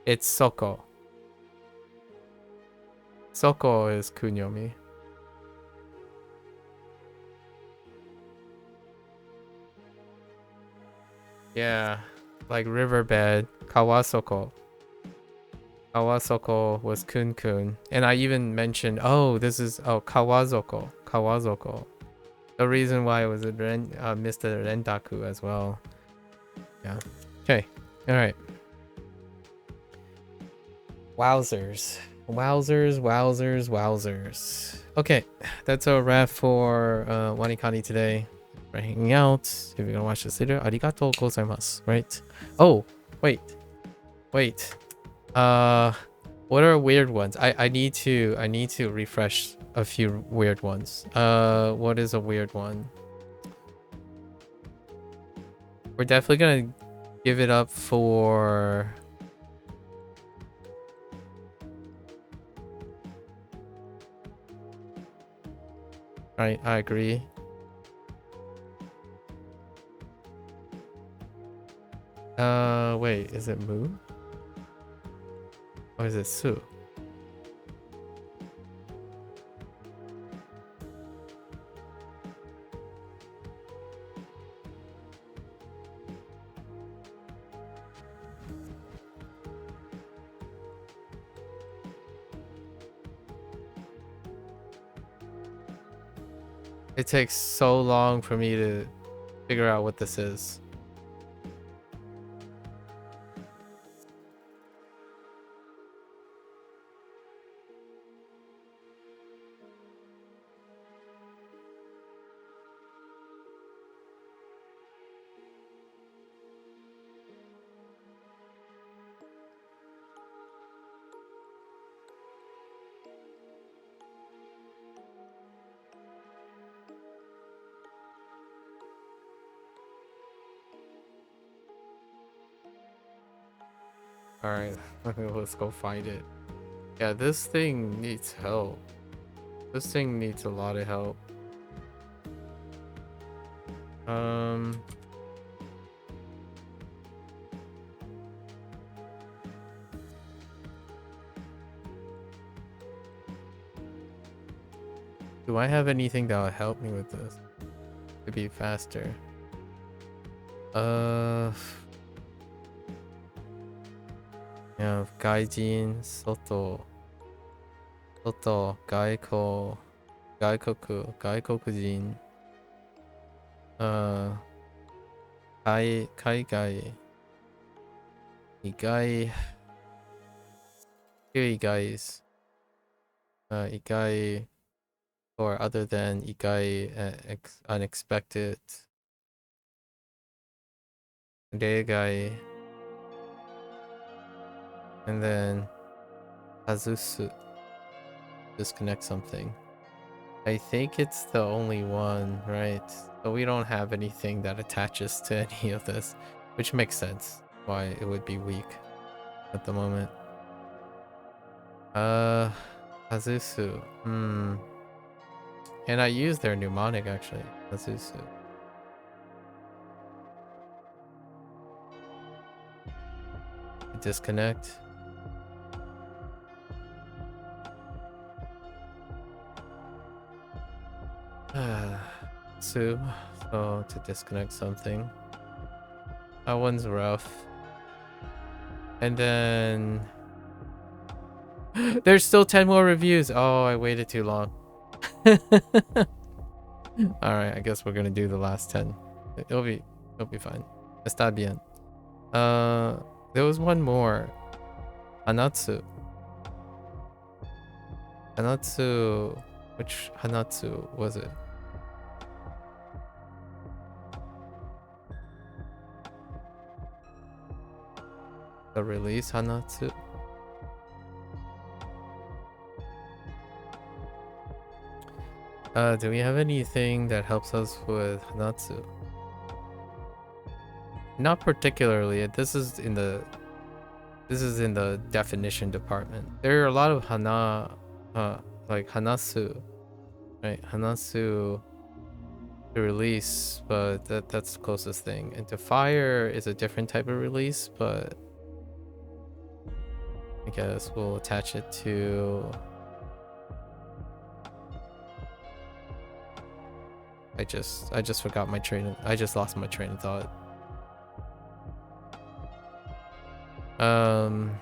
It's Soko. Soko is kunyomi. Yeah, like riverbed, Kawasoko. Kawasoko was kun kun. And I even mentioned, oh, this is, oh, Kawazoko. Kawazoko. The reason why it was a Mr. Rendaku as well. Yeah. Okay. All right. Wowzers. Wowzers, wowzers, wowzers. Okay, that's a wrap for WaniKani today. For hanging out. If you're gonna watch this later, arigatou gozaimasu, right? Oh, wait. Wait. What are weird ones? I need to refresh a few weird ones. What is a weird one? We're definitely gonna give it up for I agree. Wait, is it Moo? Or is it Su? It takes so long for me to figure out what this is. Alright, let's go find it. Yeah, this thing needs help. This thing needs a lot of help. Do I have anything that will help me with this to be faster? Yeah, gaijin, soto, gaikokujin, kaigai, igai, igais, igai, or other than igai, unexpected, reigai, and then hazusu, disconnect something. I think it's the only one, right? So we don't have anything that attaches to any of this, which makes sense why it would be weak at the moment. Hazusu. And I use their mnemonic actually. Hazusu. Disconnect. So to disconnect something. That one's rough. And then there's still 10 more reviews. Oh, I waited too long. Alright, I guess we're gonna do the last 10. It'll be fine. Está bien. There was one more. Hanatsu. Hanatsu. Which Hanatsu was it? The release Hanatsu? Do we have anything that helps us with Hanatsu? Not particularly. This is in the definition department. There are a lot of like Hanasu, right? Hanasu to release, but that's the closest thing. And to fire is a different type of release, but I guess we'll attach it to. I just forgot my train. I just lost my train of thought. Um.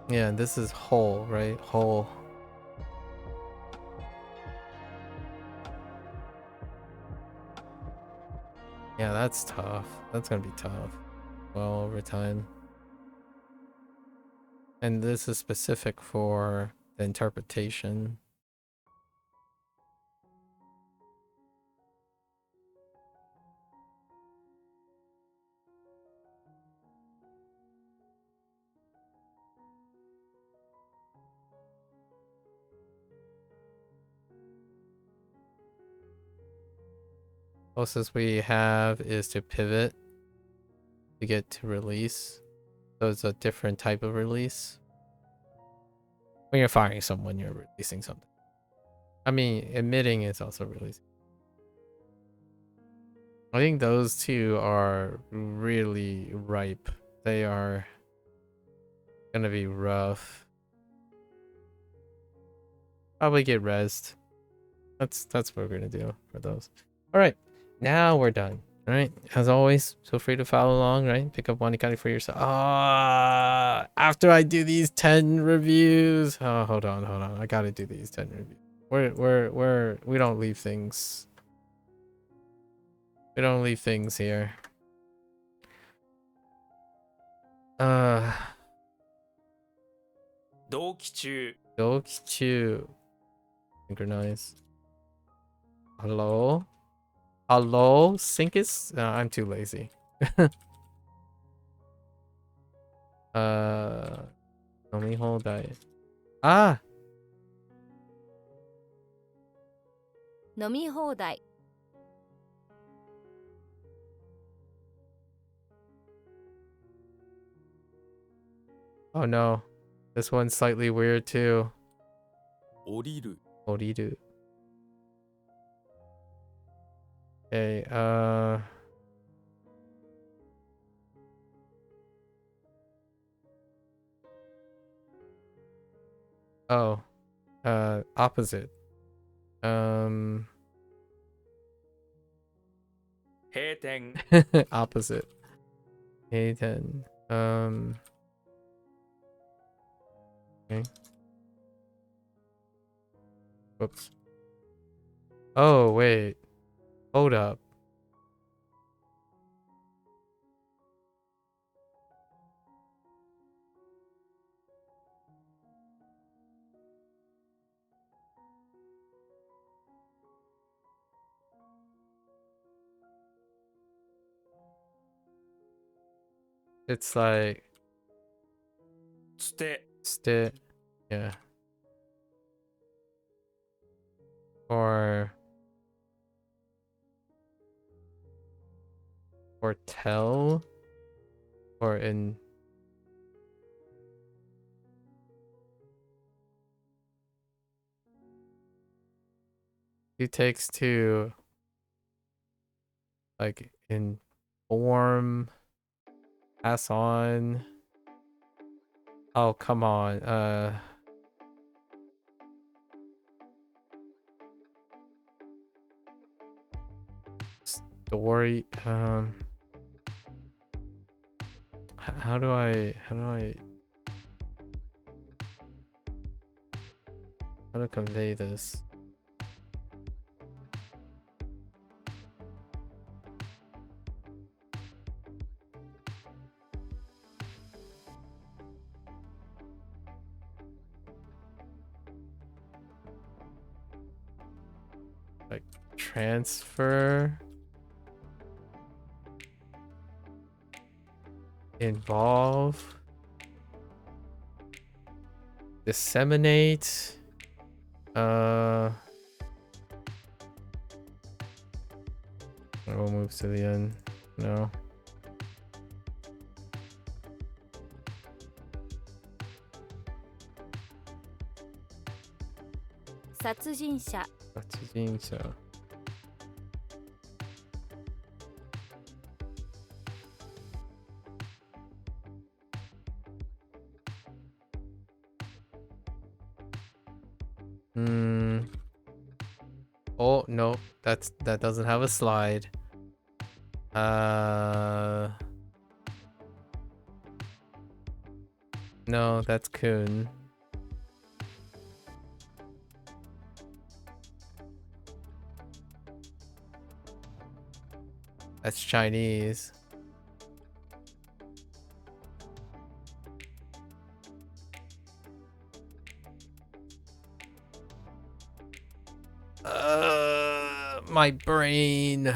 Yeah, this is whole, right? Whole. Yeah, that's tough. That's gonna be tough. Well, over time. And this is specific for the interpretation. Closest we have is to pivot to get to release. So it's a different type of release. When you're firing someone, you're releasing something. I mean, emitting is also releasing. I think those two are really ripe. They are gonna be rough. Probably get rezzed. That's what we're gonna do for those. All right, now we're done. All right, as always, feel free to follow along. Right, pick up WaniKani for yourself. Ah, after I do these 10 reviews. Oh, hold on. I gotta do these 10 reviews. We don't leave things. We don't leave things here. Dokichu. Synchronize. Hello? Hello? Syncus? No, I'm too lazy. Nomiho diet. Ah! 飲み放題 Oh no. This one's slightly weird too. 降りる Oriru. Okay, oh. Opposite. 閉店 Opposite. A10. Okay. Whoops. Oh, wait. Hold up. It's like 捨て stick. Yeah. Or tell. Or in. It takes to like inform, pass on. Oh, come on. Story. How do I how to convey this? Like transfer, involve, disseminate, we'll move to the end. No. 殺人者 殺人者. Oh no, that doesn't have a slide. No, that's Kun. That's Chinese. My brain.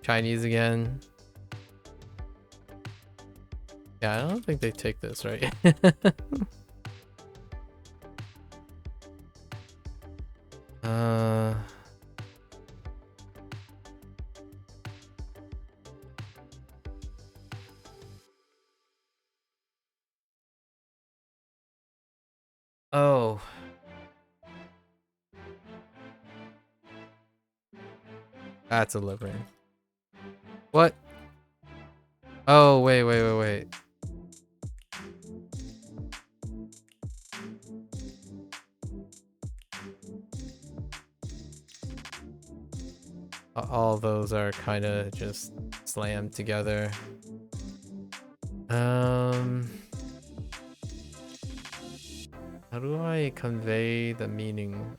Chinese again. Yeah, I don't think they take this, right? Oh. That's a liver. What? Oh, wait. All those are kind of just slammed together. How do I convey the meaning?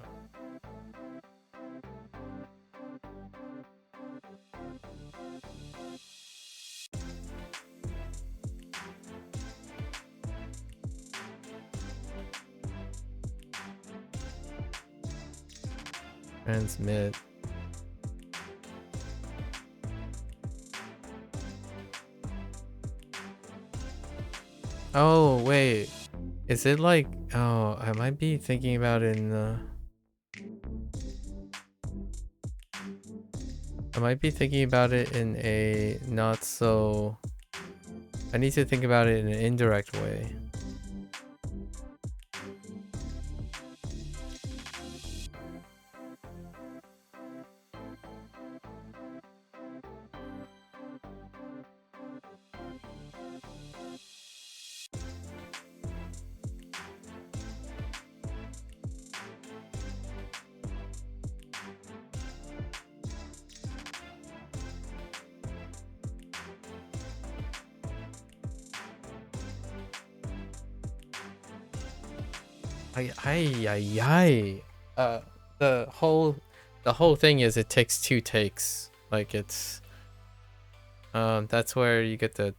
Transmit. Oh, wait. Is it like... Oh, I might be thinking about it in the... I might be thinking about it in a not so... I need to think about it in an indirect way. The whole thing is it takes 2 takes. Like it's that's where you get the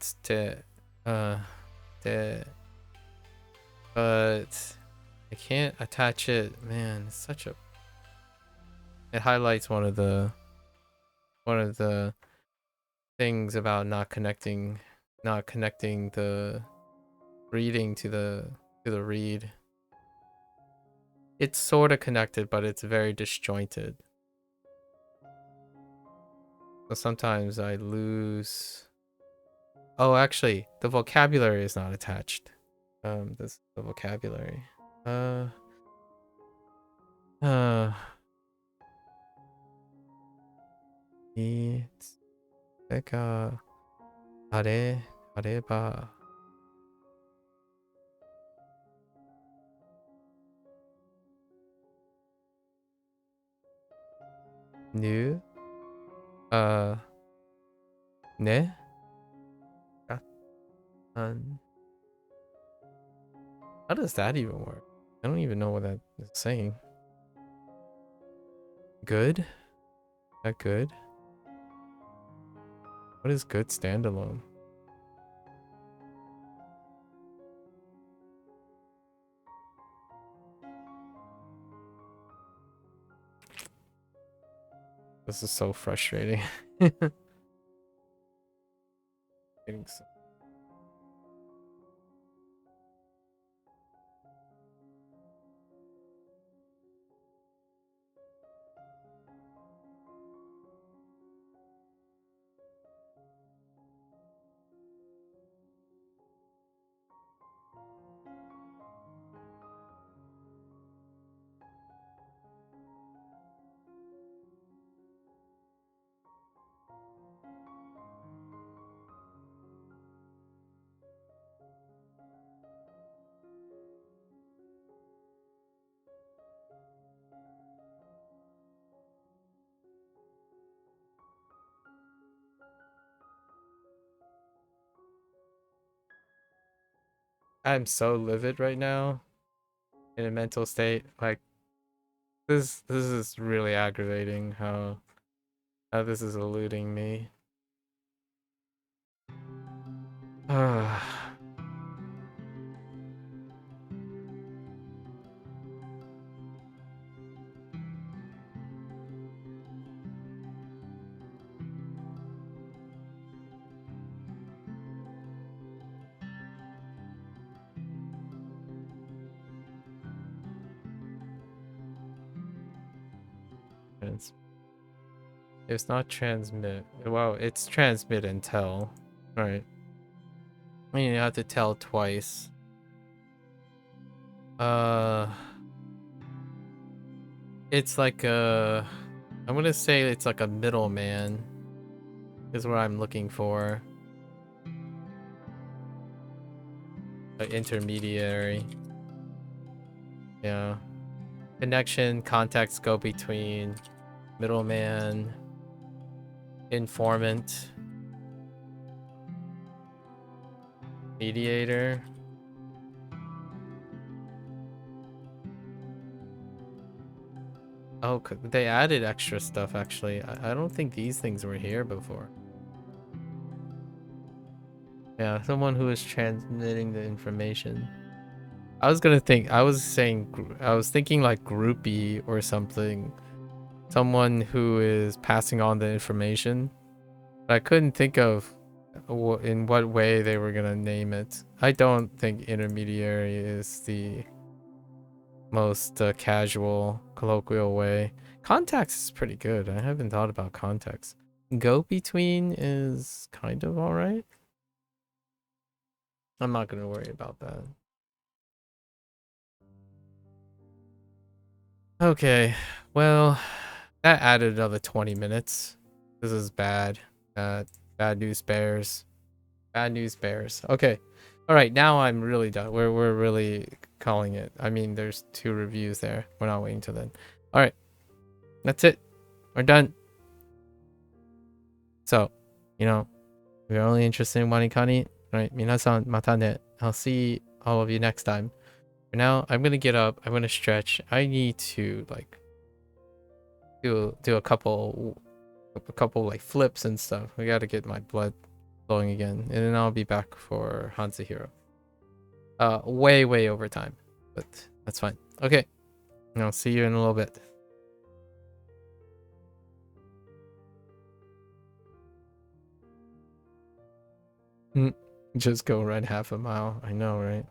but I can't attach it. Man, it's such a... It highlights one of the things about not connecting the reading to the read. It's sort of connected, but it's very disjointed. So sometimes I lose... Oh, actually, the vocabulary is not attached. This is the vocabulary. It's 내가 잘해봐. New. 네. How does that even work? I don't even know what that is saying. Good? Is that good? What is good standalone? This is so frustrating. Getting so... I'm so livid right now in a mental state. Like this is really aggravating how this is eluding me. It's not transmit. Well, it's transmit and tell. Right. I mean, you have to tell twice. It's like I'm gonna say it's like a middleman is what I'm looking for. An intermediary. Yeah. Connection, context go between middleman, informant, mediator. Oh, they added extra stuff actually. I don't think these things were here before. Yeah, someone who is transmitting the information. I was thinking like groupie or something. Someone who is passing on the information. But I couldn't think of in what way they were gonna name it. I don't think intermediary is the most casual, colloquial way. Context is pretty good. I haven't thought about context. Go between is kind of alright. I'm not gonna worry about that. Okay, well, that added another 20 minutes. This is bad. Bad news bears. Bad news bears. Okay. All right, now I'm really done. We're really calling it. I mean, there's 2 reviews there. We're not waiting till then. All right. That's it. We're done. So, you know, if you're only interested in WaniKani, right? Minasan mata ne. I'll see all of you next time. For now, I'm gonna get up. I'm gonna stretch. I need to like do a couple like flips and stuff. I gotta get my blood flowing again, and then I'll be back for Hansa Hero. Way over time, but that's fine. Okay, and I'll see you in a little bit. Just go run half a mile. I know, right?